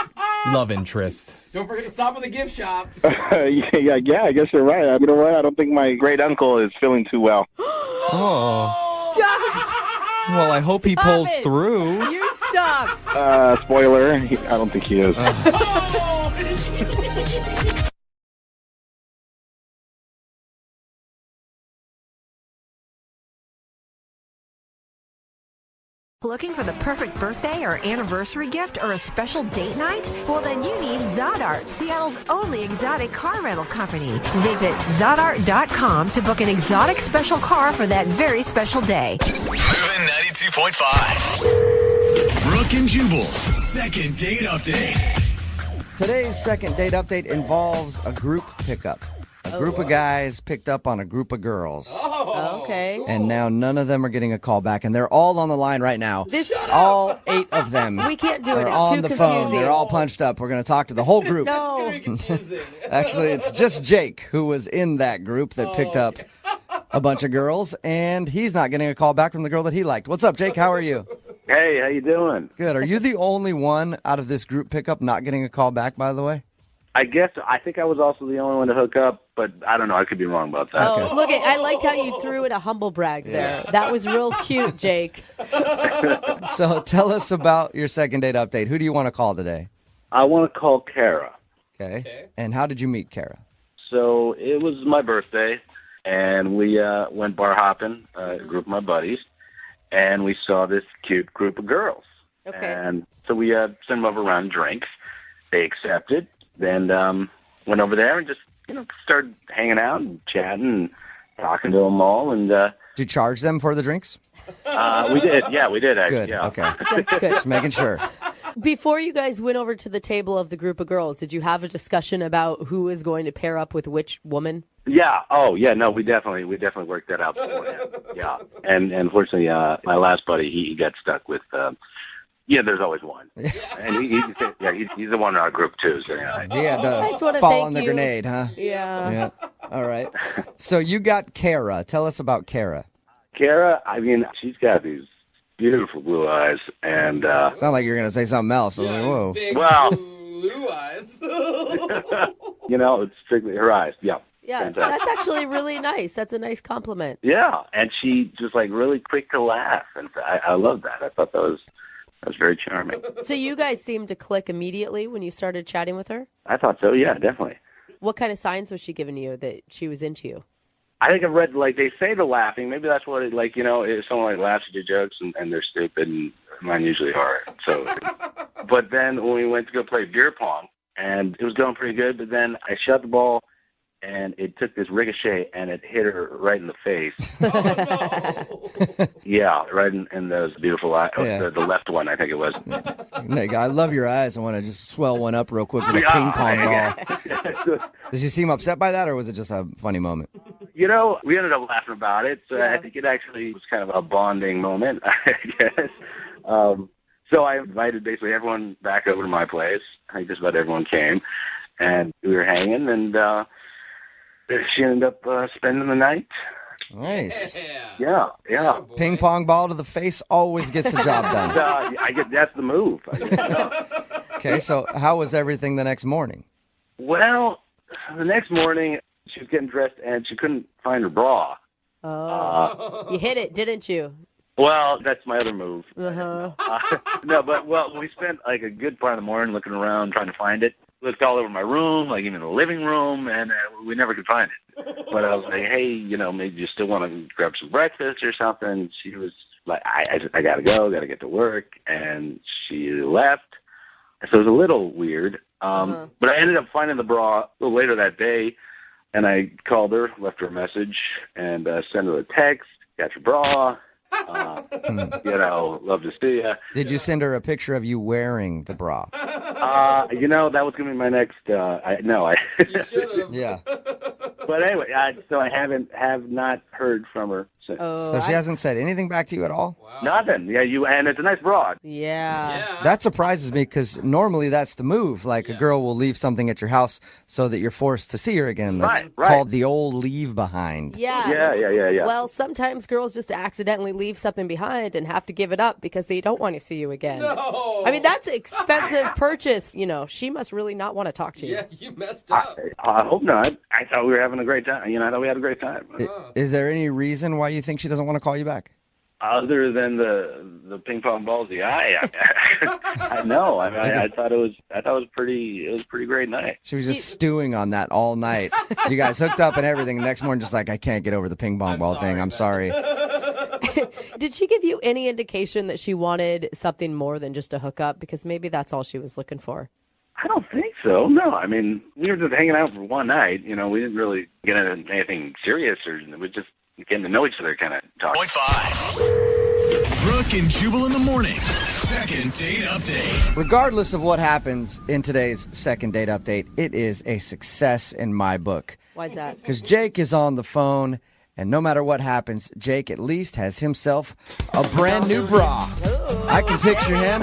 love interest. Don't forget to stop at the gift shop. Yeah, I guess you're right. You know what? I don't think my great uncle is feeling too well. Oh. Stop. Well, I hope he Stop pulls it. through. You stop. Spoiler, I don't think he is. Looking for the perfect birthday or anniversary gift or a special date night? Well, then you need Zodart, Seattle's only exotic car rental company. Visit Zodart.com to book an exotic special car for that very special day. MOViN 92.5. Brooke and Jubal's second date update. Today's second date update involves a group pickup. A group of guys picked up on a group of girls. Oh, okay. And now none of them are getting a call back, and they're all on the line right now. All 8 of them. We can't do it. are It's on too the confusing. phone. They're all punched up. We're going to talk to the whole group. No. Actually, it's just Jake who was in that group that picked up a bunch of girls, and he's not getting a call back from the girl that he liked. What's up, Jake? How are you? Hey, how you doing? Good. Are you the only one out of this group pickup not getting a call back, by the way? I think I was also the only one to hook up, but I don't know. I could be wrong about that. Oh, look, I liked how you threw in a humble brag there. That was real cute, Jake. So tell us about your second date update. Who do you want to call today? I want to call Kara. Okay. And how did you meet Kara? So it was my birthday, and we went bar hopping, a group of my buddies, and we saw this cute group of girls. Okay. And so we sent them over around drinks, they accepted. Then went over there and just, started hanging out and chatting and talking to them all. And Did you charge them for the drinks? we did. Yeah, we did, actually. Good. Yeah. Okay. That's good. Just making sure. Before you guys went over to the table of the group of girls, did you have a discussion about who is going to pair up with which woman? Yeah. Oh, yeah. No, we definitely worked that out beforehand. Yeah. And unfortunately, my last buddy, he got stuck with. There's always one, and he's the one in our group too. So yeah. He had I just to wanna fall thank on the you. grenade, huh? Yeah. All right. So you got Kara. Tell us about Kara. Kara, I mean, she's got these beautiful blue eyes, and Sound like you're going to say something else. I was like, whoa. well, blue eyes. it's strictly her eyes. Yeah. Yeah, Fantastic. that's actually really nice. That's a nice compliment. Yeah, and she just really quick to laugh, and I love that. I thought that was very charming. So you guys seemed to click immediately when you started chatting with her? I thought so. Yeah, definitely. What kind of signs was she giving you that she was into you? I think I've read, they say the laughing. Maybe that's what it, if someone laughs at your jokes and they're stupid, and mine usually are. So, but then when we went to go play beer pong, and it was going pretty good, but then I shot the ball, and it took this ricochet, and it hit her right in the face. Yeah, right in those beautiful eyes. Yeah. The left one, I think it was. Nick, I love your eyes. I want to just swell one up real quick with a ping pong ball. Did she seem upset by that, or was it just a funny moment? We ended up laughing about it, so I think it actually was kind of a bonding moment, I guess. So I invited basically everyone back over to my place. I think just about everyone came, and we were hanging, and she ended up spending the night. Nice. Yeah. Ping pong ball to the face always gets the job done. I guess that's the move. Okay, so how was everything the next morning? Well, the next morning, she was getting dressed, and she couldn't find her bra. Oh. You hit it, didn't you? Well, that's my other move. Uh-huh. We spent a good part of the morning looking around trying to find it. Looked all over my room, even the living room, and we never could find it. But I was like, hey, maybe you still want to grab some breakfast or something. She was like, I got to go, got to get to work, and she left. So it was a little weird. But I ended up finding the bra a little later that day, and I called her, left her a message, and sent her a text, got your bra. Love to see ya. Did you send her a picture of you wearing the bra? That was going to be my next. I Yeah. But anyway, so I have not heard from her since. So she hasn't said anything back to you at all? Wow. Nothing. Yeah, and it's a nice broad. Yeah. That surprises me because normally that's the move. A girl will leave something at your house so that you're forced to see her again. That's Right. called the old leave behind. Yeah. Yeah. Well, sometimes girls just accidentally leave something behind and have to give it up because they don't want to see you again. No. I mean, that's an expensive purchase. She must really not want to talk to you. Yeah, you messed up. I hope not. I thought we were having a great time. I thought we had a great time. Is there any reason why you think she doesn't want to call you back? Other than the ping pong balls, the eye. I know. I thought it was a pretty great night. She was just stewing on that all night. You guys hooked up and everything. The next morning, just I can't get over the ping pong ball thing. I'm sorry. Did she give you any indication that she wanted something more than just a hookup? Because maybe that's all she was looking for. I don't think so. No, we were just hanging out for one night. We didn't really get into anything serious, or we just getting to know each other kind of talk. 0.5. Brooke and Jubal in the mornings. Second date update. Regardless of what happens in today's second date update, it is a success in my book. Why's that? Because Jake is on the phone, and no matter what happens, Jake at least has himself a brand new bra. I can picture him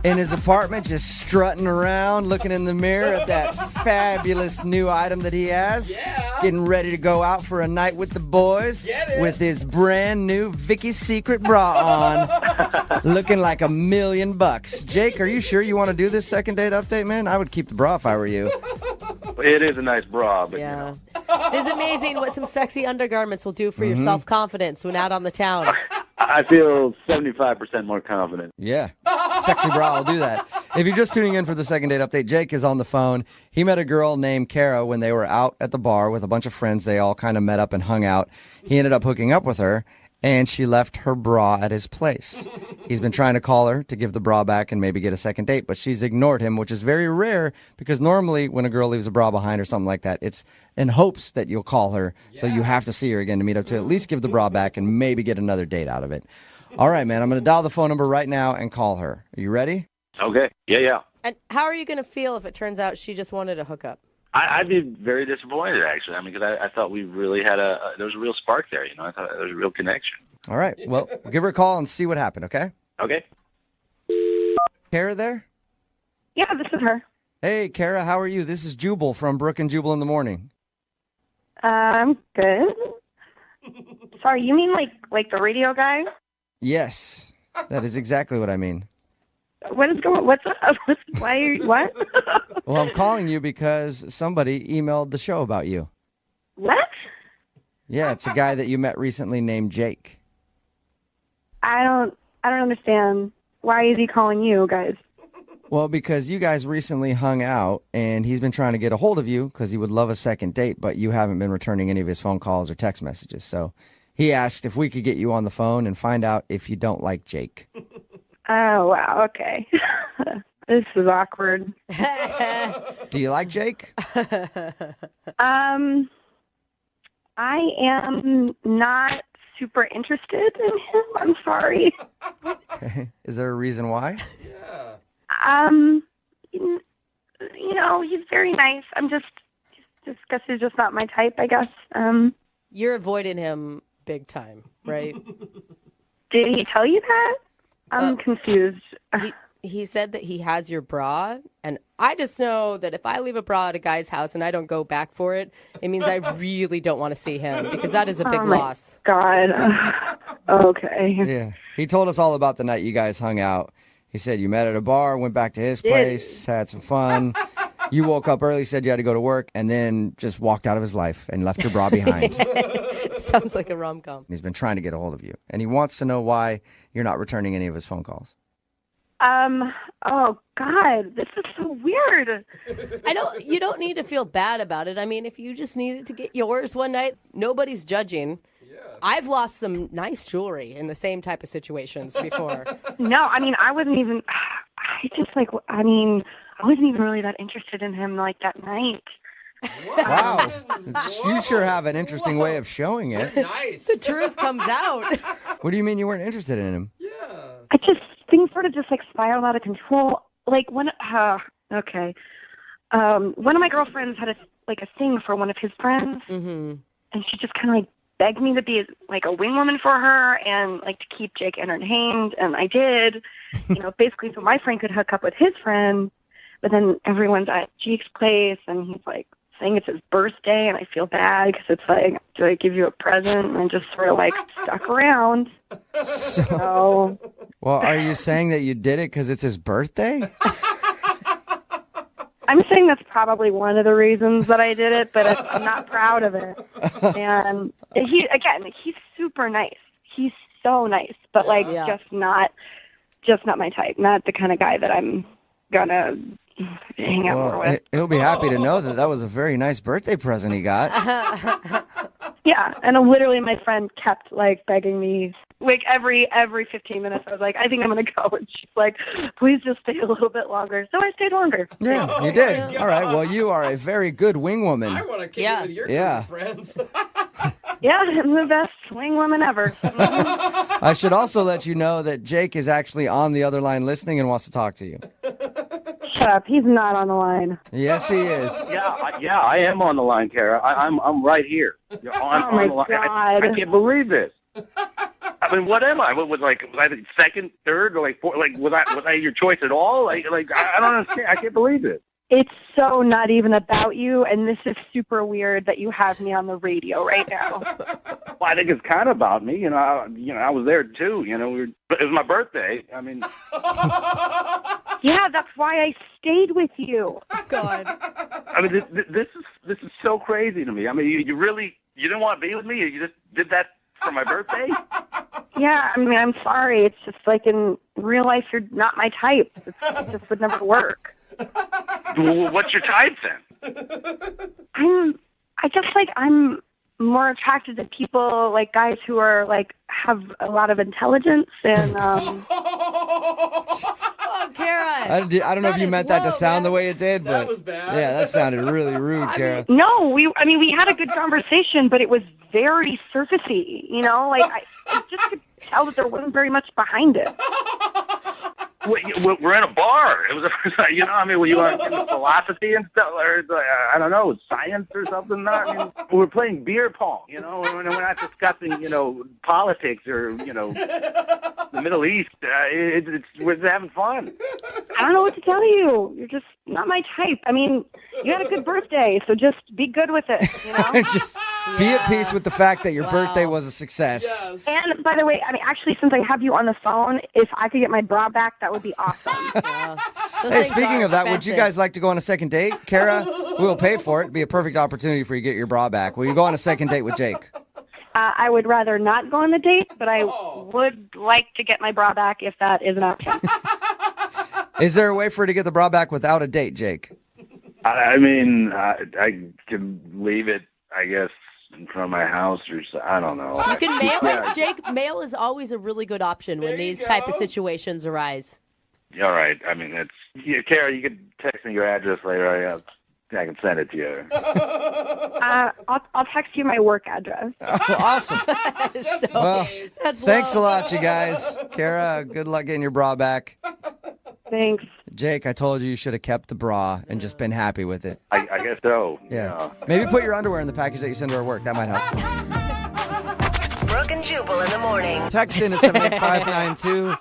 in his apartment just strutting around, looking in the mirror at that fabulous new item that he has. Yeah. Getting ready to go out for a night with the boys with his brand new Vicky's Secret bra on, looking like $1 million. Jake, are you sure you want to do this second date update, man? I would keep the bra if I were you. It is a nice bra, but It's amazing what some sexy undergarments will do for your self-confidence when out on the town. I feel 75% more confident. Yeah. Sexy bra will do that. If you're just tuning in for the second date update, Jake is on the phone. He met a girl named Kara when they were out at the bar with a bunch of friends. They all kind of met up and hung out. He ended up hooking up with her, and she left her bra at his place. He's been trying to call her to give the bra back and maybe get a second date, but she's ignored him, which is very rare because normally when a girl leaves a bra behind or something like that, it's in hopes that you'll call her, so you have to see her again to meet up to at least give the bra back and maybe get another date out of it. All right, man, I'm going to dial the phone number right now and call her. Are you ready? Okay. Yeah. And how are you going to feel if it turns out she just wanted to hook up? I'd be very disappointed, actually. I mean, because I thought we really had there was a real spark there, I thought there was a real connection. All right, well, give her a call and see what happened, okay? Okay. Kara there? Yeah, this is her. Hey, Kara, how are you? This is Jubal from Brooke and Jubal in the morning. I'm good. Sorry, you mean like the radio guy? Yes, that is exactly what I mean. What's up? Why are you, what? Well, I'm calling you because somebody emailed the show about you. What? Yeah, it's a guy that you met recently named Jake. I don't understand. Why is he calling you guys? Well, because you guys recently hung out, and he's been trying to get a hold of you because he would love a second date, but you haven't been returning any of his phone calls or text messages. So he asked if we could get you on the phone and find out if you don't like Jake. Oh, wow. Okay. This is awkward. Do you like Jake? I am not super interested in him. I'm sorry. Okay. Is there a reason why? He's very nice. I'm just guess he's just not my type, I guess. You're avoiding him big time, right? Did he tell you that? I'm confused. He said that he has your bra, and I just know that if I leave a bra at a guy's house and I don't go back for it, it means I really don't want to see him because that is a big loss. God. Okay. Yeah. He told us all about the night you guys hung out. He said you met at a bar, went back to his place, had some fun. You woke up early, said you had to go to work, and then just walked out of his life and left your bra behind. Sounds like a rom-com. He's been trying to get a hold of you, and he wants to know why you're not returning any of his phone calls. Oh God, this is so weird. You don't need to feel bad about it. I mean, if you just needed to get yours one night, nobody's judging. I've lost some nice jewelry in the same type of situations before. No, I mean, I wasn't even really that interested in him like that night. Wow. You sure have an interesting way of showing it. Nice. The truth comes out. What do you mean you weren't interested in him? Things sort of just spiraled out of control. Like when, one of my girlfriends had a thing for one of his friends, and she just kind of begged me to be a wing woman for her and to keep Jake entertained, and I did. Basically, so my friend could hook up with his friend, but then everyone's at Jake's place, and he's saying it's his birthday, and I feel bad because it's do I give you a present? And I just sort of stuck around. So. Well, are you saying that you did it because it's his birthday? I'm saying that's probably one of the reasons that I did it, but I'm not proud of it. And he's super nice. He's so nice, but just not my type. Not the kind of guy that I'm gonna hang out more with. He'll be happy to know that was a very nice birthday present he got. Yeah, and literally my friend kept begging me. Every 15 minutes, I was I think I'm going to go. And she's please just stay a little bit longer. So I stayed longer. Yeah, you did. Yeah. All right. Well, you are a very good wing woman. I want to kick it with your group of friends. Yeah, I'm the best wing woman ever. I should also let you know that Jake is actually on the other line listening and wants to talk to you. Shut up. He's not on the line. Yes, he is. Yeah, I am on the line, Kara. I'm right here. I'm on the line. I can't believe this. I mean, what am I? Was I the second, third, or fourth? Was I your choice at all? I don't understand. I can't believe it. It's so not even about you, and this is super weird that you have me on the radio right now. Well, I think it's kind of about me. I was there too. It was my birthday. I mean, yeah, that's why I stayed with you. God. I mean, this is so crazy to me. I mean, you didn't want to be with me. You just did that for my birthday? Yeah, I mean, I'm sorry. It's just in real life, you're not my type. It just would never work. Well, what's your type then? I'm more attracted to people, like guys who are like have a lot of intelligence and Oh, Kara. I don't know if you meant that to sound the way it did, but That was bad. yeah, that sounded really rude, Kara. no, we had a good conversation, but it was very surfacey, you know, like I just could tell that there wasn't very much behind it. We're in a bar. It was, were you on philosophy and stuff, or I don't know, science or something? I mean, we're playing beer pong. We're not discussing, politics or the Middle East. We're just having fun. I don't know what to tell you. You're just not my type. I mean, you had a good birthday, so just be good with it, Just be at peace with the fact that your birthday was a success. Yes. And by the way, actually, since I have you on the phone, if I could get my bra back, that would be awesome. Hey, speaking of that, would you guys like to go on a second date? Kara, we'll pay for it. It'd be a perfect opportunity for you to get your bra back. Will you go on a second date with Jake? I would rather not go on the date, but I would like to get my bra back if that is an option. Is there a way for her to get the bra back without a date, Jake? I mean, I can leave it, I guess, in front of my house or so. I don't know. You can mail it. Jake, mail is always a really good option when these type of situations arise. All right. I mean, Kara, you could text me your address later. I can send it to you. I'll text you my work address. Oh, awesome. Well, thanks a lot, you guys. Kara, good luck getting your bra back. Thanks. Jake, I told you should have kept the bra and just been happy with it. I guess so. Yeah. Maybe put your underwear in the package that you send to her work. That might help. Brooke and Jubal in the morning. Text in at 78592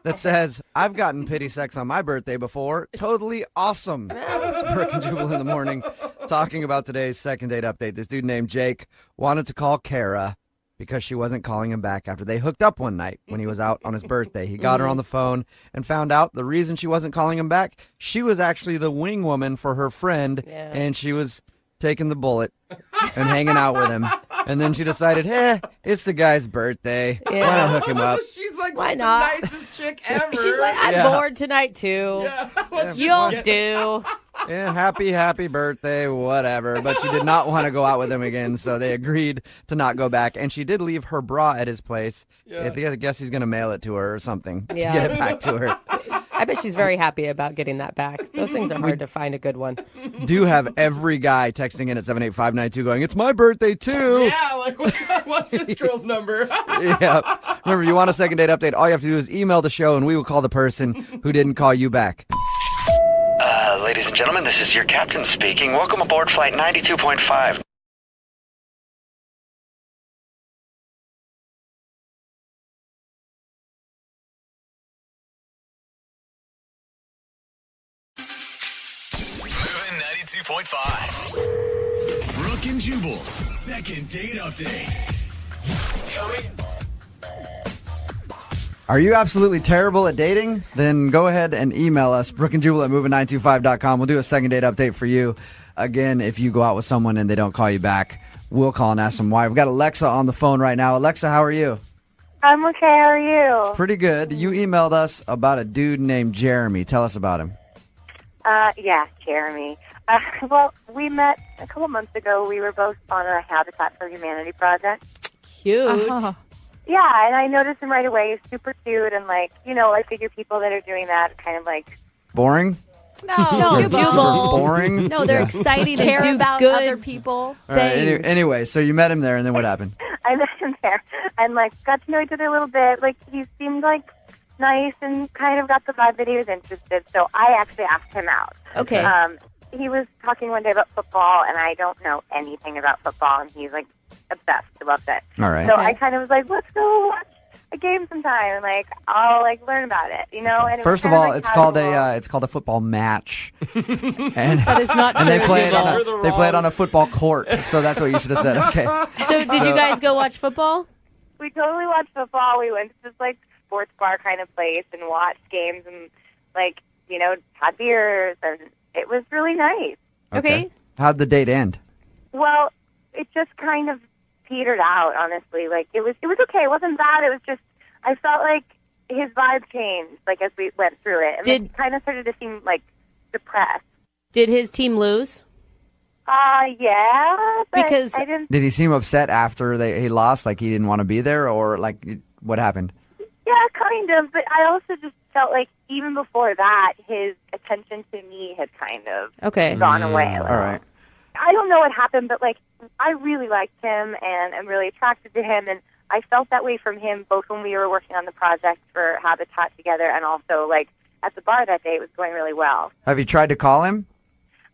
that says, I've gotten pity sex on my birthday before. Totally awesome. It's Brooke and Jubal in the morning talking about today's second date update. This dude named Jake wanted to call Kara because she wasn't calling him back after they hooked up one night when he was out on his birthday. He got her on the phone and found out the reason she wasn't calling him back, she was actually the wing woman for her friend, and she was taking the bullet and hanging out with him. And then she decided, it's the guy's birthday. Why not hook him up? She's like Why the not? nicest chick ever. She's like, I'm bored tonight, too. You'll do. Yeah, happy birthday, whatever. But she did not want to go out with him again, so they agreed to not go back. And she did leave her bra at his place. I guess he's going to mail it to her or something to get it back to her. I bet she's very happy about getting that back. Those things are hard to find a good one. Do have every guy texting in at 78592 going, it's my birthday, too. Yeah, like, what's this girl's number? Yeah. Remember, you want a second date update, all you have to do is email the show, and we will call the person who didn't call you back. Ladies and gentlemen, this is your captain speaking. Welcome aboard Flight 92.5. MOViN 92.5. Brooke and Jubal's second date update. Are you absolutely terrible at dating? Then go ahead and email us, brookandjubal at movin925.com. We'll do a second date update for you. Again, if you go out with someone and they don't call you back, we'll call and ask them why. We've got Alexa on the phone right now. Alexa, how are you? I'm okay. How are you? Pretty good. You emailed us about a dude named Jeremy. Tell us about him. Yeah, Jeremy. Well, we met a couple months ago. We were both on a Habitat for Humanity project. Cute. Yeah, and I noticed him right away. He's super cute, and I figure people that are doing that kind of Boring? No, Super boring? No, they're exciting and do about good other people. All right, anyway, so you met him there, and then what happened? I met him there, and got to know each other a little bit. He seemed nice, and kind of got the vibe that he was interested. So I actually asked him out. Okay. He was talking one day about football, and I don't know anything about football, and he's obsessed. He loves it. All right. So I kind of was let's go watch a game sometime, and I'll learn about it, And it First of was all, it's called casual. it's called a football match, and That is not and true. they play it on a football court. So that's what you should have said. Okay. So did you guys go watch football? We totally watched football. We went to this sports bar kind of place and watched games and had beers, and it was really nice. Okay. How'd the date end? Well, it just kind of petered out, honestly. It was okay. It wasn't bad. It was just I felt his vibe changed as we went through it, and it kind of started to seem depressed. Did his team lose? Yeah. But Because I didn't. Did he seem upset after he lost? Like he didn't want to be there, or like what happened? Yeah, kind of. But I also just felt like even before that, his attention to me had kind of gone away. All right. I don't know what happened, but like I really liked him and I'm really attracted to him, and I felt that way from him both when we were working on the project for Habitat together and also like at the bar that day. It was going really well. Have you tried to call him?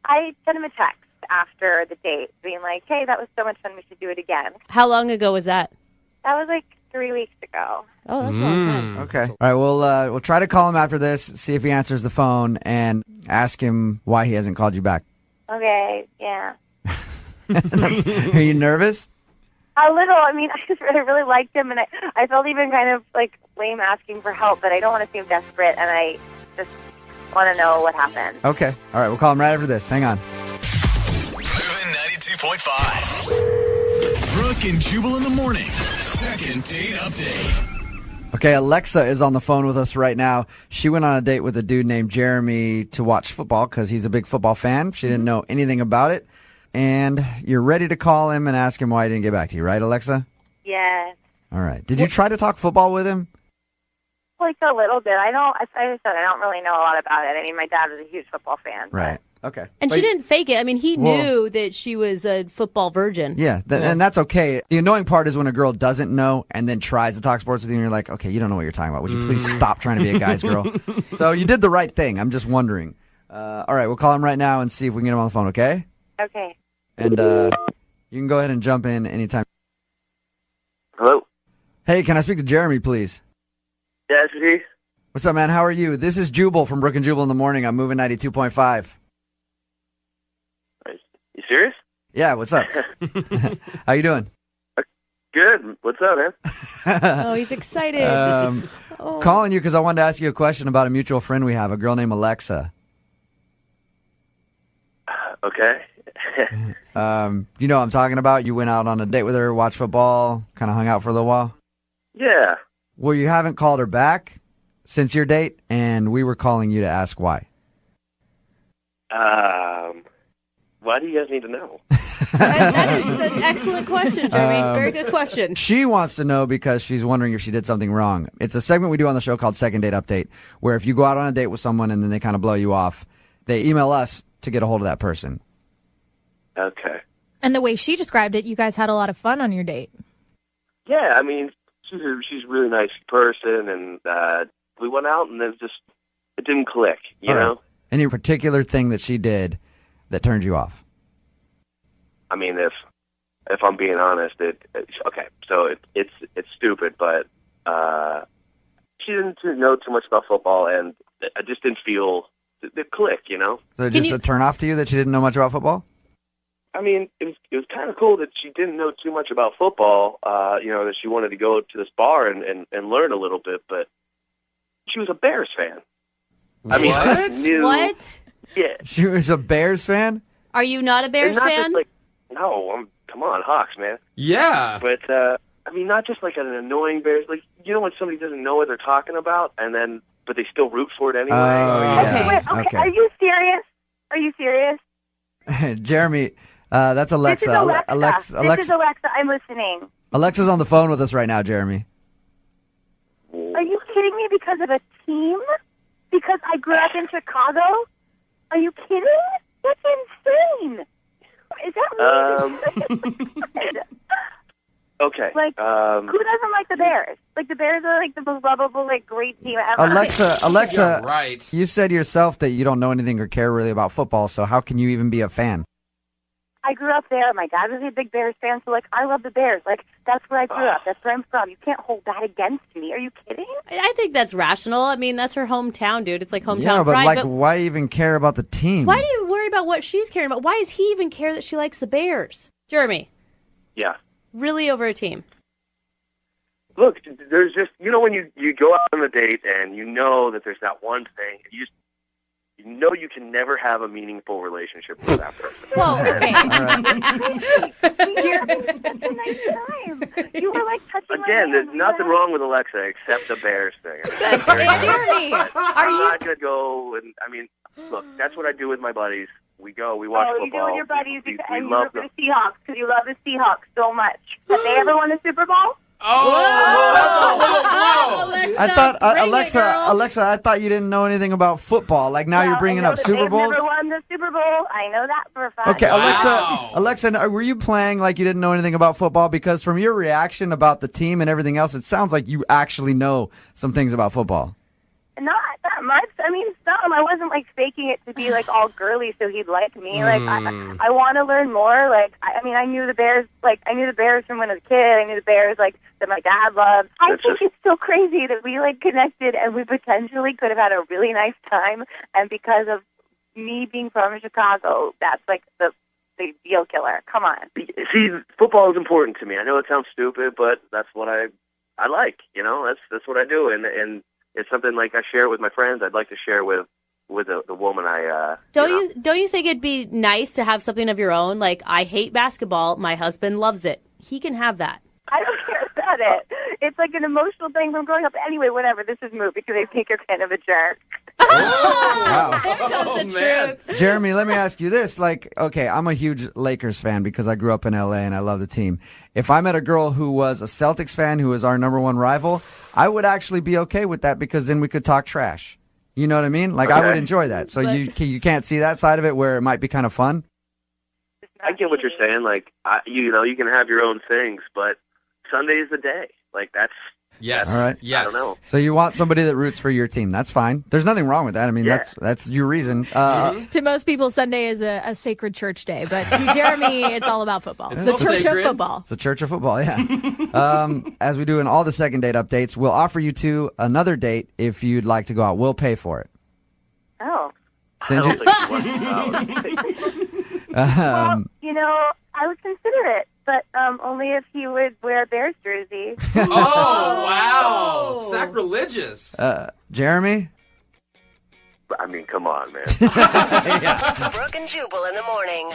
I sent him a text after the date being like, hey, that was so much fun, we should do it again. How long ago was that? That was like 3 weeks ago. Oh, that's a long time. Okay. All right. We'll try to call him after this, see if he answers the phone, and ask him why he hasn't called you back. Okay, yeah. Are you nervous? A little. I mean, I really liked him, and I felt even kind of like lame asking for help, but I don't want to seem desperate, and I just want to know what happened. Okay. All right. We'll call him right after this. Hang on. MOViN 92.5. Brooke and Jubal in the mornings. Second date update. Okay, Alexa is on the phone with us right now. She went on a date with a dude named Jeremy to watch football because he's a big football fan. She didn't know anything about it. And you're ready to call him and ask him why he didn't get back to you, right, Alexa? Yes. All right. Did you try to talk football with him? Like a little bit. I said I don't really know a lot about it. I mean, my dad was a huge football fan. Right. Okay. And she didn't fake it. I mean, he knew that she was a football virgin. Yeah, and that's okay. The annoying part is when a girl doesn't know and then tries to talk sports with you, and you're like, okay, you don't know what you're talking about. Would you please stop trying to be a guy's girl? So you did the right thing. I'm just wondering. All right, we'll call him right now and see if we can get him on the phone, okay? Okay. And you can go ahead and jump in anytime. Hello? Hey, can I speak to Jeremy, please? Yeah, this is he. What's up, man? How are you? This is Jubal from Brooke and Jubal in the morning. I'm MOViN 92.5. You serious? Yeah, what's up? How you doing? Good. What's up, man? Oh, he's excited. Calling you because I wanted to ask you a question about a mutual friend we have, a girl named Alexa. Okay. You know what I'm talking about? You went out on a date with her, watched football, kind of hung out for a little while? Yeah. Well, you haven't called her back since your date, and we were calling you to ask why. Why do you guys need to know? That is an excellent question, Jeremy. Very good question. She wants to know because she's wondering if she did something wrong. It's a segment we do on the show called Second Date Update, where if you go out on a date with someone and then they kind of blow you off, they email us to get a hold of that person. Okay. And the way she described it, you guys had a lot of fun on your date. Yeah, I mean, she's a really nice person, and we went out, and it didn't click, you know? Any particular thing that she did that turned you off? I mean, if I'm being honest, okay, so it's stupid, but she didn't know too much about football, and I just didn't feel the click, you know? So just a turn off to you that she didn't know much about football? I mean, it was kind of cool that she didn't know too much about football, you know, that she wanted to go to this bar and learn a little bit, but she was a Bears fan. I mean, I knew, What? yeah. She was a Bears fan? Are you not a Bears And not fan? just like, no, come on, Hawks, man. Yeah. But, I mean, not just like an annoying Bears, like, you know when somebody doesn't know what they're talking about, but they still root for it anyway? Oh, yeah. Wait, okay. Are you serious? Are you serious? Jeremy, that's Alexa. This is Alexa. Alexa. This is Alexa. I'm listening. Alexa's on the phone with us right now, Jeremy. Are you kidding me because of a team? Because I grew up in Chicago? Are you kidding? That's insane. Is that really Okay. Like, who doesn't like the Bears? Like, the Bears are like the most lovable, like, great team ever. Alexa, Yeah, right. you said yourself that you don't know anything or care really about football, so how can you even be a fan? I grew up there. My dad was a big Bears fan, so, like, I love the Bears. Like, that's where I grew up. That's where I'm from. You can't hold that against me. Are you kidding? I think that's rational. I mean, that's her hometown, dude. It's like hometown Yeah, but pride. like, why even care about the team? Why do you worry about what she's caring about? Why does he even care that she likes the Bears? Jeremy, Yeah. really over a team? Look, there's just, you know, when you go out on a date and you know that there's that one thing, you know you can never have a meaningful relationship with that person. Whoa, okay. Such a nice time. You were, like, touching my Again, hand. there's nothing wrong with Alexa except the Bears thing. Jeremy, I'm not going to go and, I mean, look, that's what I do with my buddies. We go. We watch you football. go with your buddies We and you love root for the Seahawks because you love the Seahawks so much. Have they ever won the Super Bowl? I thought Alexa, I thought you didn't know anything about football. Like now you're bringing up Super Bowls. They've never won the Super Bowl. I know that for a fact. Okay, Alexa, were you playing like you didn't know anything about football? Because from your reaction about the team and everything else, it sounds like you actually know some things about football. Not that much. I mean, some. I wasn't like faking it to be like all girly so he'd like me. Like I want to learn more. Like I mean, I knew the Bears. Like I knew the Bears from when I was a kid. I knew the Bears like that my dad loved. I think it's so crazy that we like connected and we potentially could have had a really nice time. And because of me being from Chicago, that's like the deal killer. Come on. See, football is important to me. I know it sounds stupid, but that's what I like. You know, that's what I do, and it's something like I share with my friends. I'd like to share with the woman I. Don't you think it'd be nice to have something of your own? Like I hate basketball. My husband loves it. He can have that. I don't care about it. It's like an emotional thing from growing up. Anyway, whatever. This is moot because I think you're kind of a jerk. Wow. Truth. Jeremy, let me ask you this. Like, okay, I'm a huge Lakers fan because I grew up in LA and I love the team. If I met a girl who was a Celtics fan who is our number one rival, I would actually be okay with that because then we could talk trash. You know what I mean? Like, I would enjoy that. So you can't see that side of it where it might be kind of fun? I get what you're saying. Like, you can have your own things, but Sunday is the day. Like, that's... Yes. All right. Yes. I don't know. So you want somebody that roots for your team. That's fine. There's nothing wrong with that. I mean, that's your reason. To most people, Sunday is a sacred church day, but to Jeremy, it's all about football. It's the church sacred. of football. It's the church of football, yeah. As we do in all the second date updates, we'll offer you two another date if you'd like to go out. We'll pay for it. Oh. Send you- Well, I would consider it, but only if he would wear a Bears jersey. Oh, wow. Sacrilegious. Jeremy? I mean, come on, man. Brooke and Jubal in the morning.